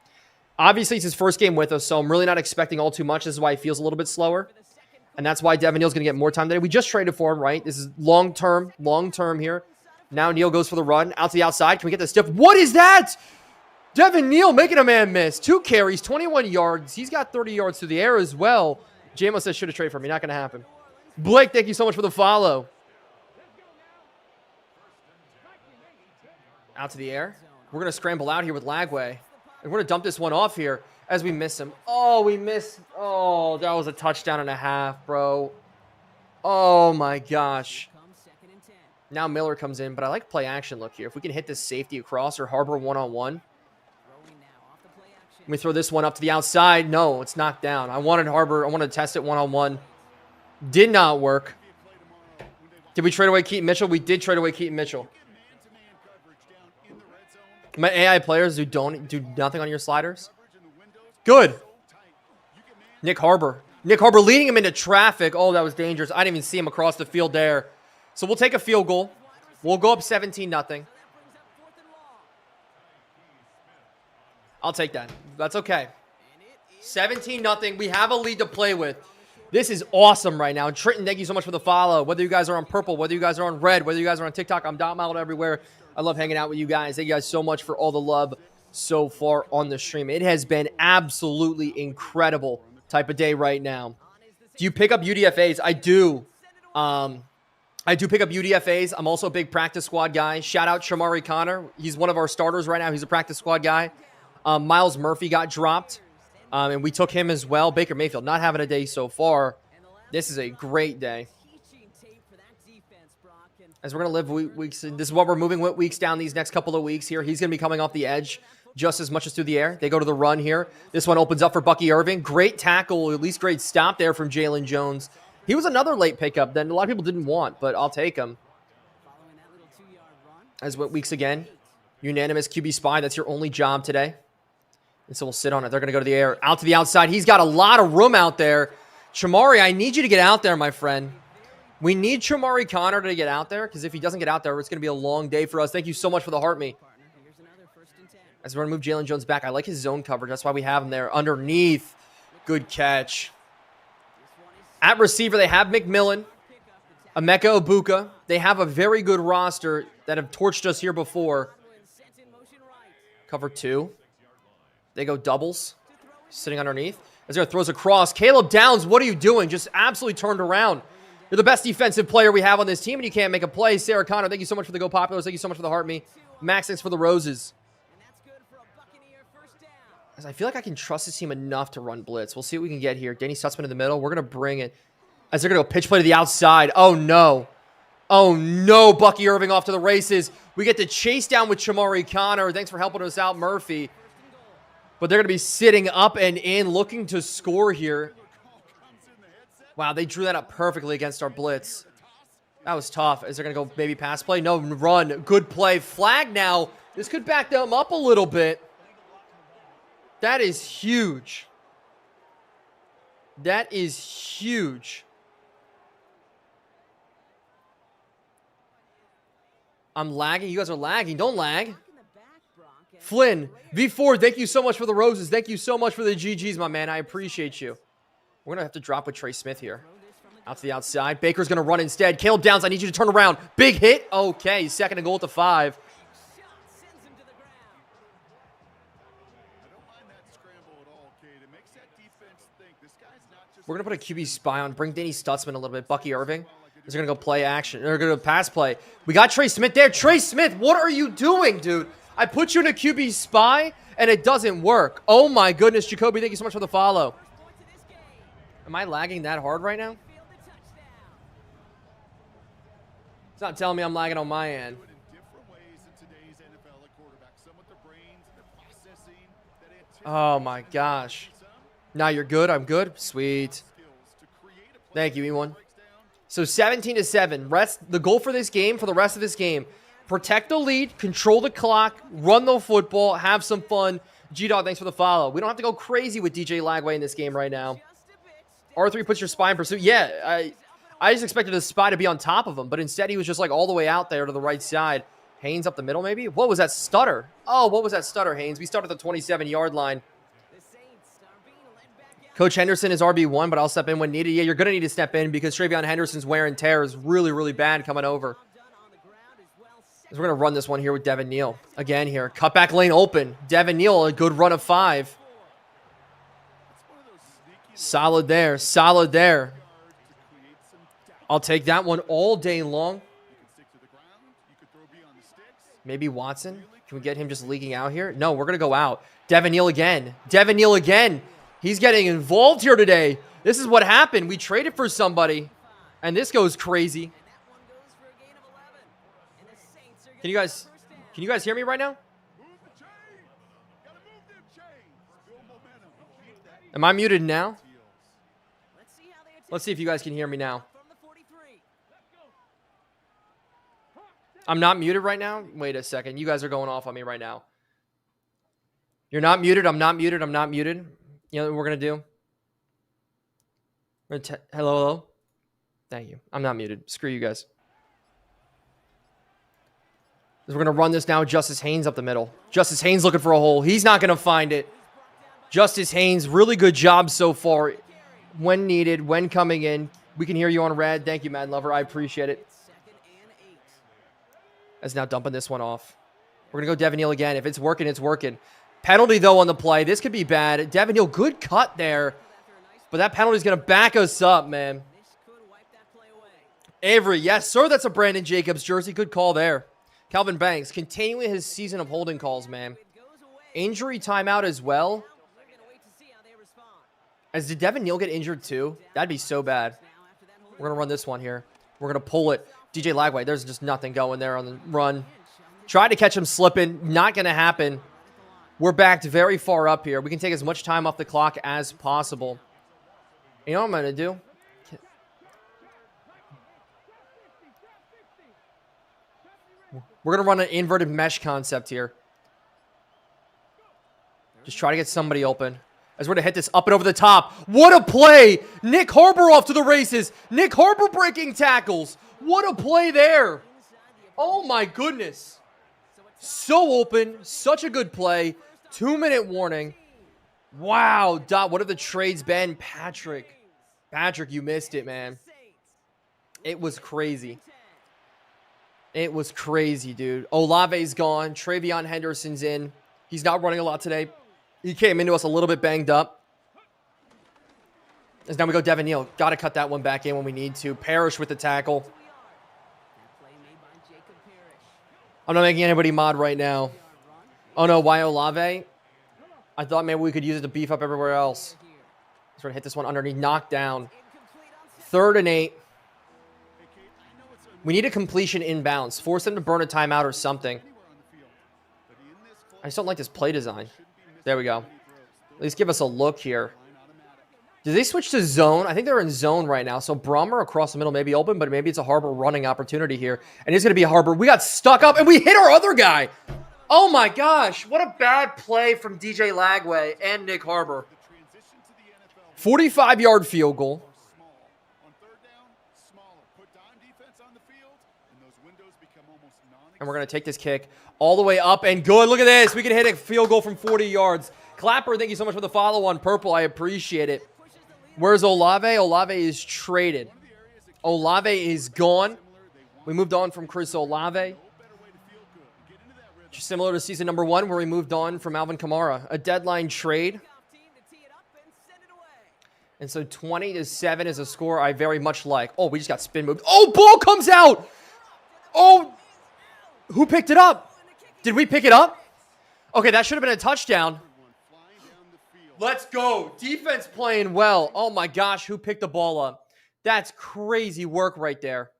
Obviously, it's his first game with us, so I'm really not expecting all too much. This is why he feels a little bit slower. And that's why Devin Neal's going to get more time today. We just traded for him, right? This is long-term here. Now Neal goes for the run. Out to the outside. Can we get the stiff? What is that? Devin Neal making a man miss. 2 carries, 21 yards. He's got 30 yards through the air as well. JMO says should have traded for me. Not going to happen. Blake, thank you so much for the follow. Out to the air. We're going to scramble out here with Lagway. And we're going to dump this one off here as we miss him. Oh, we missed. Oh, that was a touchdown and a half, bro. Oh, my gosh. Now Miller comes in, but I like play action look here. If we can hit this safety across or Harbor one-on-one. Let me throw this one up to the outside. No, it's knocked down. I wanted Harbor. I wanted to test it one-on-one. Did not work. Did we trade away Keaton Mitchell? We did trade away Keaton Mitchell. My AI players who don't do nothing on your sliders. Good. Nick Harbor. Nick Harbor leading him into traffic. Oh, that was dangerous. I didn't even see him across the field there. So we'll take a field goal. We'll go up 17-0. I'll take that. That's okay. 17-0. We have a lead to play with. This is awesome right now. And Trenton, thank you so much for the follow. Whether you guys are on purple, whether you guys are on red, whether you guys are on TikTok, I'm dotMILD everywhere. I love hanging out with you guys. Thank you guys so much for all the love so far on the stream. It has been absolutely incredible type of day right now. Do you pick up UDFAs? I do. I do pick up UDFAs. I'm also a big practice squad guy. Shout out Shamari Connor. He's one of our starters right now. He's a practice squad guy. Miles Murphy got dropped, and we took him as well. Baker Mayfield not having a day so far. This is a great day. As we're going to live weeks, this is what we're moving weeks down these next couple of weeks here. He's going to be coming off the edge just as much as through the air. They go to the run here. This one opens up for Bucky Irving. Great tackle, at least great stop there from Jalen Jones. He was another late pickup that a lot of people didn't want, but I'll take him. As weeks again, unanimous QB spy. That's your only job today. And so we'll sit on it. They're going to go to the air. Out to the outside. He's got a lot of room out there. Chamari, I need you to get out there, my friend. We need Chamari Connor to get out there, because if he doesn't get out there, it's going to be a long day for us. Thank you so much for the heart me. As we're going to move Jalen Jones back. I like his zone coverage. That's why we have him there. Underneath. Good catch. At receiver, they have McMillan. Emeka Ibuka. They have a very good roster that have torched us here before. Cover 2. They go doubles. Sitting underneath. As there throws across. Caleb Downs, what are you doing? Just absolutely turned around. You're the best defensive player we have on this team, and you can't make a play. Sarah Connor, thank you so much for the Go Populars. Thank you so much for the heart me. Max, thanks for the roses. As I feel like I can trust this team enough to run blitz. We'll see what we can get here. Danny Sussman in the middle. We're going to bring it. As they're going to go pitch play to the outside. Oh, no. Oh, no. Bucky Irving off to the races. We get to chase down with Chamari Connor. Thanks for helping us out, Murphy. But they're going to be sitting up and in, looking to score here. Wow, they drew that up perfectly against our blitz. That was tough. Is they're going to go maybe pass play? No, run. Good play. Flag now. This could back them up a little bit. That is huge. That is huge. I'm lagging. You guys are lagging. Don't lag. Flynn, V4, thank you so much for the roses. Thank you so much for the GGs, my man. I appreciate you. We're going to have to drop with Trey Smith here. Out to the outside. Baker's going to run instead. Caleb Downs, I need you to turn around. Big hit. Okay, second and goal at the 5. We're going to put a QB spy on. Bring Danny Stutzman a little bit. Bucky Irving. He's going to go play action. They're going to go pass play. We got Trey Smith there. Trey Smith, what are you doing, dude? I put you in a QB spy, and it doesn't work. Oh, my goodness. Jacoby, thank you so much for the follow. Am I lagging that hard right now? It's not telling me I'm lagging on my end. Oh, my gosh. Now you're good. I'm good. Sweet. Thank you, E1. So 17-7. The goal for this game, for the rest of this game, protect the lead, control the clock, run the football, have some fun. G-Dog, thanks for the follow. We don't have to go crazy with DJ Lagway in this game right now. R3 puts your spy in pursuit. Yeah, I just expected the spy to be on top of him, but instead he was just like all the way out there to the right side. Haynes up the middle maybe? What was that stutter? Oh, what was that stutter, Haynes? We started at the 27-yard line. Coach Henderson is RB1, but I'll step in when needed. Yeah, you're going to need to step in because Travion Henderson's wear and tear is really, really bad coming over. We're going to run this one here with Devin Neal. Again here, cutback lane open. Devin Neal, a good run of 5. Solid there, solid there. I'll take that one all day long. Maybe Watson. Can we get him just leaking out here? No, we're going to go out. Devin Neal again. Devin Neal again. He's getting involved here today. This is what happened. We traded for somebody, and this goes crazy. Can you guys hear me right now? Am I muted now? Let's see if you guys can hear me now. I'm not muted right now? Wait a second. You guys are going off on me right now. You're not muted. I'm not muted. I'm not muted. You know what we're going to do? Hello, hello? Thank you. I'm not muted. Screw you guys. We're going to run this now. Justice Haynes up the middle. Justice Haynes looking for a hole. He's not going to find it. Justice Haynes, really good job so far. When needed, when coming in. We can hear you on red. Thank you, Madden Lover. I appreciate it. As now dumping this one off. We're going to go Devin Neal again. If it's working, it's working. Penalty, though, on the play. This could be bad. Devin Neal, good cut there. But that penalty is going to back us up, man. Avery, yes, sir. That's a Brandon Jacobs jersey. Good call there. Calvin Banks, continuing his season of holding calls, man. Injury timeout as well. As did Devin Neal get injured too? That'd be so bad. We're going to run this one here. We're going to pull it. DJ Lagway, there's just nothing going there on the run. Tried to catch him slipping. Not going to happen. We're backed very far up here. We can take as much time off the clock as possible. You know what I'm going to do? We're going to run an inverted mesh concept here. Just try to get somebody open. As we're going to hit this up and over the top. What a play! Nick Harbor off to the races. Nick Harbor breaking tackles. What a play there. Oh my goodness. So open. Such a good play. 2-minute warning. Wow. What have the trades been? Patrick, you missed it, man. It was crazy. It was crazy, dude. Olave's gone. Travion Henderson's in. He's not running a lot today. He came into us a little bit banged up. As now we go Devin Neal. Got to cut that one back in when we need to. Parrish with the tackle. I'm not making anybody mod right now. Oh, no. Why Olave? I thought maybe we could use it to beef up everywhere else. Let's try to hit this one underneath. Knocked down. 3rd and 8. We need a completion inbounds. Force them to burn a timeout or something. I just don't like this play design. There we go. At least give us a look here. Did they switch to zone? I think they're in zone right now. So Brummer across the middle may be open, but maybe it's a Harbor running opportunity here. And it's going to be a Harbor. We got stuck up, and we hit our other guy. Oh, my gosh. What a bad play from DJ Lagway and Nick Harbor. 45-yard field goal. And we're going to take this kick all the way up and good. Look at this. We can hit a field goal from 40 yards. Clapper, thank you so much for the follow on purple. I appreciate it. Where's Olave? Olave is traded. Olave is gone. We moved on from Chris Olave. Just similar to season number 1 where we moved on from Alvin Kamara. A deadline trade. And so 20-7 is a score I very much like. Oh, we just got spin moved. Oh, ball comes out. Oh, who picked it up? Did we pick it up? Okay, that should have been a touchdown. Let's go. Defense playing well. Oh my gosh, who picked the ball up? That's crazy work right there.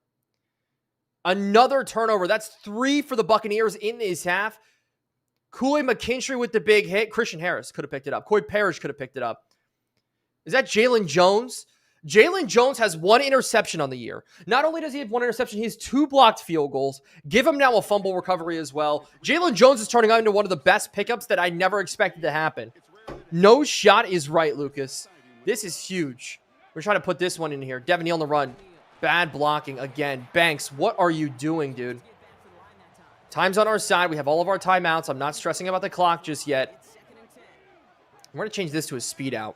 Another turnover. That's 3 for the Buccaneers in this half. Kool-Aid McKinstry with the big hit. Christian Harris could have picked it up. Coy Parrish could have picked it up. Is that Jalen Jones? Jalen Jones has 1 interception on the year. Not only does he have 1 interception, he has 2 blocked field goals. Give him now a fumble recovery as well. Jalen Jones is turning out into one of the best pickups that I never expected to happen. No shot is right, Lucas. This is huge. We're trying to put this one in here. Devin Neal on the run. Bad blocking again. Banks, what are you doing, dude? Time's on our side. We have all of our timeouts. I'm not stressing about the clock just yet. We're going to change this to a speed out.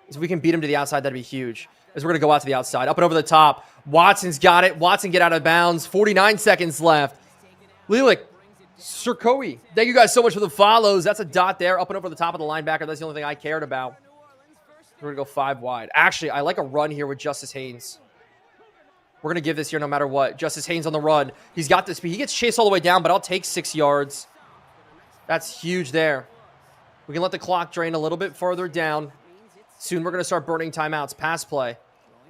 If we can beat him to the outside, that'd be huge. As we're going to go out to the outside. Up and over the top. Watson's got it. Watson get out of bounds. 49 seconds left. Lelik. Sirkoi. Thank you guys so much for the follows. That's a dot there. Up and over the top of the linebacker. That's the only thing I cared about. We're going to go 5 wide. Actually, I like a run here with Justice Haynes. We're going to give this here no matter what. Justice Haynes on the run. He's got the speed. He gets chased all the way down, but I'll take 6 yards. That's huge there. We can let the clock drain a little bit further down. Soon we're going to start burning timeouts. Pass play.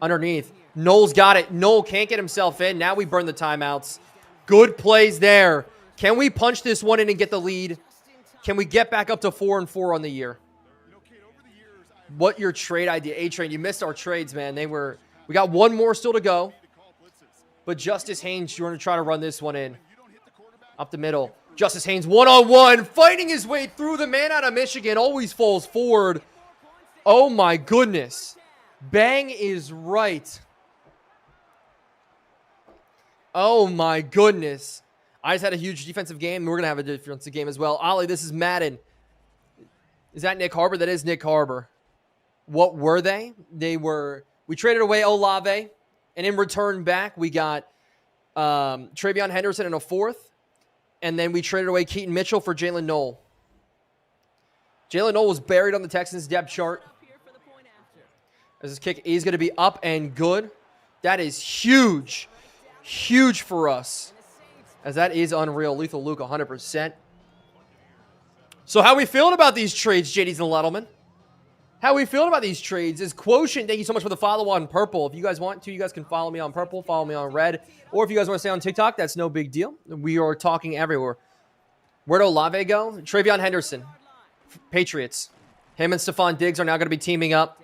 Underneath. Noel's got it. Noel can't get himself in. Now we burn the timeouts. Good plays there. Can we punch this one in and get the lead? Can we get back up to 4-4 on the year? what your trade idea. A-Train, you missed our trades, man. We got one more still to go. But Justice Haynes, you're going to try to run this one in. Up the middle. Justice Haynes, one-on-one, fighting his way through. The man out of Michigan always falls forward. Oh, my goodness. Bang is right. Oh, my goodness. I just had a huge defensive game. We're going to have a defensive game as well. Ollie, this is Madden. Is that Nick Harbor? That is Nick Harbor. What were they? We traded away Olave, and in return back, we got Travion Henderson in a fourth, and then we traded away Keaton Mitchell for Jalen Noel. Jalen Noel was buried on the Texans' depth chart. As this kick is going to be up and good. That is huge. Huge for us. As that is unreal. Lethal Luke, 100%. So how are we feeling about these trades, JDs and Lettleman? How are we feeling about these trades? Is Quotient, thank you so much for the follow on Purple. If you guys want to, you guys can follow me on Purple, follow me on Red. Or if you guys want to stay on TikTok, that's no big deal. We are talking everywhere. Where'd Olave go? Travion Henderson, Patriots. Him and Stephon Diggs are now going to be teaming up.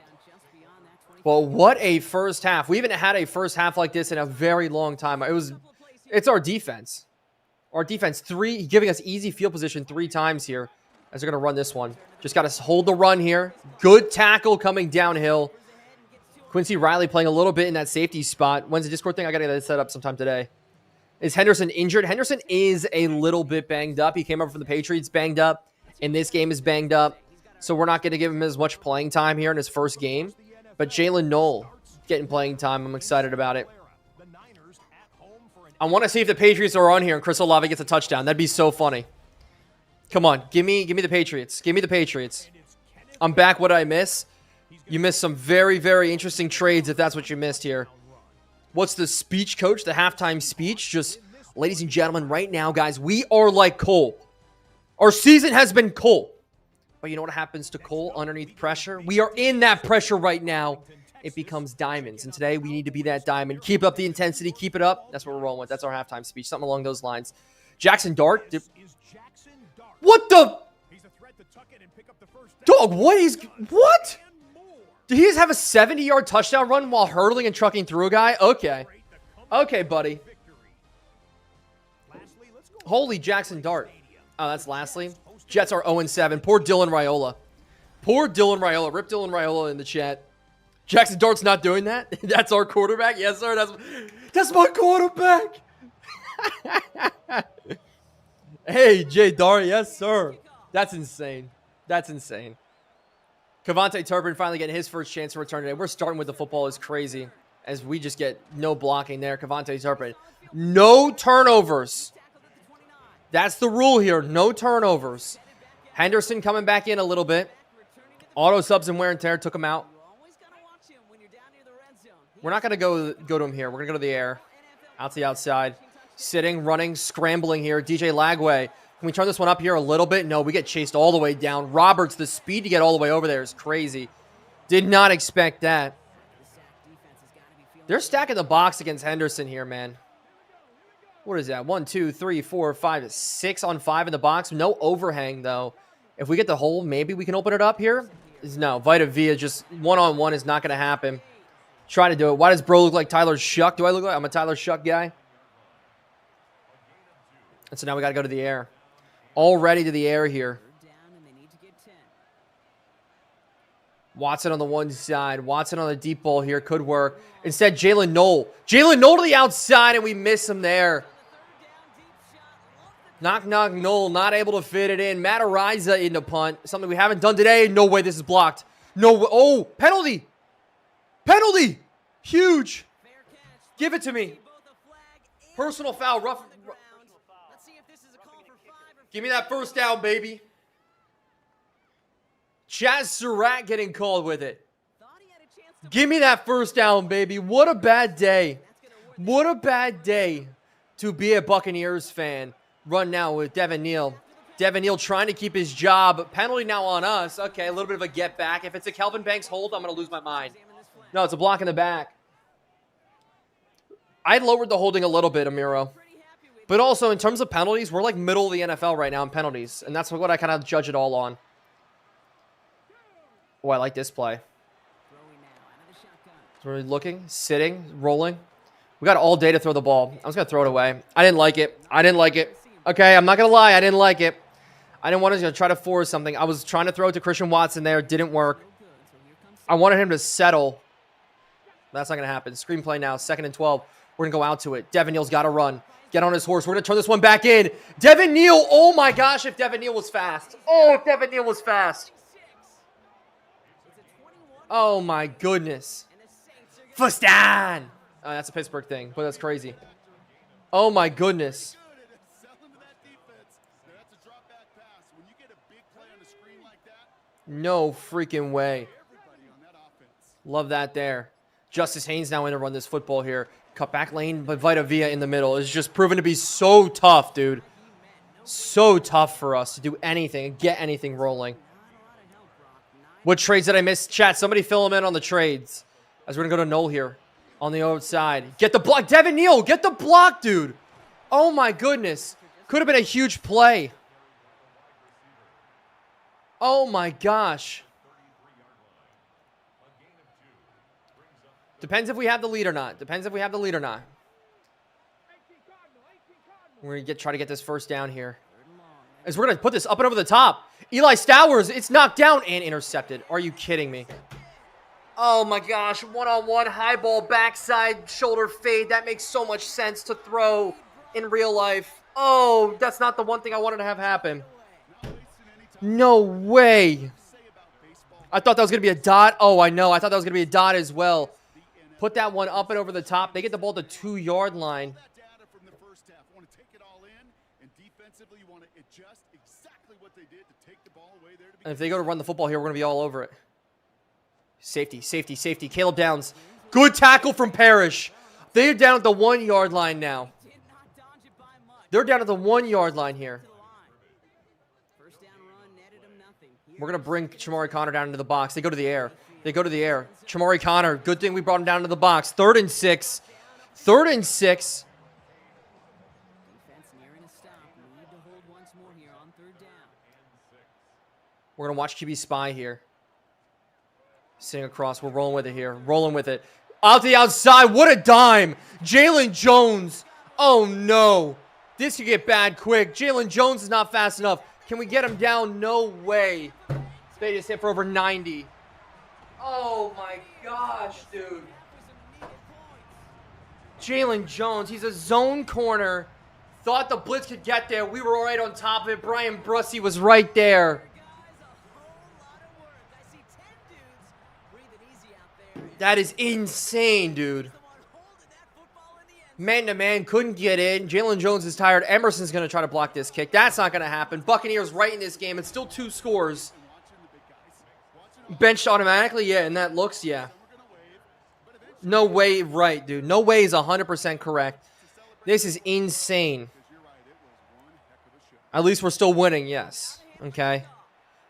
Well, what a first half. We haven't had a first half like this in a very long time. It's our defense. Our defense, giving us easy field position 3 times here as they're going to run this one. Just got to hold the run here. Good tackle coming downhill. Quincy Riley playing a little bit in that safety spot. When's the Discord thing? I got to get that set up sometime today. Is Henderson injured? Henderson is a little bit banged up. He came over from the Patriots banged up. In this game is banged up. So we're not going to give him as much playing time here in his first game. But Jalen Noel getting playing time. I'm excited about it. I want to see if the Patriots are on here and Chris Olave gets a touchdown. That'd be so funny. Come on. Give me the Patriots. Give me the Patriots. I'm back. What did I miss? You missed some very, very interesting trades if that's what you missed here. What's the speech, coach? The halftime speech? Just, ladies and gentlemen, right now, guys, we are like coal. Our season has been coal. But you know what happens to coal underneath pressure? We are in that pressure right now. It becomes diamonds. And today, we need to be that diamond. Keep up the intensity. Keep it up. That's what we're rolling with. That's our halftime speech. Something along those lines. Jackson Dart. What the? Dog, what? Did he just have a 70-yard touchdown run while hurdling and trucking through a guy? Okay. Okay, buddy. Holy Jackson Dart. Oh, that's lastly. Jets are 0-7. Poor Dylan Raiola. Poor Dylan Raiola. Rip Dylan Raiola in the chat. Jackson Dart's not doing that. That's our quarterback. Yes, sir. That's my quarterback. Hey, Jay Dart. Yes, sir. That's insane. That's insane. Kevontae Turpin finally getting his first chance to return today. We're starting with the football is crazy as we just get no blocking there. Kevontae Turpin. No turnovers. That's the rule here. No turnovers. Henderson coming back in a little bit. Auto subs and wear and tear took him out. We're not going to go to him here. We're going to go to the air. Out to the outside. Sitting, running, scrambling here. DJ Lagway. Can we turn this one up here a little bit? No, we get chased all the way down. Roberts, the speed to get all the way over there is crazy. Did not expect that. They're stacking the box against Henderson here, man. What is that? 1, 2, 3, 4, 5, 6 on 5 in the box. No overhang, though. If we get the hole, maybe we can open it up here. No, Vita Vea just one-on-one is not going to happen. Try to do it. Why does bro look like Tyler Shuck? Do I look like I'm a Tyler Shuck guy? And so now we got to go to the air. Already to the air here. Watson on the one side. Watson on the deep ball here. Could work. Instead, Jalen Noel. Jalen Noel to the outside, and we miss him there. Knock, knock, Noel. Not able to fit it in. Matt Ariza in the punt. Something we haven't done today. No way this is blocked. No way. Oh, penalty. Penalty. Huge. Give it to me. Personal foul. Rough. Give me that first down, baby. Chaz Surratt getting called with it. Give me that first down, baby. What a bad day. What a bad day to be a Buccaneers fan. Run now with Devin Neal. Devin Neal trying to keep his job. Penalty now on us. Okay, a little bit of a get back. If it's a Kelvin Banks hold, I'm going to lose my mind. No, it's a block in the back. I lowered the holding a little bit, Amiro. But also, in terms of penalties, we're like middle of the NFL right now in penalties. And that's what I kind of judge it all on. Oh, I like this play. So we're looking, sitting, rolling. We got all day to throw the ball. I was going to throw it away. I didn't like it. I didn't like it. Okay, I'm not going to lie. I didn't like it. I didn't want to try to force something. I was trying to throw it to Christian Watson there. It didn't work. I wanted him to settle. That's not going to happen. Screenplay now. 2nd and 12. We're going to go out to it. Devin Neal's got to run. Get on his horse. We're going to turn this one back in. Devin Neal. Oh, my gosh, if Devin Neal was fast. Oh, if Devin Neal was fast. Oh, my goodness. First down. That's a Pittsburgh thing, but that's crazy. Oh, my goodness. No freaking way. Love that there. Justice Haynes now in to run this football here. Cut back lane, but Vita Vea in the middle. It's just proven to be so tough, dude. So tough for us to do anything and get anything rolling. What trades did I miss? Chat, somebody fill them in on the trades. As we're going to go to Noel here on the outside. Get the block. Devin Neal, get the block, dude. Oh, my goodness. Could have been a huge play. Oh, my gosh. Depends if we have the lead or not. Depends if we have the lead or not. We're going to try to get this first down here. As we're going to put this up and over the top. Eli Stowers, it's knocked down and intercepted. Are you kidding me? Oh, my gosh. One-on-one, high ball, backside, shoulder fade. That makes so much sense to throw in real life. Oh, that's not the one thing I wanted to have happen. No way. I thought that was going to be a dot. Oh, I know. I thought that was going to be a dot as well. Put that one up and over the top. They get the ball to the 2-yard line. And if they go to run the football here, we're going to be all over it. Safety, safety, safety. Caleb Downs. Good tackle from Parrish. They're down at the 1-yard line now. They're down at the 1-yard line here. We're going to bring Chamari Connor down into the box. They go to the air. They go to the air. Chamari Connor. Good thing we brought him down into the box. 3rd and 6. 3rd and 6. We're going to watch QB spy here. Sitting across. We're rolling with it here. Rolling with it. Out to the outside. What a dime. Jalen Jones. Oh, no. This could get bad quick. Jalen Jones is not fast enough. Can we get him down? No way. They just hit for over 90. Oh, my gosh, dude. Jalen Jones. He's a zone corner. Thought the blitz could get there. We were right on top of it. Brian Brussey was right there. That is insane, dude. Man-to-man, couldn't get in. Jalen Jones is tired. Emerson's going to try to block this kick. That's not going to happen. Buccaneers right in this game. It's still 2 scores. Benched automatically? Yeah, and that looks, yeah. No way right, dude. No way is 100% correct. This is insane. At least we're still winning, yes. Okay.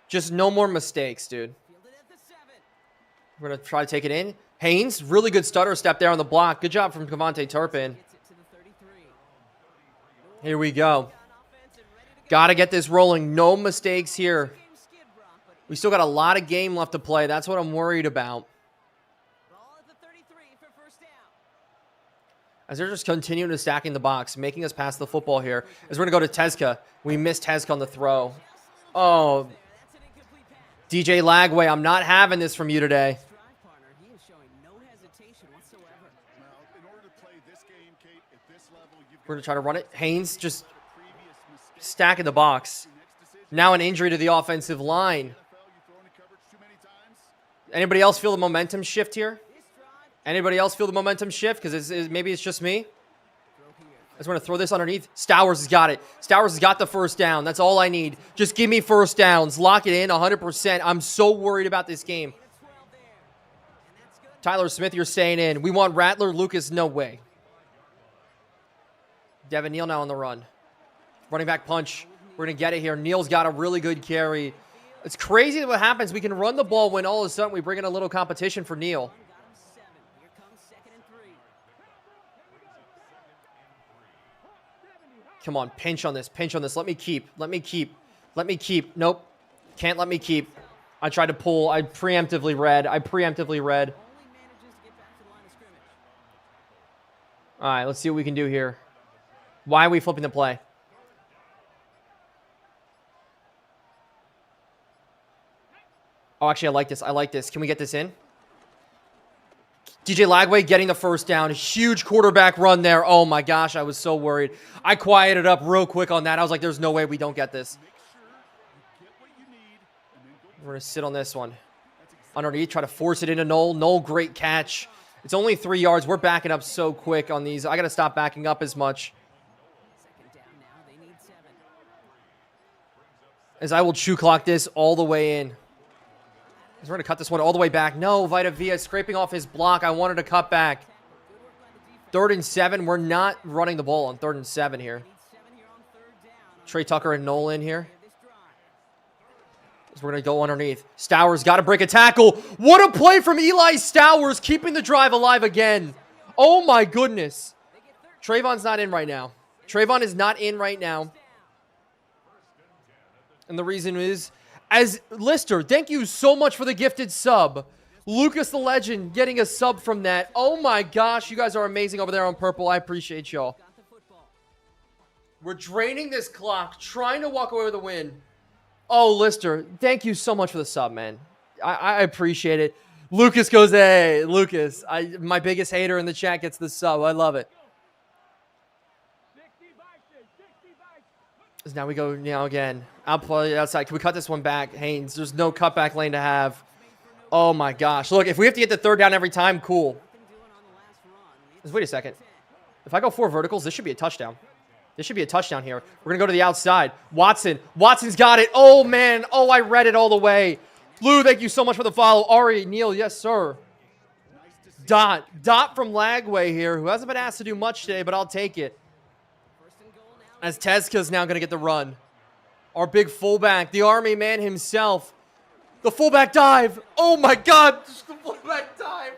Just no more mistakes, dude. We're going to try to take it in. Haynes, really good stutter step there on the block. Good job from Kevontae Turpin. Here we go. Got to get this rolling. No mistakes here. We still got a lot of game left to play. That's what I'm worried about. As they're just continuing to stack in the box, making us pass the football here. As we're going to go to Tezka. We missed Tezka on the throw. Oh, DJ Lagway, I'm not having this from you today. We're going to try to run it. Haynes just stacking the box. Now an injury to the offensive line. Anybody else feel the momentum shift here? Anybody else feel the momentum shift? Because maybe it's just me. I just want to throw this underneath. Stowers has got it. Stowers has got the first down. That's all I need. Just give me first downs. Lock it in 100%. I'm so worried about this game. Tyler Smith, you're staying in. We want Rattler. Lucas, no way. Devin Neal now on the run. Running back punch. We're going to get it here. Neal's got a really good carry. It's crazy what happens. We can run the ball when all of a sudden we bring in a little competition for Neal. Come on, pinch on this, pinch on this. Let me keep, let me keep, let me keep. Nope, can't let me keep. I tried to pull. I preemptively read. All right, let's see what we can do here. Why are we flipping the play? Oh, actually, I like this. Can we get this in? DJ Lagway getting the first down. Huge quarterback run there. Oh, my gosh. I was so worried. I quieted up real quick on that. I was like, there's no way we don't get this. We're going to sit on this one. Underneath, try to force it into Noel. Noel, great catch. It's only 3 yards. We're backing up so quick on these. I got to stop backing up as much. As I will chew clock this all the way in. We're going to cut this one all the way back. No, Vita Vea scraping off his block. I wanted to cut back. 3rd and 7. We're not running the ball on 3rd and 7 here. Trey Tucker and Noel in here. So we're going to go underneath. Stowers got to break a tackle. What a play from Eli Stowers, keeping the drive alive again. Oh, my goodness. Trayvon's not in right now. Trayvon is not in right now. And the reason is, as Lister, thank you so much for the gifted sub. Lucas the Legend getting a sub from that. Oh, my gosh. You guys are amazing over there on purple. I appreciate y'all. We're draining this clock, trying to walk away with a win. Oh, Lister, thank you so much for the sub, man. I appreciate it. Lucas goes, hey, Lucas. My biggest hater in the chat gets the sub. I love it. Now we go now again. I'll play outside. Can we cut this one back? Haynes, there's no cutback lane to have. Oh, my gosh. Look, if we have to get the 3rd down every time, cool. Just wait a second. If I go 4 verticals, this should be a touchdown. This should be a touchdown here. We're going to go to the outside. Watson. Watson's got it. Oh, man. Oh, I read it all the way. Lou, thank you so much for the follow. Ari, Neil, yes, sir. Dot from Lagway here, who hasn't been asked to do much today, but I'll take it. As Tezca's now going to get the run. Our big fullback, the Army man himself. The fullback dive. Oh, my God. The fullback dive.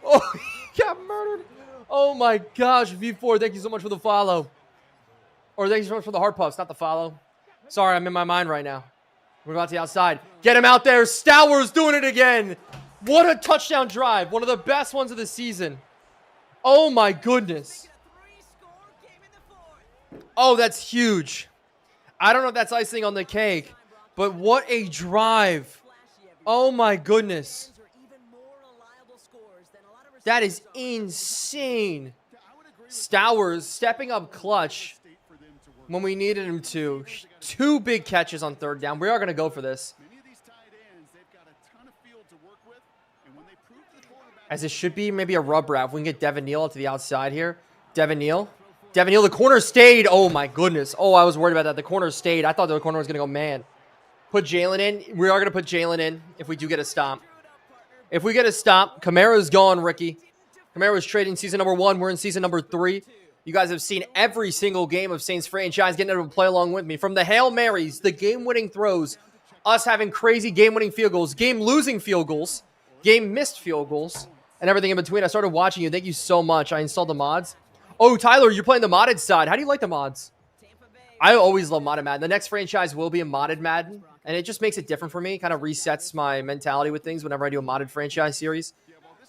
Oh, he got murdered. Oh, my gosh. V4, thank you so much for the follow. Or thank you so much for the heart puffs, not the follow. Sorry, I'm in my mind right now. We're going to the outside. Get him out there. Stowers doing it again. What a touchdown drive. One of the best ones of the season. Oh, my goodness. Oh, that's huge. I don't know if that's icing on the cake, but what a drive. Oh, my goodness. That is insane. Stowers stepping up clutch when we needed him to. 2 big catches on 3rd down. We are going to go for this. As it should be maybe a rub route. If we can get Devin Neal to the outside here. Devin Neal, the corner stayed. Oh, my goodness. Oh, I was worried about that. The corner stayed. I thought the corner was going to go man. Put Jalen in. We are going to put Jalen in if we do get a stop. If we get a stop, Kamara's gone, Ricky. Kamara's trading season number 1. We're in season number 3. You guys have seen every single game of Saints franchise getting able to play along with me. From the Hail Marys, the game-winning throws, us having crazy game-winning field goals, game-losing field goals, game-missed field goals, and everything in between. I started watching you. Thank you so much. I installed the mods. Oh, Tyler, you're playing the modded side. How do you like the mods? I always love modded Madden. The next franchise will be a modded Madden, and it just makes it different for me. Kind of resets my mentality with things whenever I do a modded franchise series.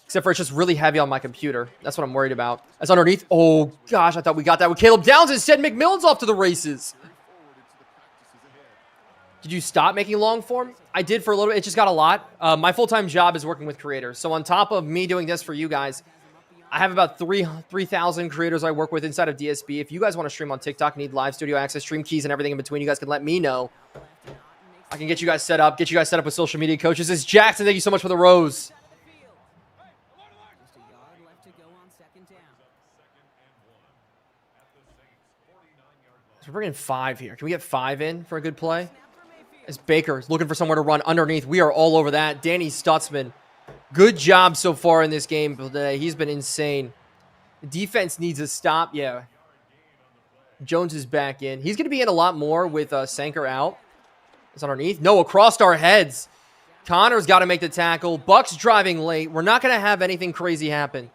Except for it's just really heavy on my computer. That's what I'm worried about. That's underneath. Oh, gosh, I thought we got that with Caleb Downs. Instead, McMillan's off to the races. Did you stop making long form? I did for a little bit. It just got a lot. My full-time job is working with creators. So on top of me doing this for you guys, I have about 3,000 creators I work with inside of DSB. If you guys want to stream on TikTok, need live studio access, stream keys, and everything in between, you guys can let me know. I can get you guys set up, with social media coaches. This is Jackson. Thank you so much for the rose. So we're bringing 5 here. Can we get 5 in for a good play? As Baker's looking for somewhere to run underneath. We are all over that. Danny Stutzman. Good job so far in this game today. He's been insane. The defense needs a stop. Yeah. Jones is back in. He's going to be in a lot more with Sanker out. It's underneath. No, across our heads. Connor's got to make the tackle. Buck's driving late. We're not going to have anything crazy happen.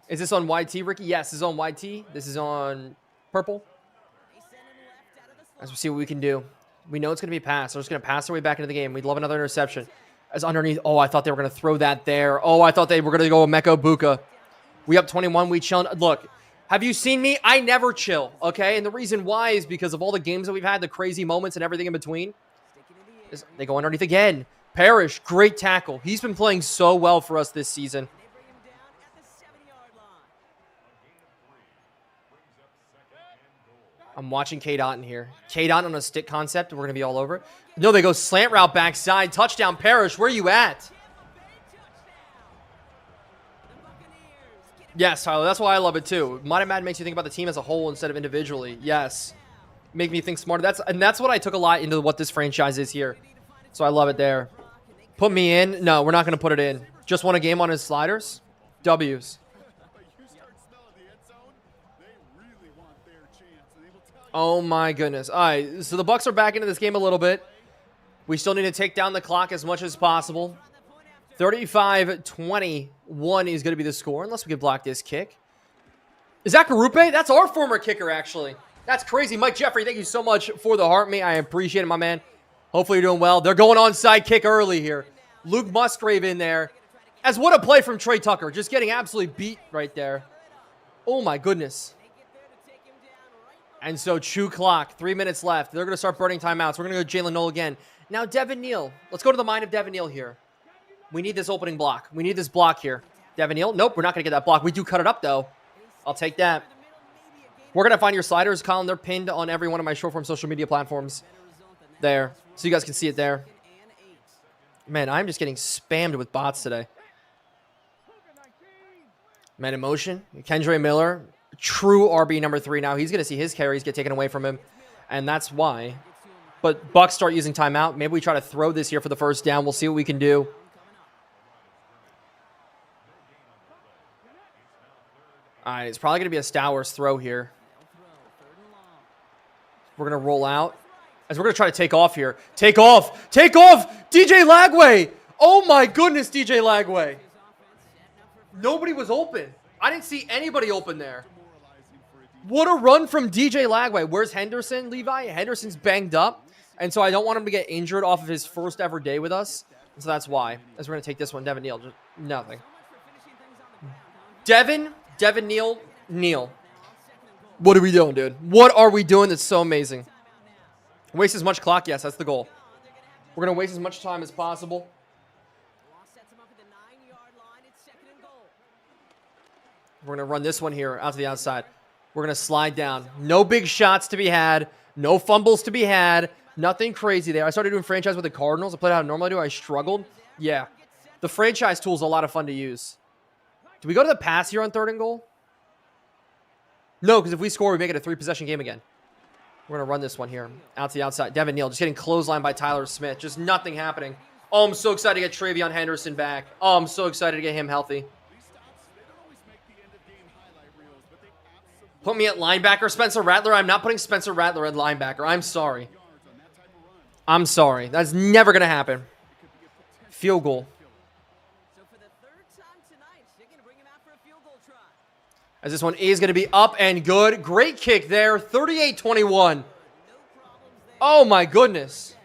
Is this on YT, Ricky? Yes, this is on YT. This is on purple. Let's see what we can do. We know it's going to be passed. They're just going to pass their way back into the game. We'd love another interception. As underneath. Oh, I thought they were going to throw that there. Oh, I thought they were going to go Meko Buka. We up 21. We chill. Look, have you seen me? I never chill, okay? And the reason why is because of all the games that we've had, the crazy moments and everything in between. They go underneath again. Parrish, great tackle. He's been playing so well for us this season. I'm watching K-Dot in here. K-Dot on a stick concept. We're going to be all over it. No, they go slant route backside. Touchdown, Parrish. Where are you at? Yes, Tyler. That's why I love it, too. Mighty Mad makes you think about the team as a whole instead of individually. Yes. Make me think smarter. That's what I took a lot into what this franchise is here. So I love it there. Put me in. No, we're not going to put it in. Just won a game on his sliders. W's. Oh my goodness. All right, so the Bucs are back into this game a little bit. We still need to take down the clock as much as possible. 35-21 is going to be the score, unless we could block this kick. Is that Garupe? That's our former kicker, actually. That's crazy. Mike Jeffrey, thank you so much for the heart, mate. I appreciate it, my man. Hopefully you're doing well. They're going onside kick early here. Luke Musgrave in there. As what a play from Trey Tucker. Just getting absolutely beat right there. Oh my goodness. And so, chew clock. 3 minutes left. They're going to start burning timeouts. We're going to go Jalen Noel again. Now, Devin Neal. Let's go to the mind of Devin Neal here. We need this opening block. We need this block here. Devin Neal. Nope, we're not going to get that block. We do cut it up, though. I'll take that. We're going to find your sliders, Colin. They're pinned on every one of my short-form social media platforms. There. So you guys can see it there. Man, I'm just getting spammed with bots today. Man in motion. Kendre Miller. True RB number 3 now. He's going to see his carries get taken away from him, and that's why. But Bucs start using timeout. Maybe we try to throw this here for the first down. We'll see what we can do. All right, it's probably going to be a Stowers throw here. We're going to roll out. As we're going to try to take off here. Take off! Take off! DJ Lagway! Oh my goodness, DJ Lagway. Nobody was open. I didn't see anybody open there. What a run from DJ Lagway. Where's Henderson, Levi? Henderson's banged up, and so I don't want him to get injured off of his first ever day with us. And so that's why. As we're going to take this one, Devin Neal. Just nothing. Devin Neal. What are we doing, dude? What are we doing that's so amazing? Waste as much clock? Yes, that's the goal. We're going to waste as much time as possible. We're going to run this one here out to the outside. We're going to slide down. No big shots to be had. No fumbles to be had. Nothing crazy there. I started doing franchise with the Cardinals. I played how I normally do. I struggled. Yeah. The franchise tool is a lot of fun to use. Do we go to the pass here on 3rd and goal? No, because if we score, we make it a 3-possession game again. We're going to run this one here out to the outside. Devin Neal just getting clotheslined by Tyler Smith. Just nothing happening. Oh, I'm so excited to get Travion Henderson back. Oh, I'm so excited to get him healthy. Put me at linebacker, Spencer Rattler. I'm not putting Spencer Rattler at linebacker. I'm sorry. I'm sorry. That's never going to happen. Field goal. As this one is going to be up and good. Great kick there. 38-21. Oh, my goodness.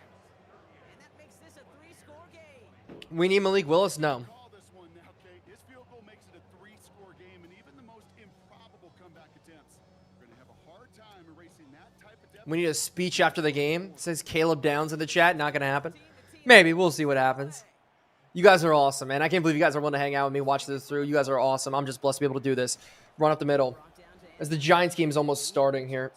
We need Malik Willis? No. We need a speech after the game. It says Caleb Downs in the chat. Not going to happen. Maybe. We'll see what happens. You guys are awesome, man. I can't believe you guys are willing to hang out with me, watch this through. You guys are awesome. I'm just blessed to be able to do this. Run up the middle. As the Giants game is almost starting here.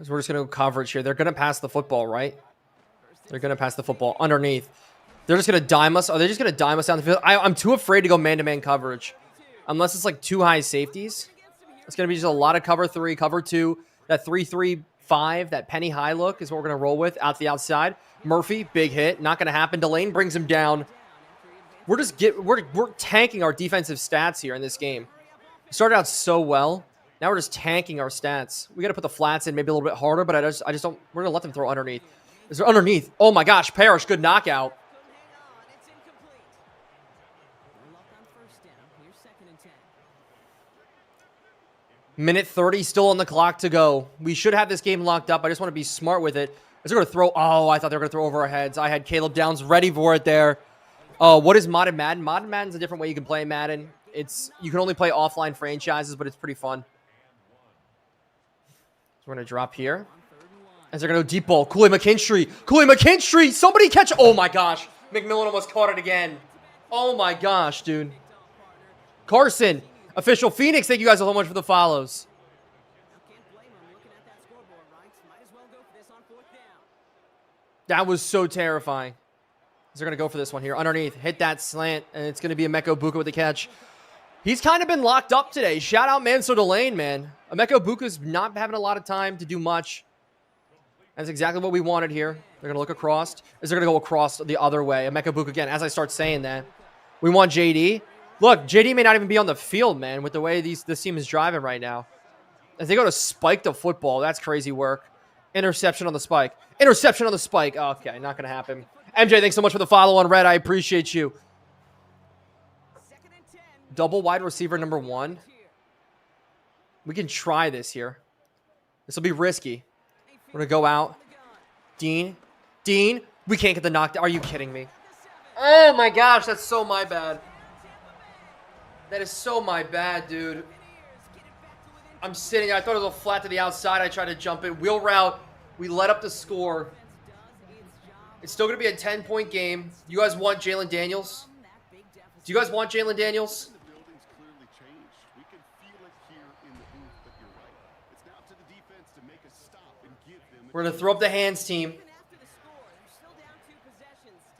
As we're just going to go coverage here. They're going to pass the football, right? They're going to pass the football underneath. They're just going to dime us. Are they just going to dime us down the field? I'm too afraid to go man-to-man coverage. Unless it's like 2 high safeties. It's going to be just a lot of cover 3, cover 2. That 3-3-5, that penny high look is what we're going to roll with out the outside. Murphy, big hit. Not going to happen. Delane brings him down. We're tanking our defensive stats here in this game. We started out so well. Now we're just tanking our stats. We got to put the flats in maybe a little bit harder, but I just don't. We're going to let them throw underneath. Is there underneath? Oh my gosh, Parrish, good knockout. Minute 30 still on the clock to go. We should have this game locked up. I just want to be smart with it. Is going to throw? Oh, I thought they were going to throw over our heads. I had Caleb Downs ready for it there. Oh, what is Modern Madden? Modern Madden's a different way you can play Madden. You can only play offline franchises, but it's pretty fun. So we're going to drop here. As they're going to go deep ball. Kool-Aid McKinstry. Kool-Aid McKinstry. Somebody catch. Oh, my gosh. McMillan almost caught it again. Oh, my gosh, dude. Carson. Official Phoenix. Thank you guys so much for the follows. That was so terrifying. They're going to go for this one here. Underneath. Hit that slant. And it's going to be Emeka Buka with the catch. He's kind of been locked up today. Shout out Manso Delane, man. Emeka Buka's not having a lot of time to do much. That's exactly what we wanted here. They're going to look across. They're going to go across the other way. Emeka Buka again. As I start saying that, we want JD. Look, JD may not even be on the field, man, with the way this team is driving right now. As they go to spike the football, that's crazy work. Interception on the spike. Interception on the spike. Oh, okay, not going to happen. MJ, thanks so much for the follow on Red. I appreciate you. Double wide receiver number 1. We can try this here. This will be risky. We're going to go out. Dean. We can't get the knockdown. Are you kidding me? Oh, my gosh. That's so my bad. That is so my bad, dude. I'm sitting there. I thought it was a flat to the outside. I tried to jump it. Wheel route. We let up the score. It's still going to be a 10-point game. You guys want Jalen Daniels? Do you guys want Jalen Daniels? We're going to throw up the hands team.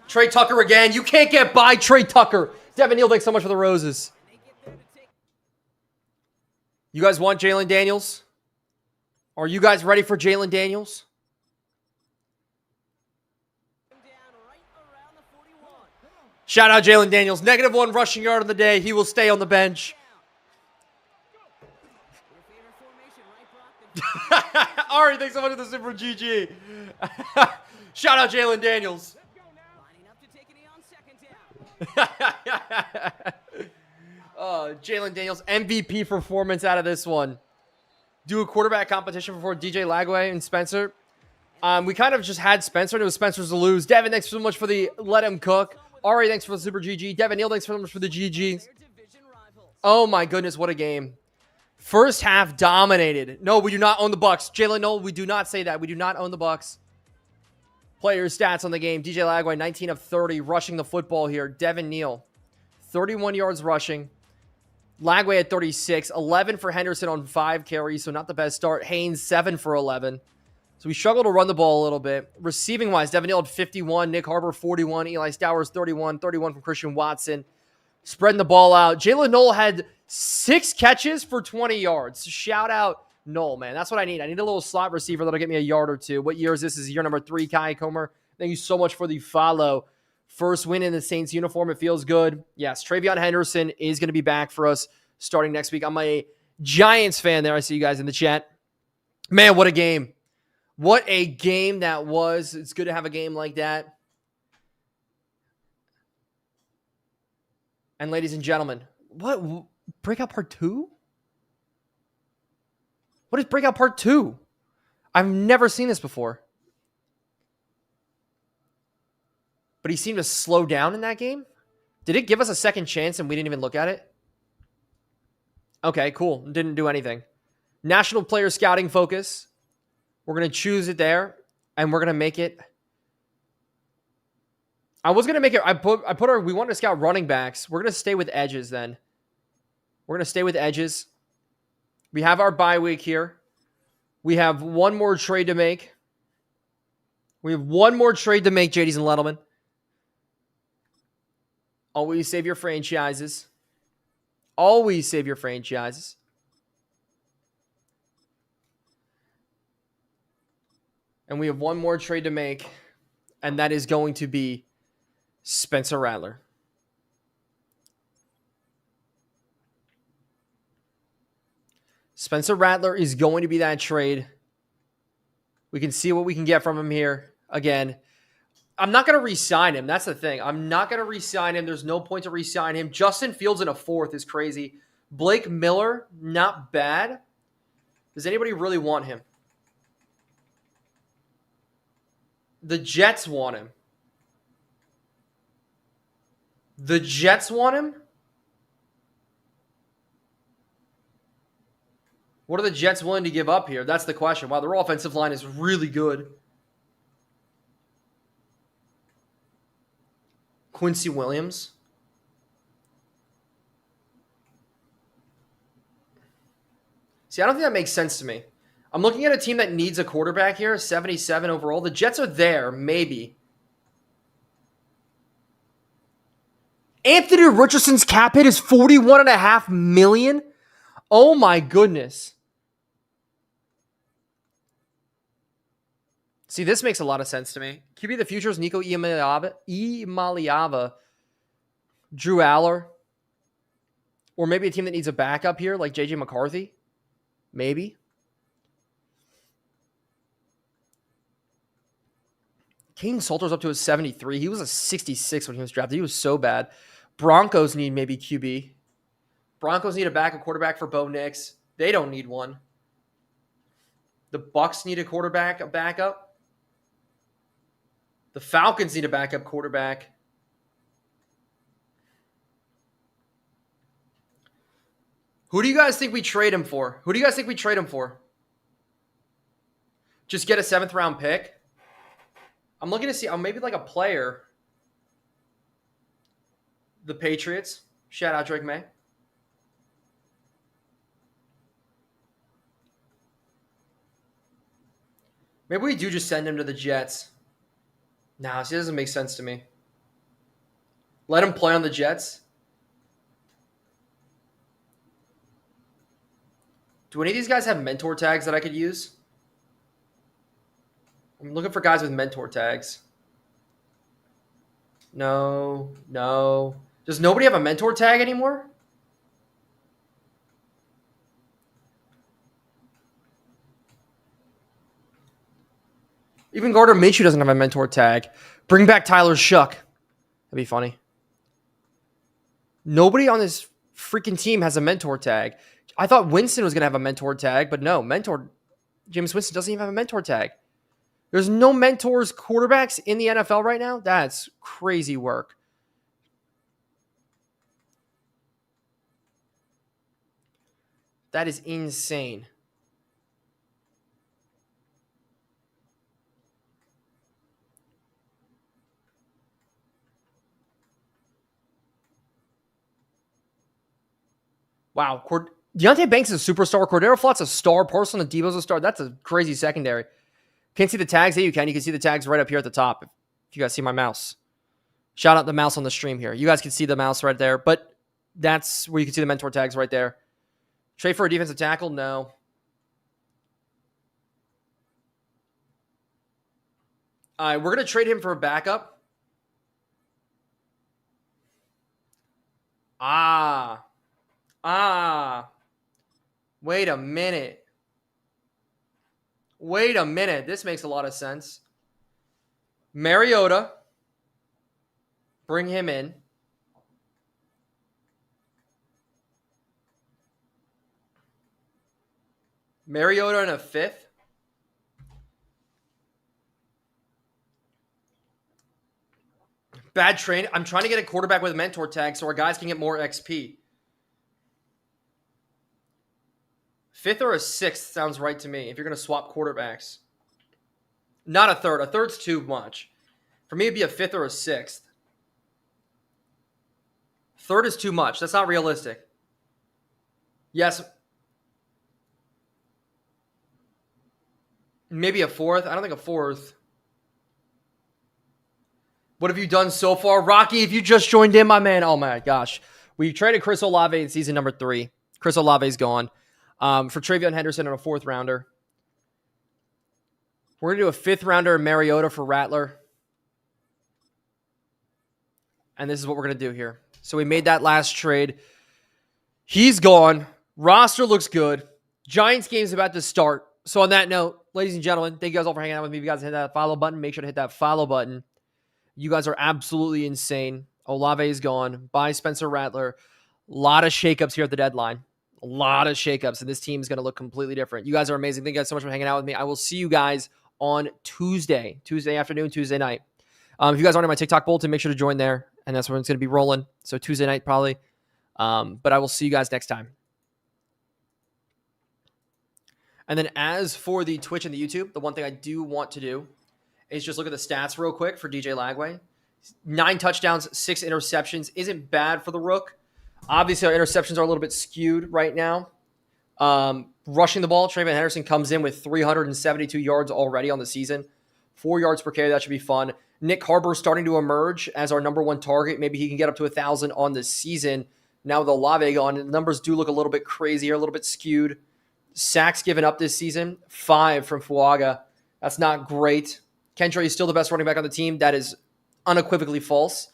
Trey Tucker again. You can't get by Trey Tucker. Devin Neal, thanks so much for the roses. You guys want Jalen Daniels? Are you guys ready for Jalen Daniels? Shout out Jalen Daniels. -1 rushing yard on the day. He will stay on the bench. Ari, thanks so much for the super GG. Shout out Jalen Daniels. Jalen Daniels, MVP performance out of this one. Do a quarterback competition before DJ Lagway and Spencer. We kind of just had Spencer, and it was Spencer's to lose. Devin, thanks so much for the let him cook. Ari, thanks for the super GG. Devin Neal, thanks so much for the GG. Oh my goodness, what a game. First half dominated. No, we do not own the Bucks. Jalen, no, we do not say that. We do not own the Bucks. Player stats on the game. DJ Lagway, 19 of 30, rushing the football here. Devin Neal, 31 yards rushing. Lagway at 36. 11 for Henderson on 5 carries, so not the best start. Haynes, 7 for 11. So we struggled to run the ball a little bit. Receiving-wise, Devin Neal had 51. Nick Harbor, 41. Eli Stowers, 31. 31 from Christian Watson. Spreading the ball out. Jalen Noel had 6 catches for 20 yards. Shout out Noel, man. That's what I need. I need a little slot receiver that'll get me a yard or two. What year is this? This is year number 3, Kai Comer. Thank you so much for the follow. First win in the Saints uniform. It feels good. Yes, Travion Henderson is going to be back for us starting next week. I'm a Giants fan there. I see you guys in the chat. Man, what a game. What a game that was. It's good to have a game like that. And ladies and gentlemen, what? Breakout part 2? What is breakout part 2? I've never seen this before. But he seemed to slow down in that game. Did it give us a second chance and we didn't even look at it? Okay, cool. Didn't do anything. National Player Scouting Focus. We're going to choose it there. And we're going to make it. I was going to make it. We wanted to scout running backs. We're going to stay with edges then. We're going to stay with edges. We have our bye week here. We have one more trade to make. JDs and Lettleman. Always save your franchises. Always save your franchises. And we have one more trade to make, and that is going to be Spencer Rattler. Spencer Rattler is going to be that trade. We can see what we can get from him here. Again, I'm not going to re-sign him. That's the thing. I'm not going to re-sign him. There's no point to re-sign him. Justin Fields in a 4th is crazy. Blake Miller, not bad. Does anybody really want him? The Jets want him. The Jets want him? What are the Jets willing to give up here? That's the question. Wow, their offensive line is really good. Quincy Williams. See, I don't think that makes sense to me. I'm looking at a team that needs a quarterback here, 77 overall. The Jets are there, maybe. Anthony Richardson's cap hit is $41.5 million. Oh my goodness. See, this makes a lot of sense to me. QB of the future is Nico Imaliava, Drew Aller, or maybe a team that needs a backup here, like JJ McCarthy. Maybe. Caden Salter's up to a 73. He was a 66 when he was drafted. He was so bad. Broncos need maybe QB. Broncos need a backup quarterback for Bo Nix. They don't need one. The Bucs need a quarterback, a backup. The Falcons need a backup quarterback. Who do you guys think we trade him for? Who do you guys think we trade him for? Just get a 7th round pick? I'm looking to see, maybe like a player. The Patriots. Shout out Drake May. Maybe we do just send him to the Jets. Nah, see, it doesn't make sense to me. Let him play on the Jets. Do any of these guys have mentor tags that I could use? I'm looking for guys with mentor tags. No. Does nobody have a mentor tag anymore? Even Gardner Minshew doesn't have a mentor tag. Bring back Tyler Shuck. That'd be funny. Nobody on this freaking team has a mentor tag. I thought Winston was going to have a mentor tag, but no. Jameis Winston doesn't even have a mentor tag. There's no mentors quarterbacks in the NFL right now? That's crazy work. That is insane. Wow. Deontay Banks is a superstar. Cordero Flott's a star. Parson and Debo's a star. That's a crazy secondary. Can't see the tags? Yeah, you can. You can see the tags right up here at the top. If you guys see my mouse. Shout out the mouse on the stream here. You guys can see the mouse right there. But that's where you can see the mentor tags right there. Trade for a defensive tackle? No. All right, we're going to trade him for a backup. Wait a minute. This makes a lot of sense. Mariota. Bring him in. Mariota in a 5th. Bad train. I'm trying to get a quarterback with a mentor tag so our guys can get more XP. 5th or a 6th sounds right to me if you're going to swap quarterbacks. Not a 3rd. A 3rd's too much. For me, it'd be a 5th or a 6th. 3rd is too much. That's not realistic. Yes. Maybe a 4th. I don't think a 4th. What have you done so far? Rocky, if you just joined in, my man. Oh, my gosh. We traded Chris Olave in season number 3. Chris Olave's gone. For Travion Henderson and a 4th rounder. We're going to do a 5th rounder in Mariota for Rattler. And this is what we're going to do here. So we made that last trade. He's gone. Roster looks good. Giants game's about to start. So on that note, ladies and gentlemen, thank you guys all for hanging out with me. If you guys hit that follow button, make sure to hit that follow button. You guys are absolutely insane. Olave is gone. Buy Spencer Rattler. A lot of shakeups here at the deadline. A lot of shakeups, and this team is going to look completely different. You guys are amazing. Thank you guys so much for hanging out with me. I will see you guys on Tuesday afternoon, Tuesday night. If you guys aren't in my TikTok bulletin, make sure to join there, and that's when it's going to be rolling. So Tuesday night probably. But I will see you guys next time. And then as for the Twitch and the YouTube, the one thing I do want to do is just look at the stats real quick for DJ Lagway. 9 touchdowns, 6 interceptions. Isn't bad for the Rook. Obviously, our interceptions are a little bit skewed right now. Rushing the ball, Trayvon Henderson comes in with 372 yards already on the season. 4 yards per carry. That should be fun. Nick Harbour starting to emerge as our number 1 target. Maybe he can get up to 1,000 on the season. Now with Olave gone, the numbers do look a little bit crazier, a little bit skewed. Sacks given up this season, 5 from Fuaga. That's not great. Kentrey is still the best running back on the team. That is unequivocally false.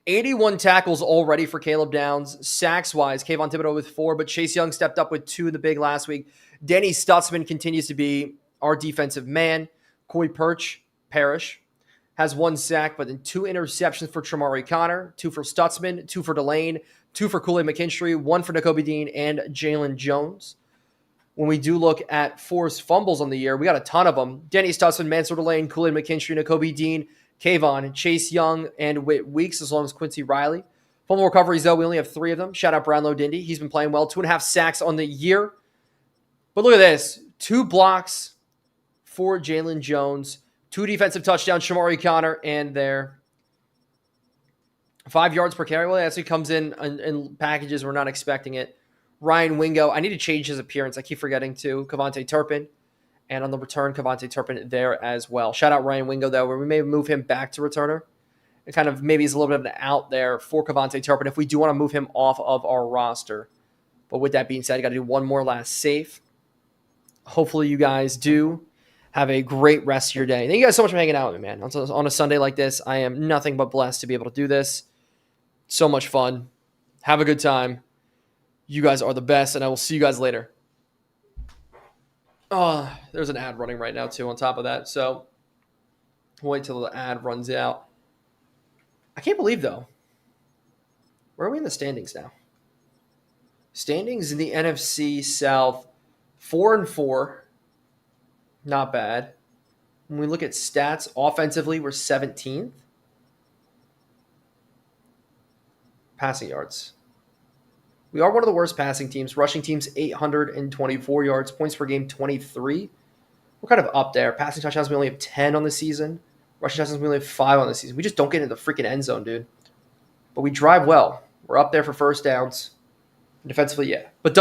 81 tackles already for Caleb Downs. Sacks-wise, Kayvon Thibodeau with 4, but Chase Young stepped up with 2 in the big last week. Danny Stutzman continues to be our defensive man. Corey Parrish has 1 sack, but then 2 interceptions for Tramari Connor, 2 for Stutzman, 2 for Delane, 2 for Kool-Aid McKinstry, 1 for Nakobe Dean, and Jalen Jones. When we do look at forced fumbles on the year, we got a ton of them. Danny Stutzman, Mansour Delane, Kool-Aid McKinstry, Nakobe Dean, Kayvon, Chase Young, and Whit Weeks, as long as Quincy Riley. Fumble recoveries, though, we only have 3 of them. Shout out Brownlow Dindy. He's been playing well. 2.5 sacks on the year. But look at this. 2 blocks for Jalen Jones. 2 defensive touchdowns, Shamari Connor, and their 5 yards per carry. Well, it actually comes in packages. We're not expecting it. Ryan Wingo. I need to change his appearance. I keep forgetting to. Kavontae Turpin. And on the return, Kavontae Turpin there as well. Shout out Ryan Wingo, though, where we may move him back to returner. It kind of maybe is a little bit of an out there for Kavontae Turpin if we do want to move him off of our roster. But with that being said, I got to do one more last save. Hopefully you guys do have a great rest of your day. Thank you guys so much for hanging out with me, man. On a Sunday like this, I am nothing but blessed to be able to do this. So much fun. Have a good time. You guys are the best, and I will see you guys later. Oh, there's an ad running right now, too, on top of that. So we'll wait till the ad runs out. I can't believe, though. Where are we in the standings now? Standings in the NFC South, 4-4. Not bad. When we look at stats, offensively, we're 17th. Passing yards. We are one of the worst passing teams. Rushing teams, 824 yards. Points per game, 23. We're kind of up there. Passing touchdowns, we only have 10 on the season. Rushing touchdowns, we only have 5 on the season. We just don't get into the freaking end zone, dude. But we drive well. We're up there for first downs. Defensively, yeah. But